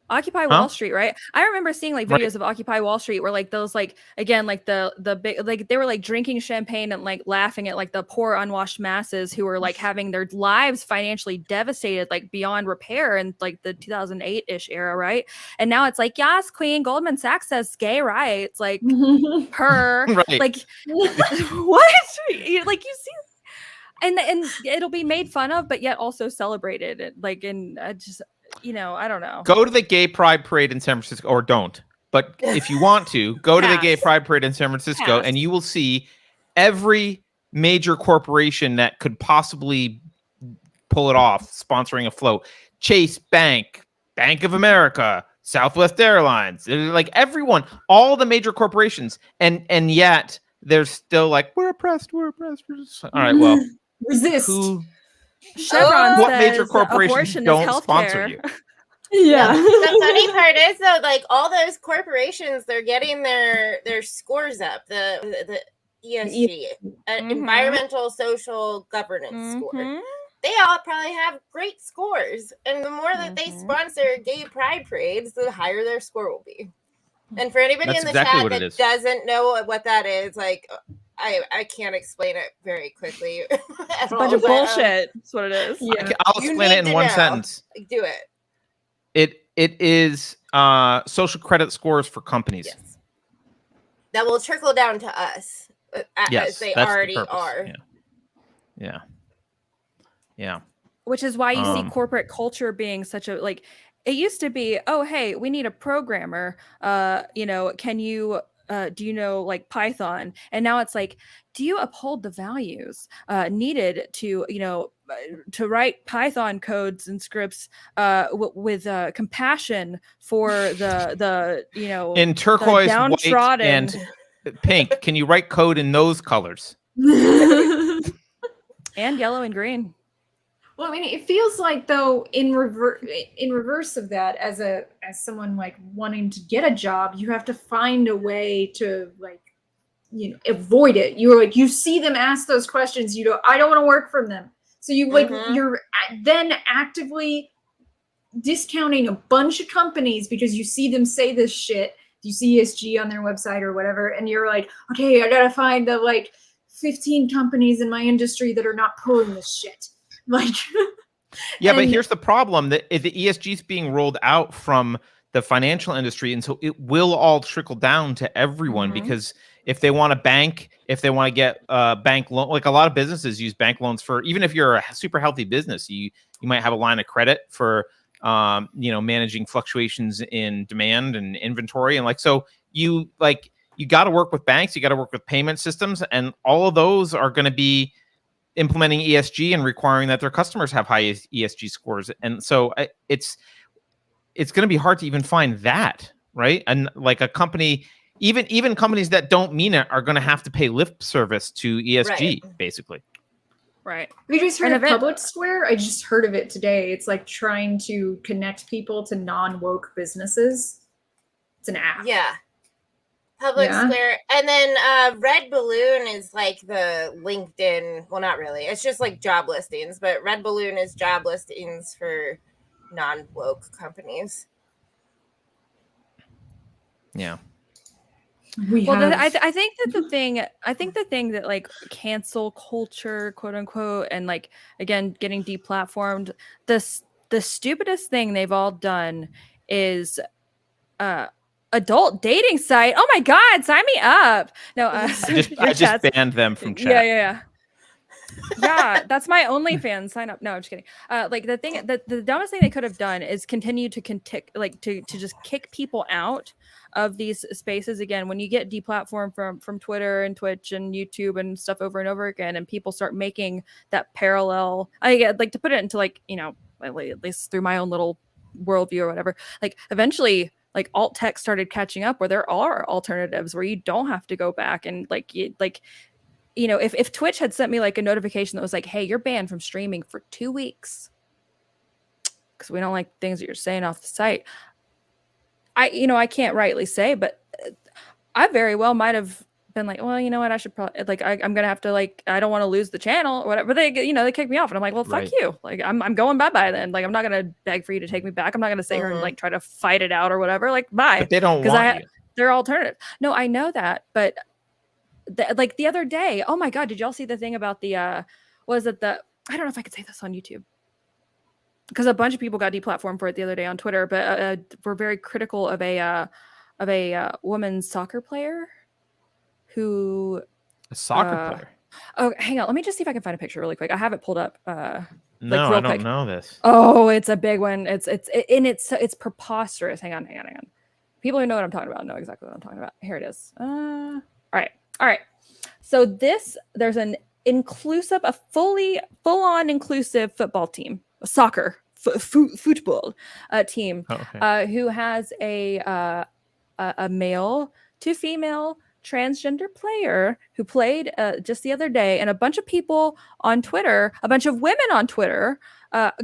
Occupy Huh? Wall Street, right? I remember seeing like videos Right. of Occupy Wall Street where like those like again like the big like they were like drinking champagne and like laughing at like the poor unwashed masses who were like having their lives financially devastated like beyond repair in like the 2008-ish era, right? And now it's like, yes, Queen, Goldman Sachs says gay rights, like her, Right. like what? Like you see, and it'll be made fun of, but yet also celebrated, like in just I don't know. Go to the gay pride parade in San Francisco, or don't. But if you want to, go to the gay Pass. pride parade in San Francisco, Pass. and you will see every major corporation that could possibly pull it off sponsoring a float. Chase Bank, Bank of America, Southwest Airlines, like everyone, all the major corporations, and yet they're still like, we're oppressed. We're just, all right, well, resist. who? Chevron What says major corporations abortion don't is sponsor healthcare. you? Yeah. The funny part is though, like all those corporations, they're getting their scores up. The ESG, environmental social governance score. They all probably have great scores, and the more that they sponsor gay pride parades, the higher their score will be. And for anybody That's in the exactly chat what it that is. doesn't know what that is, like I can't explain it very quickly. It's a bunch of bullshit. That's what it is. Yeah. I'll You explain it need in to one know. sentence. Do it. It is social credit scores for companies. Yes. That will trickle down to us, Yes, as they that's the already purpose. are. Yeah. Which is why you see corporate culture being such a like. It used to be, oh hey, we need a programmer. Can you do you know like Python? And now it's like, do you uphold the values needed to to write Python codes and scripts with compassion for the in turquoise, the white, downtrodden. and pink. Can you write code in those colors? And yellow and green. Well, I mean, it feels like though in reverse of that, as someone like wanting to get a job, you have to find a way to like, avoid it. You're like, you see them ask those questions, I don't want to work for them. So you like, you're then actively discounting a bunch of companies because you see them say this shit. You see ESG on their website or whatever, and you're like, okay, I gotta find the like 15 companies in my industry that are not pulling this shit. Like, yeah, but here's the problem: that the ESG is being rolled out from the financial industry, and so it will all trickle down to everyone. Because if they want a bank, if they want to get a bank loan, like a lot of businesses use bank loans for, even if you're a super healthy business, you might have a line of credit for managing fluctuations in demand and inventory, and like so you got to work with banks, you got to work with payment systems, and all of those are going to be implementing ESG and requiring that their customers have high ESG scores. And so it's going to be hard to even find that, right? And like a company, even companies that don't mean it are going to have to pay lip service to ESG, basically. Right. Have you guys heard of Public Square? I just heard of it today. It's like trying to connect people to non-woke businesses. It's an app. Yeah. Public Square. And then Red Balloon is like the LinkedIn. Well, not really. It's just like job listings, but Red Balloon is job listings for non-woke companies. Yeah. I think that the thing that like cancel culture, quote unquote, and like again getting deplatformed, the stupidest thing they've all done is adult dating site. Oh my god, sign me up. No, I just banned them from chat. Yeah, that's my OnlyFans. Sign up. No, I'm just kidding. Like the dumbest thing they could have done is continue to just kick people out of these spaces again. When you get deplatformed from Twitter and Twitch and YouTube and stuff over and over again, and people start making that parallel, like to put it into like at least through my own little worldview or whatever. Like eventually, like alt tech started catching up where there are alternatives where you don't have to go back and if Twitch had sent me like a notification that was like, hey, you're banned from streaming for 2 weeks because we don't like things that you're saying off the site, I can't rightly say, but I very well might have been like, well, you know what, I should probably like I'm gonna have to like I don't want to lose the channel or whatever. But they they kick me off, and I'm like, well, fuck you. Like I'm going bye then. Like I'm not gonna beg for you to take me back. I'm not gonna sit here and like try to fight it out or whatever. Like bye. But they don't want you. They're alternative. No, I know that, but like the other day, oh my god, did y'all see the thing about the I don't know if I could say this on YouTube because a bunch of people got deplatformed for it the other day on Twitter, but we're very critical of a women's soccer player who a soccer player. Oh, hang on, let me just see if I can find a picture really quick. I have it pulled up. No, I don't know this. Oh, it's a big one. It's preposterous. Hang on. People who know what I'm talking about know exactly what I'm talking about. Here it is. All right. So there's an inclusive, a full-on inclusive football team, a soccer football team, who has a male to female transgender player who played just the other day, and a bunch of people on Twitter, a bunch of women on Twitter,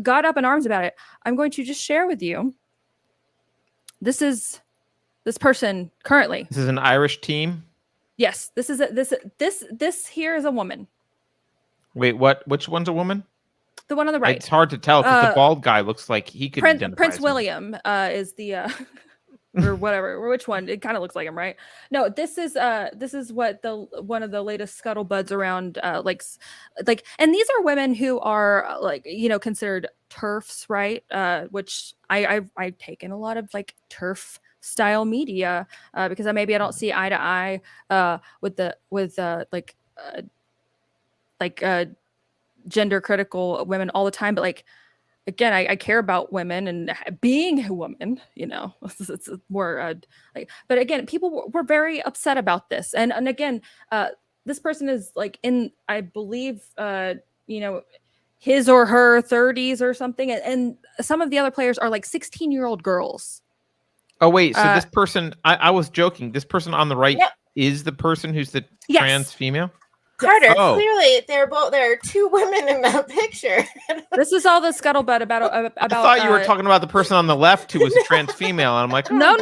got up in arms about it. I'm going to just share with you. This is this person currently. This is an Irish team. Yes, this here is a woman. Wait, what? Which one's a woman? The one on the right. It's hard to tell because the bald guy looks like he could. Prince William is the or whatever, or which one? It kind of looks like him, right? No, this is what one of the latest scuttlebutts around like, and these are women who are like considered TERFs, right? Which I've taken a lot of like TERF style media because maybe I don't see eye to eye with gender critical women all the time, but like again, I care about women and being a woman, it's more but again, people were very upset about this, and again, this person is like in, I believe, his or her 30s or something, and some of the other players are like 16-year-old girls. Oh wait, so this person, I was joking. This person on the right is the person who's the trans female? Carter, clearly there are two women in that picture. This is all the scuttlebutt about. I thought you were talking about the person on the left who was a trans female, and I'm like, no.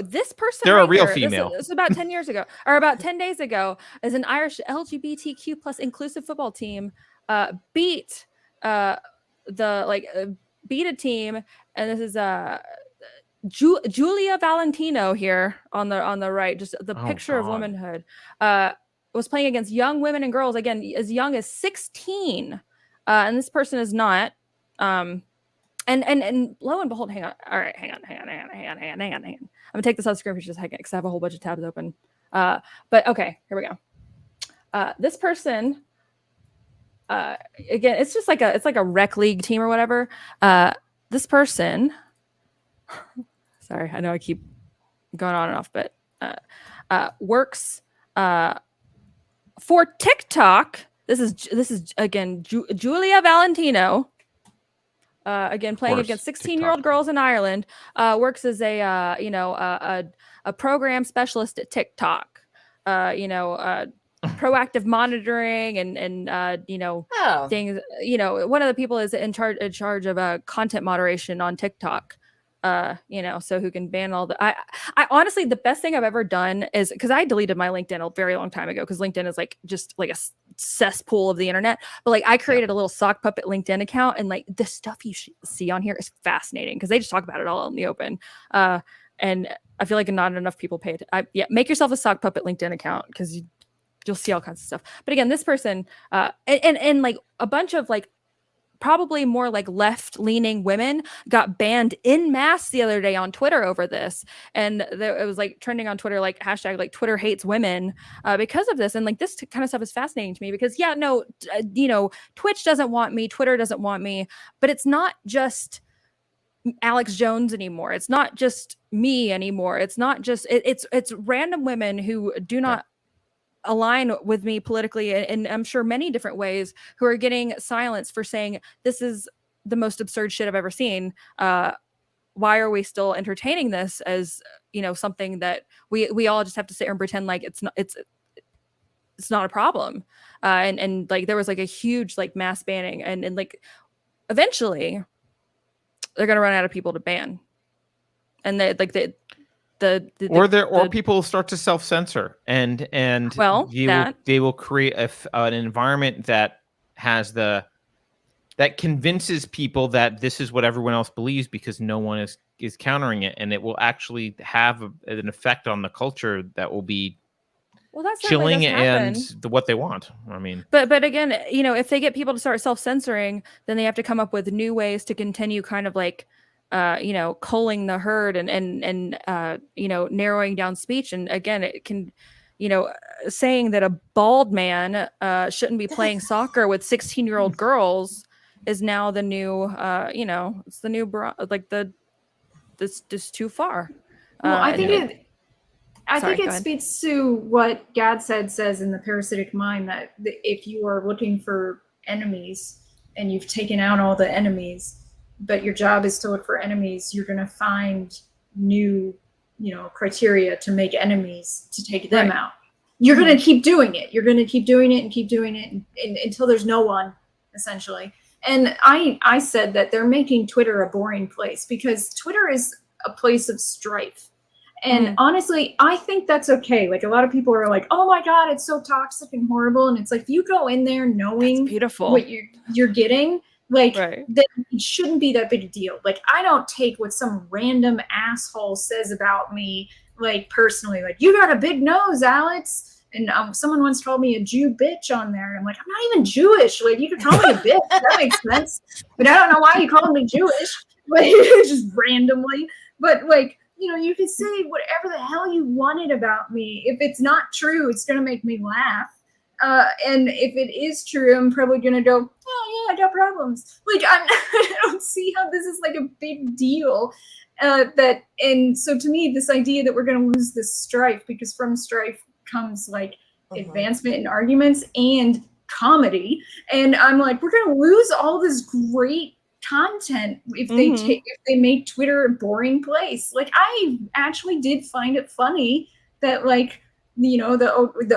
This person, they're a real female. This is about 10 years ago, or about 10 days ago, is an Irish LGBTQ plus inclusive football team beat a team, and this is Julia Valentino here on the right, just the picture of womanhood. Was playing against young women and girls, again, as young as 16. And this person is not. And lo and behold, hang on. All right, hang on. I'm gonna take this off screen for just a second because I have a whole bunch of tabs open. But okay, here we go. This person, again, it's just like a rec league team or whatever. This person, sorry, I know I keep going on and off, but works for TikTok. This is again Julia Valentino. Again, playing against 16-year-old girls in Ireland. Works as a program specialist at TikTok. Proactive monitoring and things. One of the people is in charge of content moderation on TikTok. So who can ban all the I honestly, the best thing I've ever done is, because I deleted my LinkedIn a very long time ago, because LinkedIn is like just like a cesspool of the internet, but like I created a little sock puppet LinkedIn account, and like the stuff you see on here is fascinating because they just talk about it all in the open, and I feel like not enough people pay it. Make yourself a sock puppet LinkedIn account because you'll see all kinds of stuff. But again, this person and like a bunch of like probably more like left-leaning women got banned in mass the other day on Twitter over this, and it was like trending on Twitter, like hashtag like Twitter hates women because of this. And like this kind of stuff is fascinating to me because Twitch doesn't want me, Twitter doesn't want me, but it's not just Alex Jones anymore. It's not just me anymore. It's not just it's random women who do not align with me politically, and I'm sure many different ways, who are getting silenced for saying this is the most absurd shit I've ever seen. Why are we still entertaining this as something that we all just have to sit here and pretend like it's not a problem? And like there was like a huge like mass banning, and like eventually they're gonna run out of people to ban, and or people start to self-censor and Well, they will create an environment that has that convinces people that this is what everyone else believes because no one is countering it, and it will actually have an effect on the culture that will be chilling and what they want. I mean, but again, if they get people to start self-censoring, then they have to come up with new ways to continue kind of like culling the herd and narrowing down speech. And again, it can, saying that a bald man shouldn't be playing soccer with 16-year-old girls is now the new it's the new this too far. Well, I think it speaks to what Gad says in The Parasitic Mind, that if you are looking for enemies and you've taken out all the enemies, but your job is to look for enemies, you're going to find new, criteria to make enemies to take them out. You're going to keep doing it. You're going to keep doing it and keep doing it until there's no one, essentially. And I said that they're making Twitter a boring place because Twitter is a place of strife. And honestly, I think that's okay. Like, a lot of people are like, oh my God, it's so toxic and horrible. And it's like, if you go in there knowing what you're getting, like, then it shouldn't be that big a deal. Like, I don't take what some random asshole says about me, like, personally. Like, you got a big nose, Alex. And someone once called me a Jew bitch on there. I'm like, I'm not even Jewish. Like, you could call me a bitch. That makes sense. But I don't know why you called me Jewish. Like, just randomly. But, like, you could say whatever the hell you wanted about me. If it's not true, it's going to make me laugh. And if it is true, I'm probably going to go, oh, yeah, I got problems. Like, I don't see how this is, like, a big deal. And so to me, this idea that we're going to lose this strife, because from strife comes, like, advancement in arguments and comedy. And I'm like, we're going to lose all this great content if they make Twitter a boring place. Like, I actually did find it funny that, like, the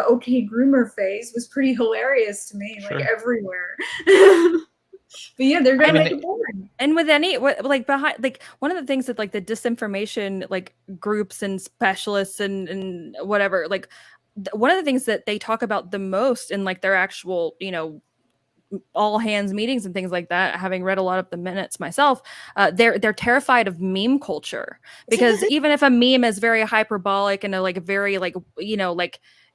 OK groomer phase was pretty hilarious to me, like, everywhere. But yeah, they're gonna make it boring. And with one of the things that, like, the disinformation, like, groups and specialists and whatever, like, one of the things that they talk about the most in, like, their actual, all hands meetings and things like that, having read a lot of the minutes myself, they're terrified of meme culture, because even if a meme is very hyperbolic and a very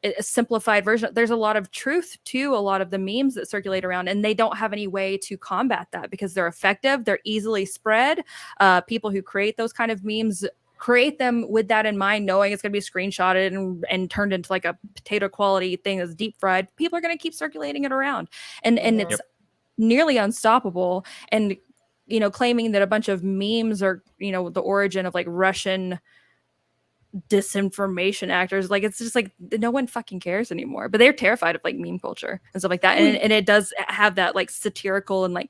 a simplified version, there's a lot of truth to a lot of the memes that circulate around, and they don't have any way to combat that because they're effective, they're easily spread. People who create those kind of memes create them with that in mind, knowing it's going to be screenshotted and turned into, like, a potato quality thing that's deep fried. People are going to keep circulating it around, and it's nearly unstoppable. And claiming that a bunch of memes are the origin of, like, Russian disinformation actors, like, it's just like no one fucking cares anymore. But they're terrified of, like, meme culture and stuff like that, and it does have that, like, satirical and, like,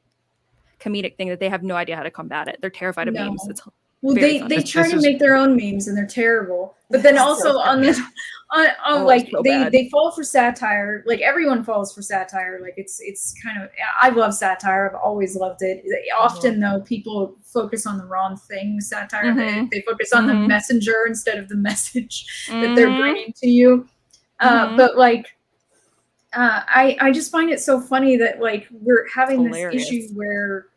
comedic thing that they have no idea how to combat it. They're terrified of memes. It's they try to make their own memes and they're terrible. But then also they fall for satire. Like, everyone falls for satire. Like, it's kind of, I love satire. I've always loved it. Often though, people focus on the wrong thing. Satire. They focus on the messenger instead of the message that they're bringing to you. But, like, I just find it so funny that, like, we're having this issue where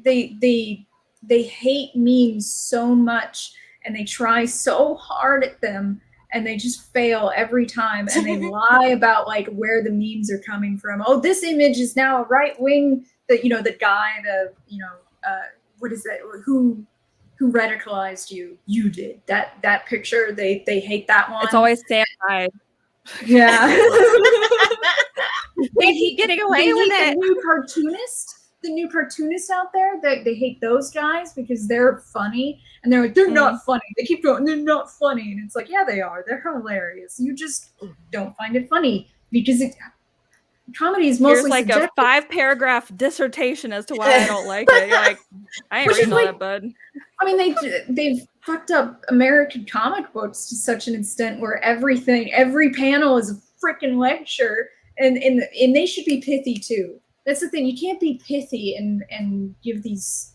they hate memes so much and they try so hard at them and they just fail every time, and they lie about, like, where the memes are coming from. Oh, this image is now a right wing, the guy, what is that, who radicalized you? You did that picture. They hate that one. It's always Sam Hyde. Yeah. They keep getting away with it. The new cartoonists out there, they hate those guys because they're funny, and they're like, they're not funny. They keep going, they're not funny, and it's like, yeah, they are. They're hilarious. You just don't find it funny because comedy is mostly like subjective. A 5-paragraph dissertation as to why I don't like it. You're like, I ain't reading all that, bud. I mean, they've fucked up American comic books to such an extent where every panel is a freaking lecture, and they should be pithy too. That's the thing. You can't be pithy and give these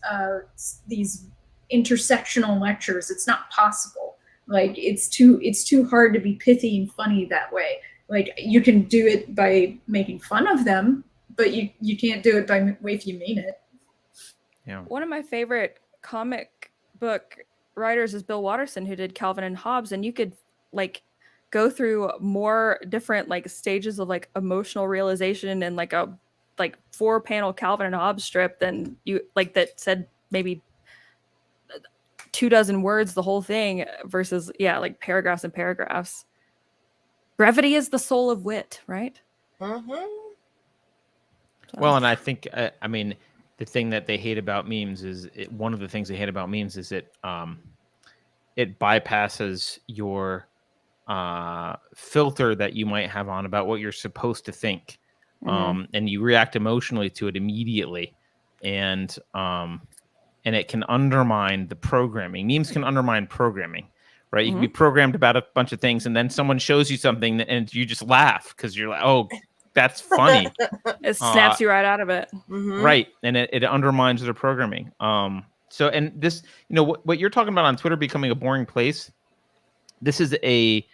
intersectional lectures. It's not possible. Like it's too hard to be pithy and funny that way. Like you can do it by making fun of them, but you can't do it by if you mean it. Yeah. One of my favorite comic book writers is Bill Watterson, who did Calvin and Hobbes, and you could like go through more different like stages of like emotional realization and like a 4-panel Calvin and Hobbes strip than you like that said maybe 24 words the whole thing versus like paragraphs and paragraphs. Brevity is the soul of wit, right? Mm-hmm. Well, and I think I mean the thing that they hate about memes is one of the things they hate about memes is it bypasses your filter that you might have on about what you're supposed to think, and you react emotionally to it immediately, and it can undermine the programming. Memes can undermine programming, right? You can be programmed about a bunch of things, and then someone shows you something, and you just laugh because you're like, "Oh, that's funny." It snaps you right out of it, right? And it undermines their programming. So, and this, what you're talking about on Twitter becoming a boring place. This is a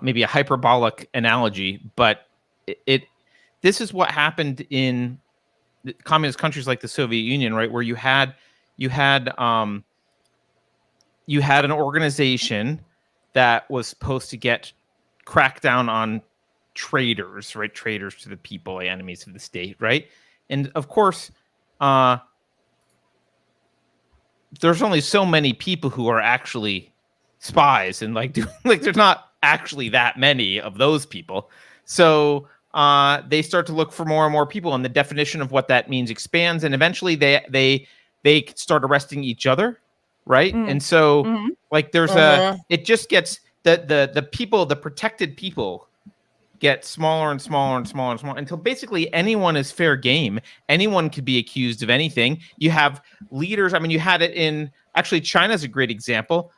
maybe a hyperbolic analogy, but this is what happened in communist countries like the Soviet Union, right? Where you had an organization that was supposed to crack down on traitors, right? Traitors to the people, enemies of the state, right? And of course, there's only so many people who are actually spies, and there's not actually that many of those people. So they start to look for more and more people, and the definition of what that means expands, and eventually they start arresting each other, right? And so there's it just gets the people, the protected people get smaller and smaller and smaller and smaller until basically anyone is fair game. Anyone could be accused of anything. You have leaders. I mean, you had it in actually China's a great example.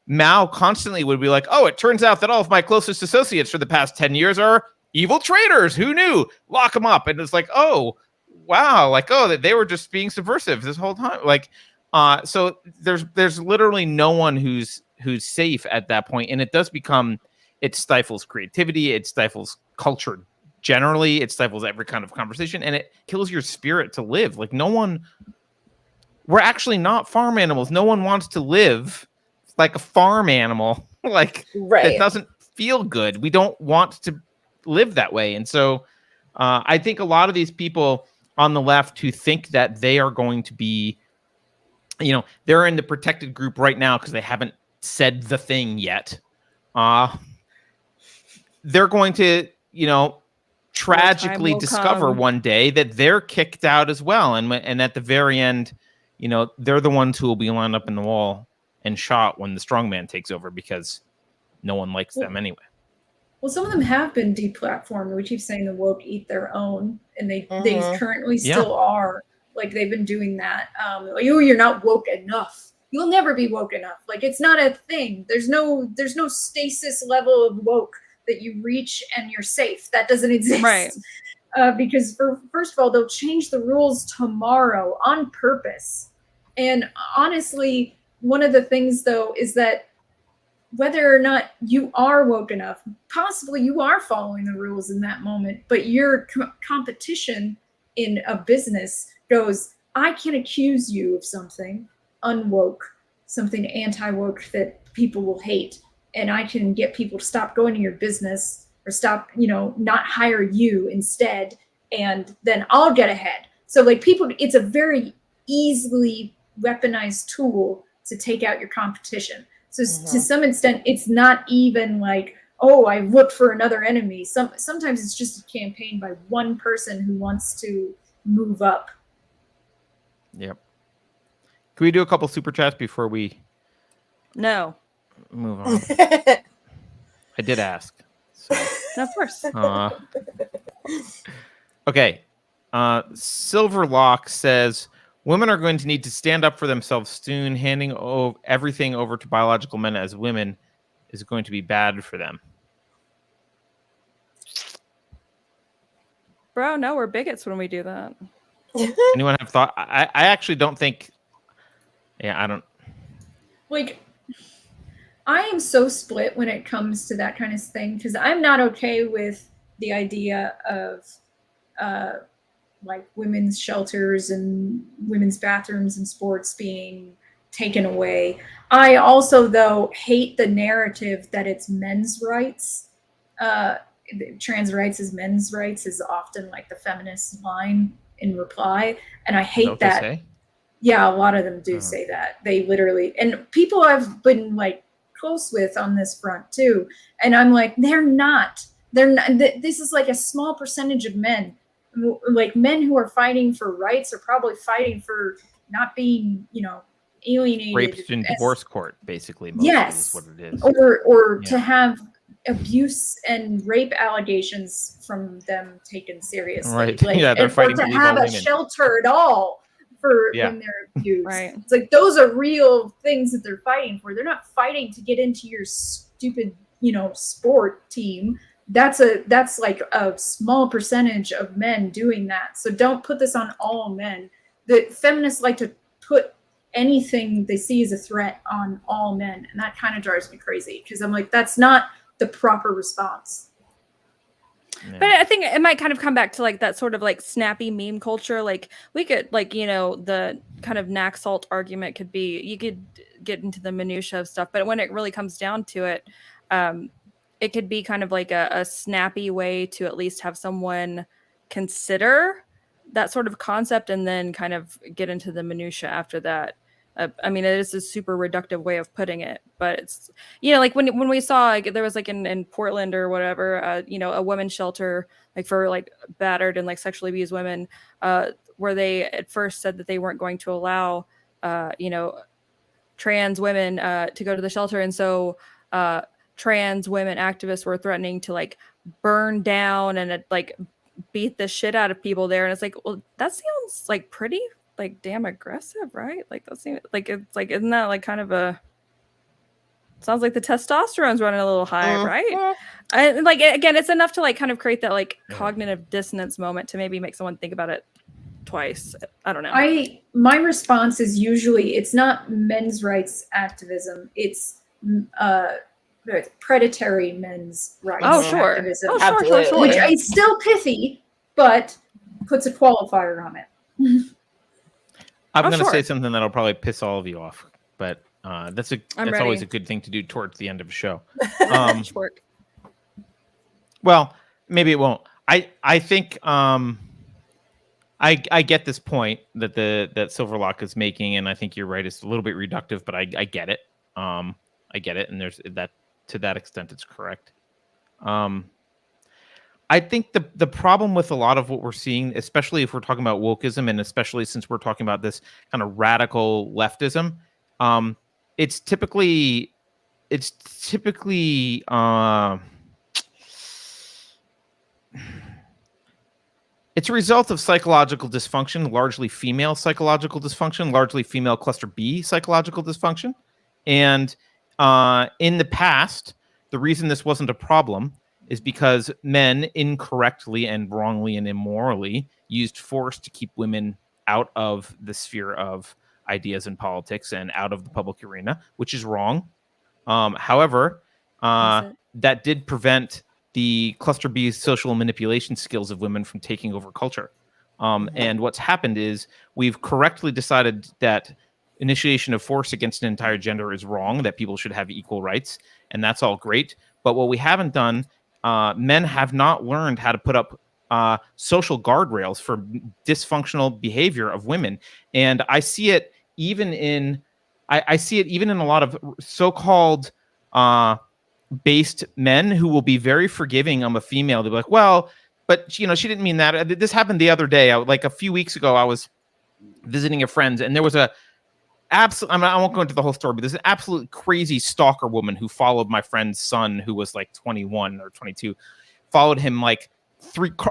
Mao constantly would be like, "Oh, it turns out that all of my closest associates for the past 10 years are evil traitors. Who knew? Lock them up." And it's like, "Oh, wow. They were just being subversive this whole time." So there's literally no one who's safe at that point. And it stifles creativity. It stifles culture generally. It stifles every kind of conversation, and it kills your spirit to live. We're actually not farm animals. No one wants to live like a farm animal. It doesn't feel good. We don't want to live that way. And so I think a lot of these people on the left who think that they are going to be, they're in the protected group right now because they haven't said the thing yet. They're going to, tragically discover one day that they're kicked out as well. And at the very end, they're the ones who will be lined up in the wall and shot when the strongman takes over because no one likes them anyway. Well, some of them have been deplatformed. We keep saying the woke eat their own, and they currently still are. They've been doing that. You're not woke enough. You'll never be woke enough. It's not a thing. There's no stasis level of woke that you reach and you're safe. That doesn't exist. Right. Because first of all, they'll change the rules tomorrow on purpose. And honestly, one of the things though is that whether or not you are woke enough, possibly you are following the rules in that moment, but your competition in a business goes, I can accuse you of something unwoke, something anti-woke that people will hate. And I can get people to stop going to your business or stop, not hire you instead. And then I'll get ahead. So it's a very easily weaponized tool to take out your competition. So to some extent, it's not even oh, I looked for another enemy. Sometimes it's just a campaign by one person who wants to move up. Yep. Can we do a couple super chats before we No. move on? I did ask. So. Of course. Okay. Silverlock says, women are going to need to stand up for themselves soon. Handing everything over to biological men as women is going to be bad for them. Bro, no, we're bigots when we do that. Anyone have thought? I actually don't think. Yeah, I don't. I am so split when it comes to that kind of thing, because I'm not okay with the idea of like women's shelters and women's bathrooms and sports being taken away. I also, though, hate the narrative that it's men's rights. Trans rights is men's rights is often like the feminist line in reply, and I hate that. Say? Yeah, a lot of them do say that. They literally, and people I've been like close with on this front too, and I'm like, they're not. This is like a small percentage of men. Like men who are fighting for rights are probably fighting for not being, alienated. Raped in divorce court, basically. Yes, is what it is. Or to have abuse and rape allegations from them taken seriously. Right. Like, they're fighting to have a shelter at all for when they're abused. Right. It's like those are real things that they're fighting for. They're not fighting to get into your stupid, sport team. That's like a small percentage of men doing that. So don't put this on all men. The feminists like to put anything they see as a threat on all men, and that kind of drives me crazy, because I'm like, that's not the proper response. Yeah. But I think it might kind of come back to like that sort of like snappy meme culture. Like we could the kind of knack salt argument could be, you could get into the minutia of stuff, but when it really comes down to it, it could be kind of like a snappy way to at least have someone consider that sort of concept and then kind of get into the minutia after that. I mean, it is a super reductive way of putting it, but it's, like when we saw, like, there was like in Portland or whatever, a women's shelter, like for like battered and like sexually abused women, where they at first said that they weren't going to allow, trans women to go to the shelter. And so trans women activists were threatening to like burn down and like beat the shit out of people there. And it's like, well, that sounds like pretty like damn aggressive, right? Like that seems like, it's like, isn't that like kind of sounds like the testosterone's running a little high, right? And like, again, it's enough to like kind of create that like cognitive dissonance moment to maybe make someone think about it twice. I don't know. My response is usually, it's not men's rights activism, it's predatory men's rights activism. Sure. Which is still pithy, but puts a qualifier on it. I'm going to say something that'll probably piss all of you off, but that's always a good thing to do towards the end of a show. Well, maybe it won't. I think I get this point that that Silverlock is making, and I think you're right. It's a little bit reductive, but I get it. I get it, and there's that to that extent, it's correct. I think the problem with a lot of what we're seeing, especially if we're talking about wokeism, and especially since we're talking about this kind of radical leftism, it's typically it's a result of psychological dysfunction, largely female psychological dysfunction, largely female cluster B psychological dysfunction. And in the past, the reason this wasn't a problem is because men incorrectly and wrongly and immorally used force to keep women out of the sphere of ideas and politics and out of the public arena, which is wrong. However, that did prevent the cluster B social manipulation skills of women from taking over culture. And what's happened is we've correctly decided that initiation of force against an entire gender is wrong, that people should have equal rights, and that's all great. But what we haven't done, men have not learned how to put up social guardrails for dysfunctional behavior of women. And I see it even in a lot of so-called based men who will be very forgiving. I'm a female. They'll be like, well, but she didn't mean that. This happened the other day. Like a few weeks ago, I was visiting a friend, and there was I won't go into the whole story, but there's an absolute crazy stalker woman who followed my friend's son, who was like 21 or 22, followed him like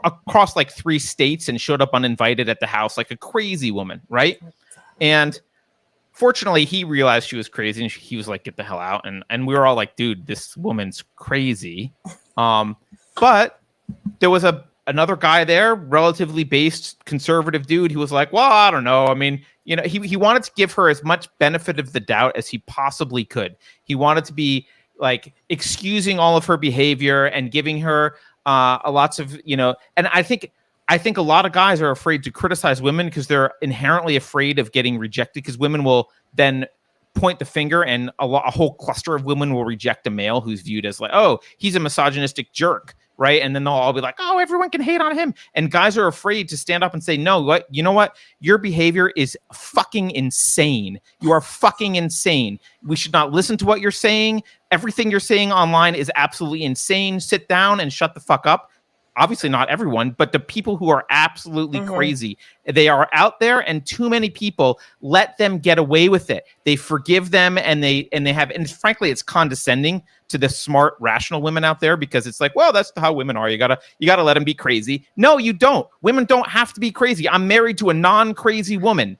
across like 3 states and showed up uninvited at the house, like a crazy woman, right? And fortunately, he realized she was crazy, and he was like, "Get the hell out!" And we were all like, "Dude, this woman's crazy." But there was another guy there, relatively based conservative dude, who was like, "Well, I don't know. I mean, You know, he wanted to give her as much benefit of the doubt as he possibly could. He wanted to be like excusing all of her behavior and giving her lots of, you know, and I think a lot of guys are afraid to criticize women because they're inherently afraid of getting rejected, because women will then point the finger and a whole cluster of women will reject a male who's viewed as like, oh, he's a misogynistic jerk, right? And then they'll all be like, oh, everyone can hate on him. And guys are afraid to stand up and say, no, what, you know what? Your behavior is fucking insane. You are fucking insane. We should not listen to what you're saying. Everything you're saying online is absolutely insane. Sit down and shut the fuck up. Obviously not everyone, but the people who are absolutely crazy, they are out there, and too many people let them get away with it. They forgive them, and they have, and frankly, it's condescending to the smart, rational women out there, because it's like, well, that's how women are. You gotta let them be crazy. No, you don't. Women don't have to be crazy. I'm married to a non-crazy woman.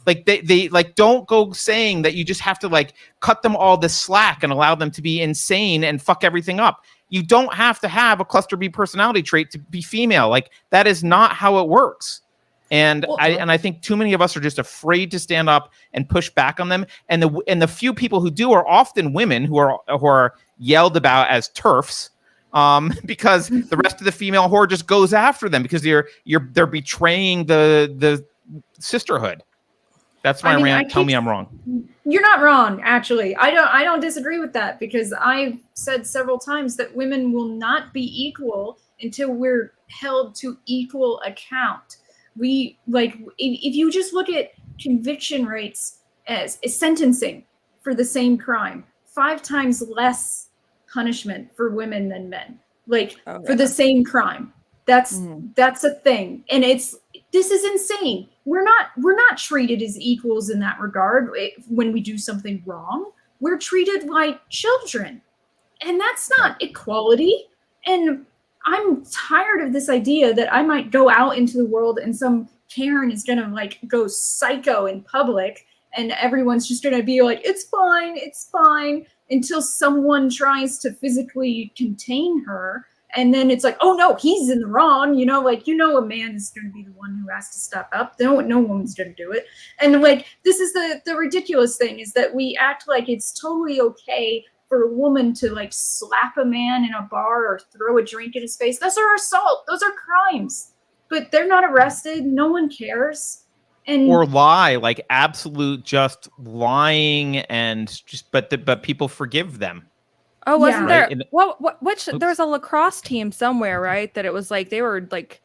Like they like, don't go saying that you just have to like cut them all the slack and allow them to be insane and fuck everything up. You don't have to have a cluster B personality trait to be female. Like, that is not how it works. And I think too many of us are just afraid to stand up and push back on them. And the few people who do are often women who are yelled about as TERFs, because the rest of the female horde just goes after them because they're betraying the sisterhood. That's my rant. Tell me I'm wrong. You're not wrong, actually. I don't disagree with that, because I've said several times that women will not be equal until we're held to equal account. We, like, if you just look at conviction rates as sentencing for the same crime, 5 times less punishment for women than men, like for the same crime. That's a thing. And this is insane. We're not treated as equals in that regard. When we do something wrong, we're treated like children, and that's not equality. And I'm tired of this idea that I might go out into the world and some Karen is gonna like go psycho in public, and everyone's just gonna be like, it's fine, until someone tries to physically contain her. And then it's like, oh no, he's in the wrong, you know, like, you know, a man is going to be the one who has to step up. No woman's going to do it. And like, this is the ridiculous thing, is that we act like it's totally okay for a woman to like slap a man in a bar or throw a drink in his face. Those are assault. Those are crimes. But they're not arrested. No one cares. Or lie, like absolute just lying, and just but people forgive them. Oh, wasn't there? There was a lacrosse team somewhere, right? That it was like they were like,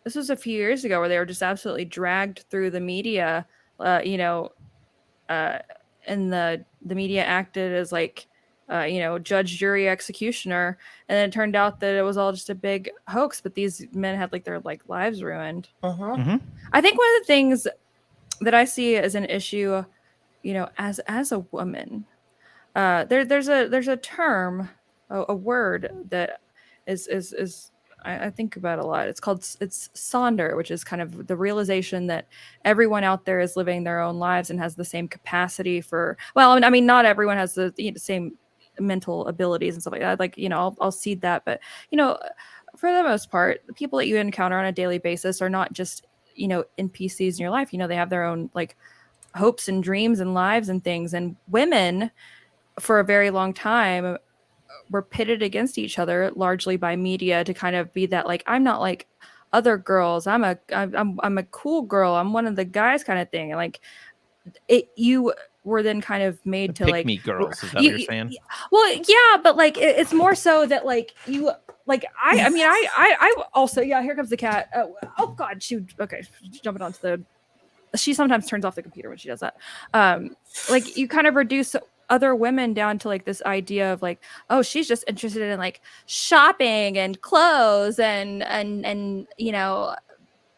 this was a few years ago, where they were just absolutely dragged through the media, and the media acted as like, judge, jury, executioner, and then it turned out that it was all just a big hoax. But these men had like their like lives ruined. I think one of the things that I see as an issue, as a woman. There's a term, a word that is I think about a lot. It's sonder, which is kind of the realization that everyone out there is living their own lives and has the same capacity for. Well, I mean, not everyone has the same mental abilities and stuff like that. Like, I'll cede that, but for the most part, the people that you encounter on a daily basis are not just NPCs in your life. They have their own like hopes and dreams and lives and things. And women, for a very long time, were pitted against each other largely by media to kind of be that like, I'm not like other girls, I'm a cool girl, I'm one of the guys kind of thing. And like you were then kind of made to like pick me girls. Is that what you're saying? Well, yeah, but like it's more so that like you like I also, yeah, here comes the cat. Oh god, okay, jumping onto the. She sometimes turns off the computer when she does that. Like you kind of reduce other women down to like this idea of like, oh, she's just interested in like shopping and clothes and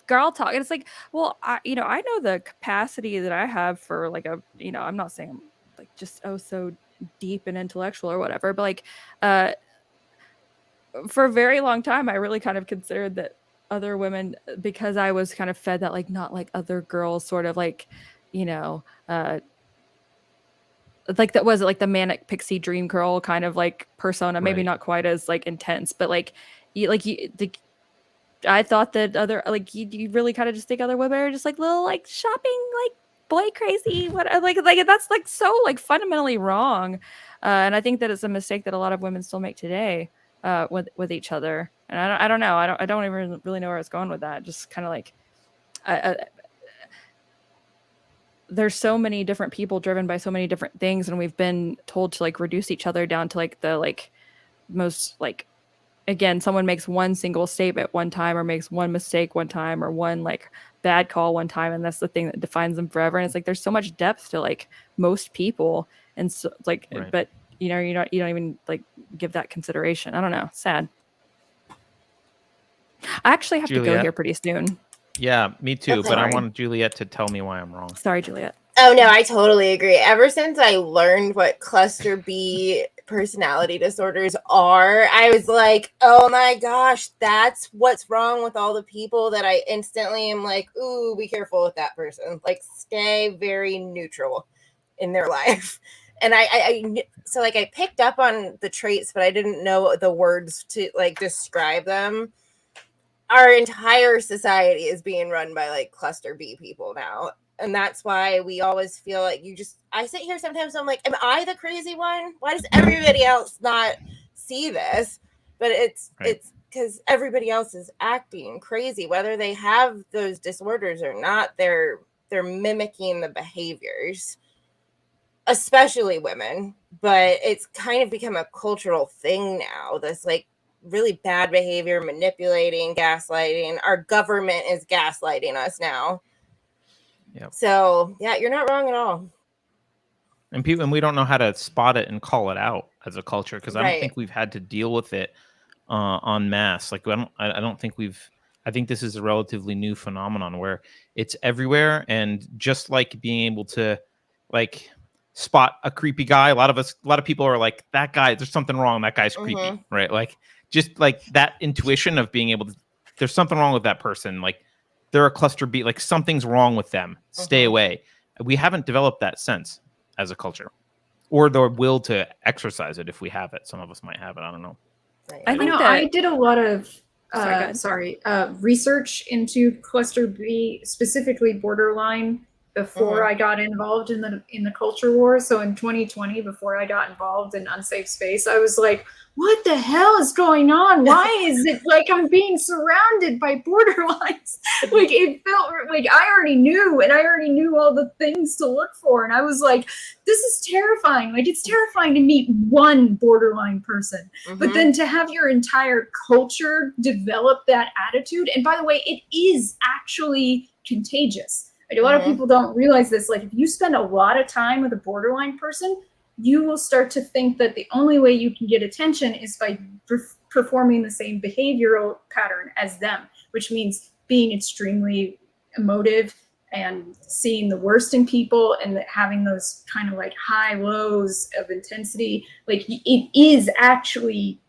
girl talk. And it's like, well, I know the capacity that I have for like I'm not saying I'm like just so deep and intellectual or whatever, but like for a very long time I really kind of considered that other women, because I was kind of fed that like not like other girls sort of like like that was like the manic pixie dream girl kind of like persona, maybe not quite as like intense, but like I thought that other like you really kind of just think other women are just like little like shopping like boy crazy. What like that's like so like fundamentally wrong. And I think that it's a mistake that a lot of women still make today with each other. And I don't know. I don't even really know where I was going with that. Just kind of like there's so many different people driven by so many different things, and we've been told to like reduce each other down to like the like most like, again, someone makes one single statement one time or makes one mistake one time or one like bad call one time, and that's the thing that defines them forever. And it's like there's so much depth to like most people, and so like Right. but you know you don't even like give that consideration. I don't know, sad. I actually have to go Juliet? here pretty soon. Yeah, me too. Okay. But I Sorry. wanted Juliet to tell me why I'm wrong. Sorry, Juliet. Oh no, I totally agree. Ever since I learned what cluster B personality disorders are, I was like, oh my gosh, that's what's wrong with all the people that I instantly am like, ooh, be careful with that person. Like, stay very neutral in their life. And so like I picked up on the traits, but I didn't know the words to like describe them. Our entire society is being run by like cluster B people now. And that's why we always feel like I sit here sometimes, I'm like, am I the crazy one? Why does everybody else not see this? But it's because everybody else is acting crazy, whether they have those disorders or not. They're mimicking the behaviors, especially women. But it's kind of become a cultural thing now. This like really bad behavior, manipulating, gaslighting. Our government is gaslighting us now. Yep. So yeah, you're not wrong at all. And we don't know how to spot it and call it out as a culture, because I don't think we've had to deal with it en masse. Like I don't think I think this is a relatively new phenomenon where it's everywhere. And just like being able to like spot a creepy guy, a lot of people are like, that guy, there's something wrong, that guy's creepy, right? Like just like that intuition of being able to, there's something wrong with that person, like they're a cluster B, like something's wrong with them, stay away. We haven't developed that sense as a culture, or the will to exercise it if we have it. Some of us might have it, I don't know. I think that I did a lot of Sorry, research into cluster B, specifically borderline, before I got involved in the culture war. So in 2020, before I got involved in Unsafe Space, I was like, what the hell is going on? Why is it like I'm being surrounded by borderlines? Like it felt like I already knew all the things to look for. And I was like, this is terrifying. Like it's terrifying to meet one borderline person, but then to have your entire culture develop that attitude. And by the way, it is actually contagious. Like, a lot of people don't realize this. Like if you spend a lot of time with a borderline person, you will start to think that the only way you can get attention is by performing the same behavioral pattern as them, which means being extremely emotive and seeing the worst in people and having those kind of like high lows of intensity. Like it is actually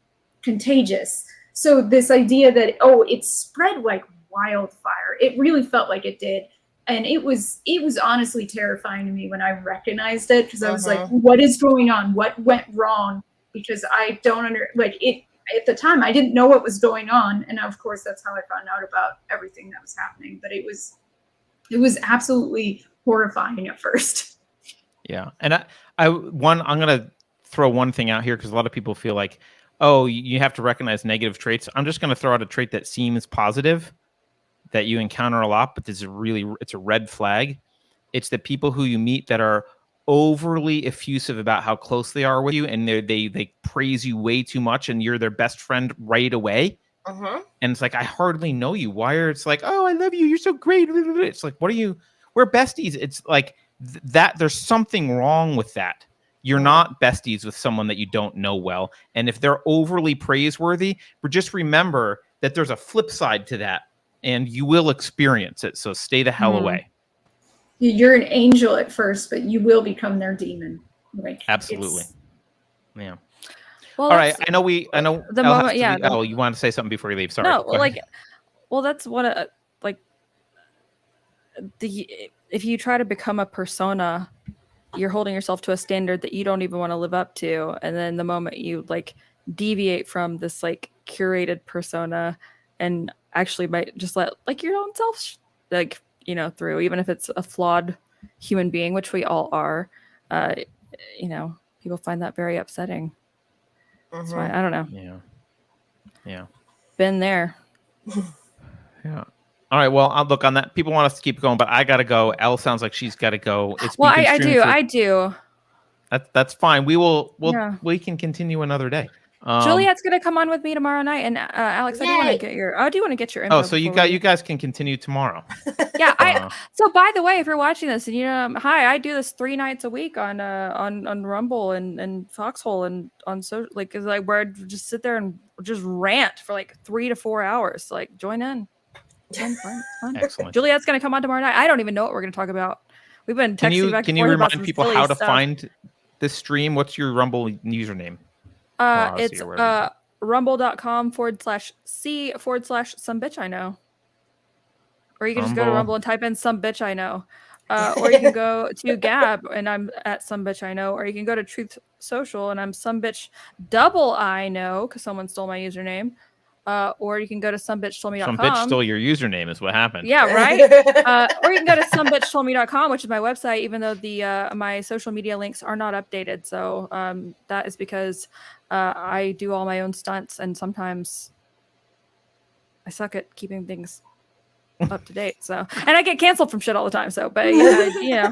contagious. So this idea that, oh, it spread like wildfire, it really felt like it did. And it was honestly terrifying to me when I recognized it, because I was like, what is going on? What went wrong? Because I don't at the time, I didn't know what was going on. And of course, that's how I found out about everything that was happening. But it was absolutely horrifying at first. Yeah. And I'm going to throw one thing out here, because a lot of people feel like, oh, you have to recognize negative traits. I'm just going to throw out a trait that seems positive, that you encounter a lot, but it's a red flag. It's the people who you meet that are overly effusive about how close they are with you, and they praise you way too much, and you're their best friend right away. And it's like, I hardly know you. Why are it's like, oh, I love you, you're so great. It's like, what are you? We're besties. It's like that. There's something wrong with that. You're not besties with someone that you don't know well. And if they're overly praiseworthy, just remember that there's a flip side to that. And you will experience it. So stay the hell away. You're an angel at first, but you will become their demon. Like absolutely. Yeah. Well, all right. I know the moment. Yeah. Oh, you want to say something before you leave? Sorry. No. Well, that's what if you try to become a persona, you're holding yourself to a standard that you don't even want to live up to, and then the moment you like deviate from this like curated persona and actually might just let like your own self through, even if it's a flawed human being, which we all are, you know, people find that very upsetting. That's why I don't know. Yeah. Been there. Yeah. All right. Well, I'll look on that. People want us to keep going, but I gotta go. Elle sounds like she's gotta go. It's Well, been I streaming do. for- I do. That's fine. Yeah. We can continue another day. Juliet's gonna come on with me tomorrow night, and Alex, I do want to get your. I do want to get your info. Oh, so you guys can continue tomorrow. Yeah, So by the way, if you're watching this, and hi, I do this 3 nights a week on Rumble and Foxhole and on where I just sit there and just rant for like 3 to 4 hours. So, like, join in. It's fun. Excellent. Juliet's gonna come on tomorrow night. I don't even know what we're gonna talk about. We've been texting back and forth. Can you remind people how to stuff. find this stream? What's your Rumble username? It's rumble.com/c/SomeBitchIKnow. Or you can just go to Rumble and type in SomeBitchIKnow. Or you can go to Gab and I'm at SomeBitchIKnow. Or you can go to Truth Social and I'm SomeBitchIKnow because someone stole my username. Or you can go to SomeBitchToldMe.com. Some bitch stole your username is what happened. Yeah, right. Or you can go to SomeBitchToldMe.com, which is my website, even though my social media links are not updated. So that is because I do all my own stunts, and sometimes I suck at keeping things up to date. So, and I get canceled from shit all the time. So, but yeah.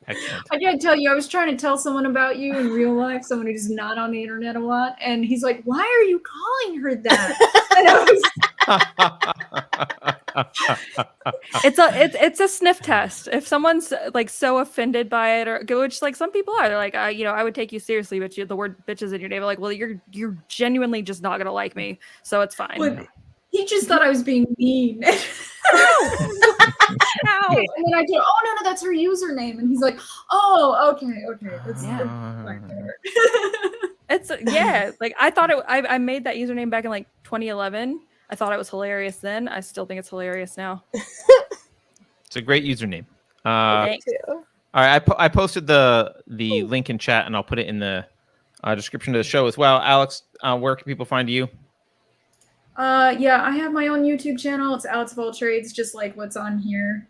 Excellent. I gotta tell you, I was trying to tell someone about you in real life, someone who's not on the internet a lot, and he's like, "Why are you calling her that?" And I was it's a sniff test. If someone's like so offended by it, or which like some people are, they're like, I would take you seriously, but the word bitches in your name, like, well, you're genuinely just not gonna like me, so it's fine. Well, he just thought I was being mean. Ow. And then I go, "Oh no, that's her username," and he's like, "Oh, okay, that's It's like I thought I made that username back in like 2011. I thought it was hilarious then. I still think it's hilarious now. It's a great username. Thanks. All right, I posted the link in chat, and I'll put it in the description of the show as well. Alex, where can people find you? Yeah, I have my own YouTube channel. It's Alex of All Trades, just like what's on here.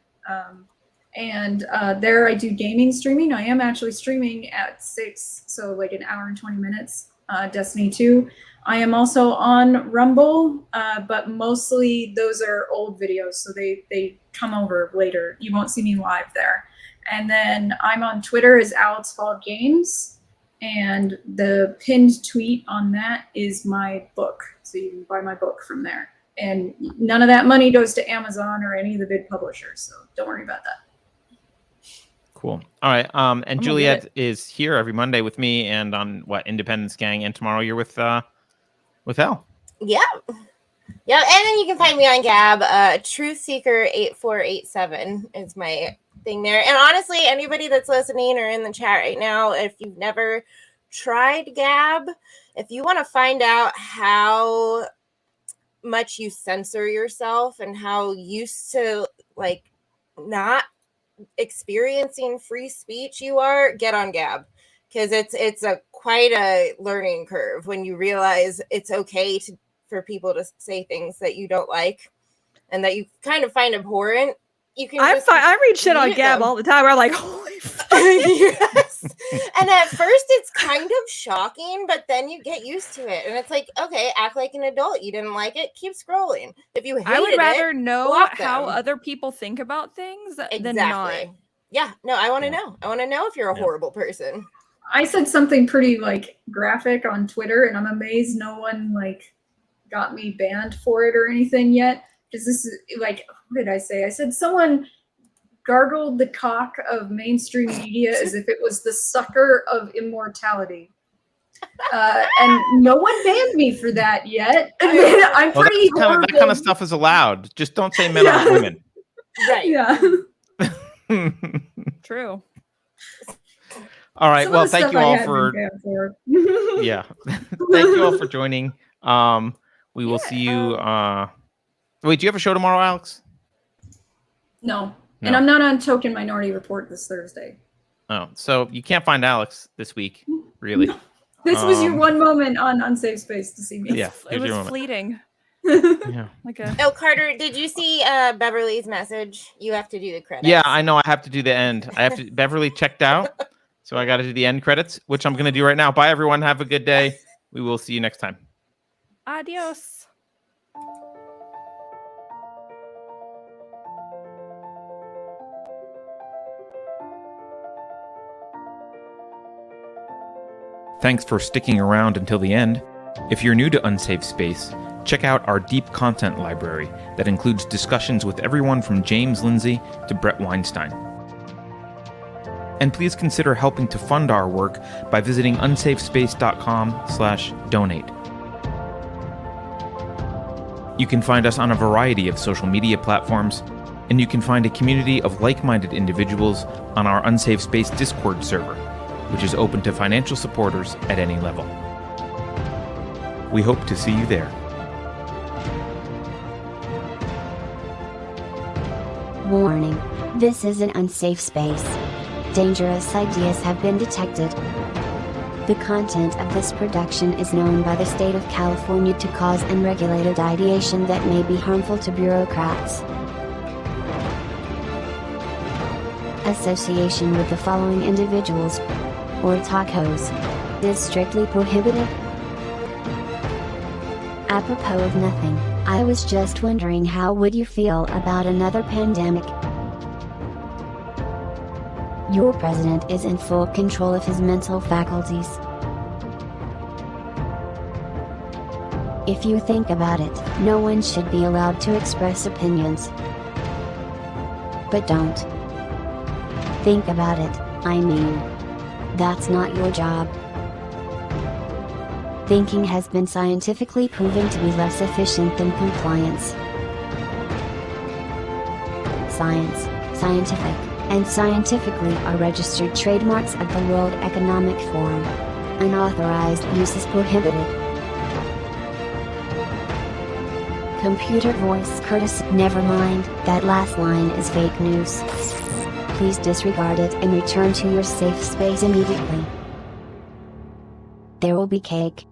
And there I do gaming streaming. I am actually streaming at 6, so like an hour and 20 minutes, Destiny 2. I am also on Rumble, but mostly those are old videos, so they come over later. You won't see me live there. And then I'm on Twitter as Alex Fall Games. And the pinned tweet on that is my book. So you can buy my book from there. And none of that money goes to Amazon or any of the big publishers. So don't worry about that. Cool. All right. And Juliet is here every Monday with me and on Independence Gang. And tomorrow you're with Elle. Yeah. Yeah. And then you can find me on Gab. Truthseeker8487 is my thing there. And honestly, anybody that's listening or in the chat right now, if you've never tried Gab, if you want to find out how much you censor yourself and how used to like not experiencing free speech you are, get on Gab, because it's a quite a learning curve when you realize it's okay for people to say things that you don't like and that you kind of find abhorrent. You can I read shit on Gab all the time where I'm like, holy fuck. Yes. And at first it's kind of shocking, but then you get used to it. And it's like, okay, act like an adult. You didn't like it, keep scrolling. If you hated I would rather it, know how other people think about things than not. Yeah, no, I want to know. I want to know if you're a horrible person. I said something pretty like graphic on Twitter, and I'm amazed no one like got me banned for it or anything yet. Because this is like, what did I say? I said someone gargled the cock of mainstream media as if it was the sucker of immortality. And no one banned me for that yet. I'm pretty that kind of stuff is allowed. Just don't say men or women. Right. Yeah. True. All right. Well, thank you all for yeah. Thank you all for joining. We will see you. Wait, do you have a show tomorrow, Alex? No. And I'm not on Token Minority Report this Thursday. Oh, so you can't find Alex this week, really. This was your one moment on Unsafe Space to see me. Yeah, it was fleeting. Yeah. Like a Oh, Carter, did you see Beverly's message? You have to do the credits. Yeah, I know. I have to do the end. I have to. Beverly checked out, so I got to do the end credits, which I'm going to do right now. Bye, everyone. Have a good day. We will see you next time. adios. Thanks for sticking around until the end. If you're new to Unsafe Space, check out our deep content library that includes discussions with everyone from James Lindsay to Brett Weinstein. And please consider helping to fund our work by visiting unsafespace.com/donate. You can find us on a variety of social media platforms, and you can find a community of like-minded individuals on our Unsafe Space Discord server, which is open to financial supporters at any level. We hope to see you there. Warning. This is an unsafe space. Dangerous ideas have been detected. The content of this production is known by the state of California to cause unregulated ideation that may be harmful to bureaucrats. Association with the following individuals or tacos is strictly prohibited. Apropos of nothing, I was just wondering how would you feel about another pandemic? Your president is in full control of his mental faculties. If you think about it, no one should be allowed to express opinions. But don't. Think about it, I mean. That's not your job. Thinking has been scientifically proven to be less efficient than compliance. Science, scientific, and scientifically are registered trademarks of the World Economic Forum. Unauthorized use is prohibited. Computer voice courtesy. Never mind, that last line is fake news. Please disregard it and return to your safe space immediately. There will be cake.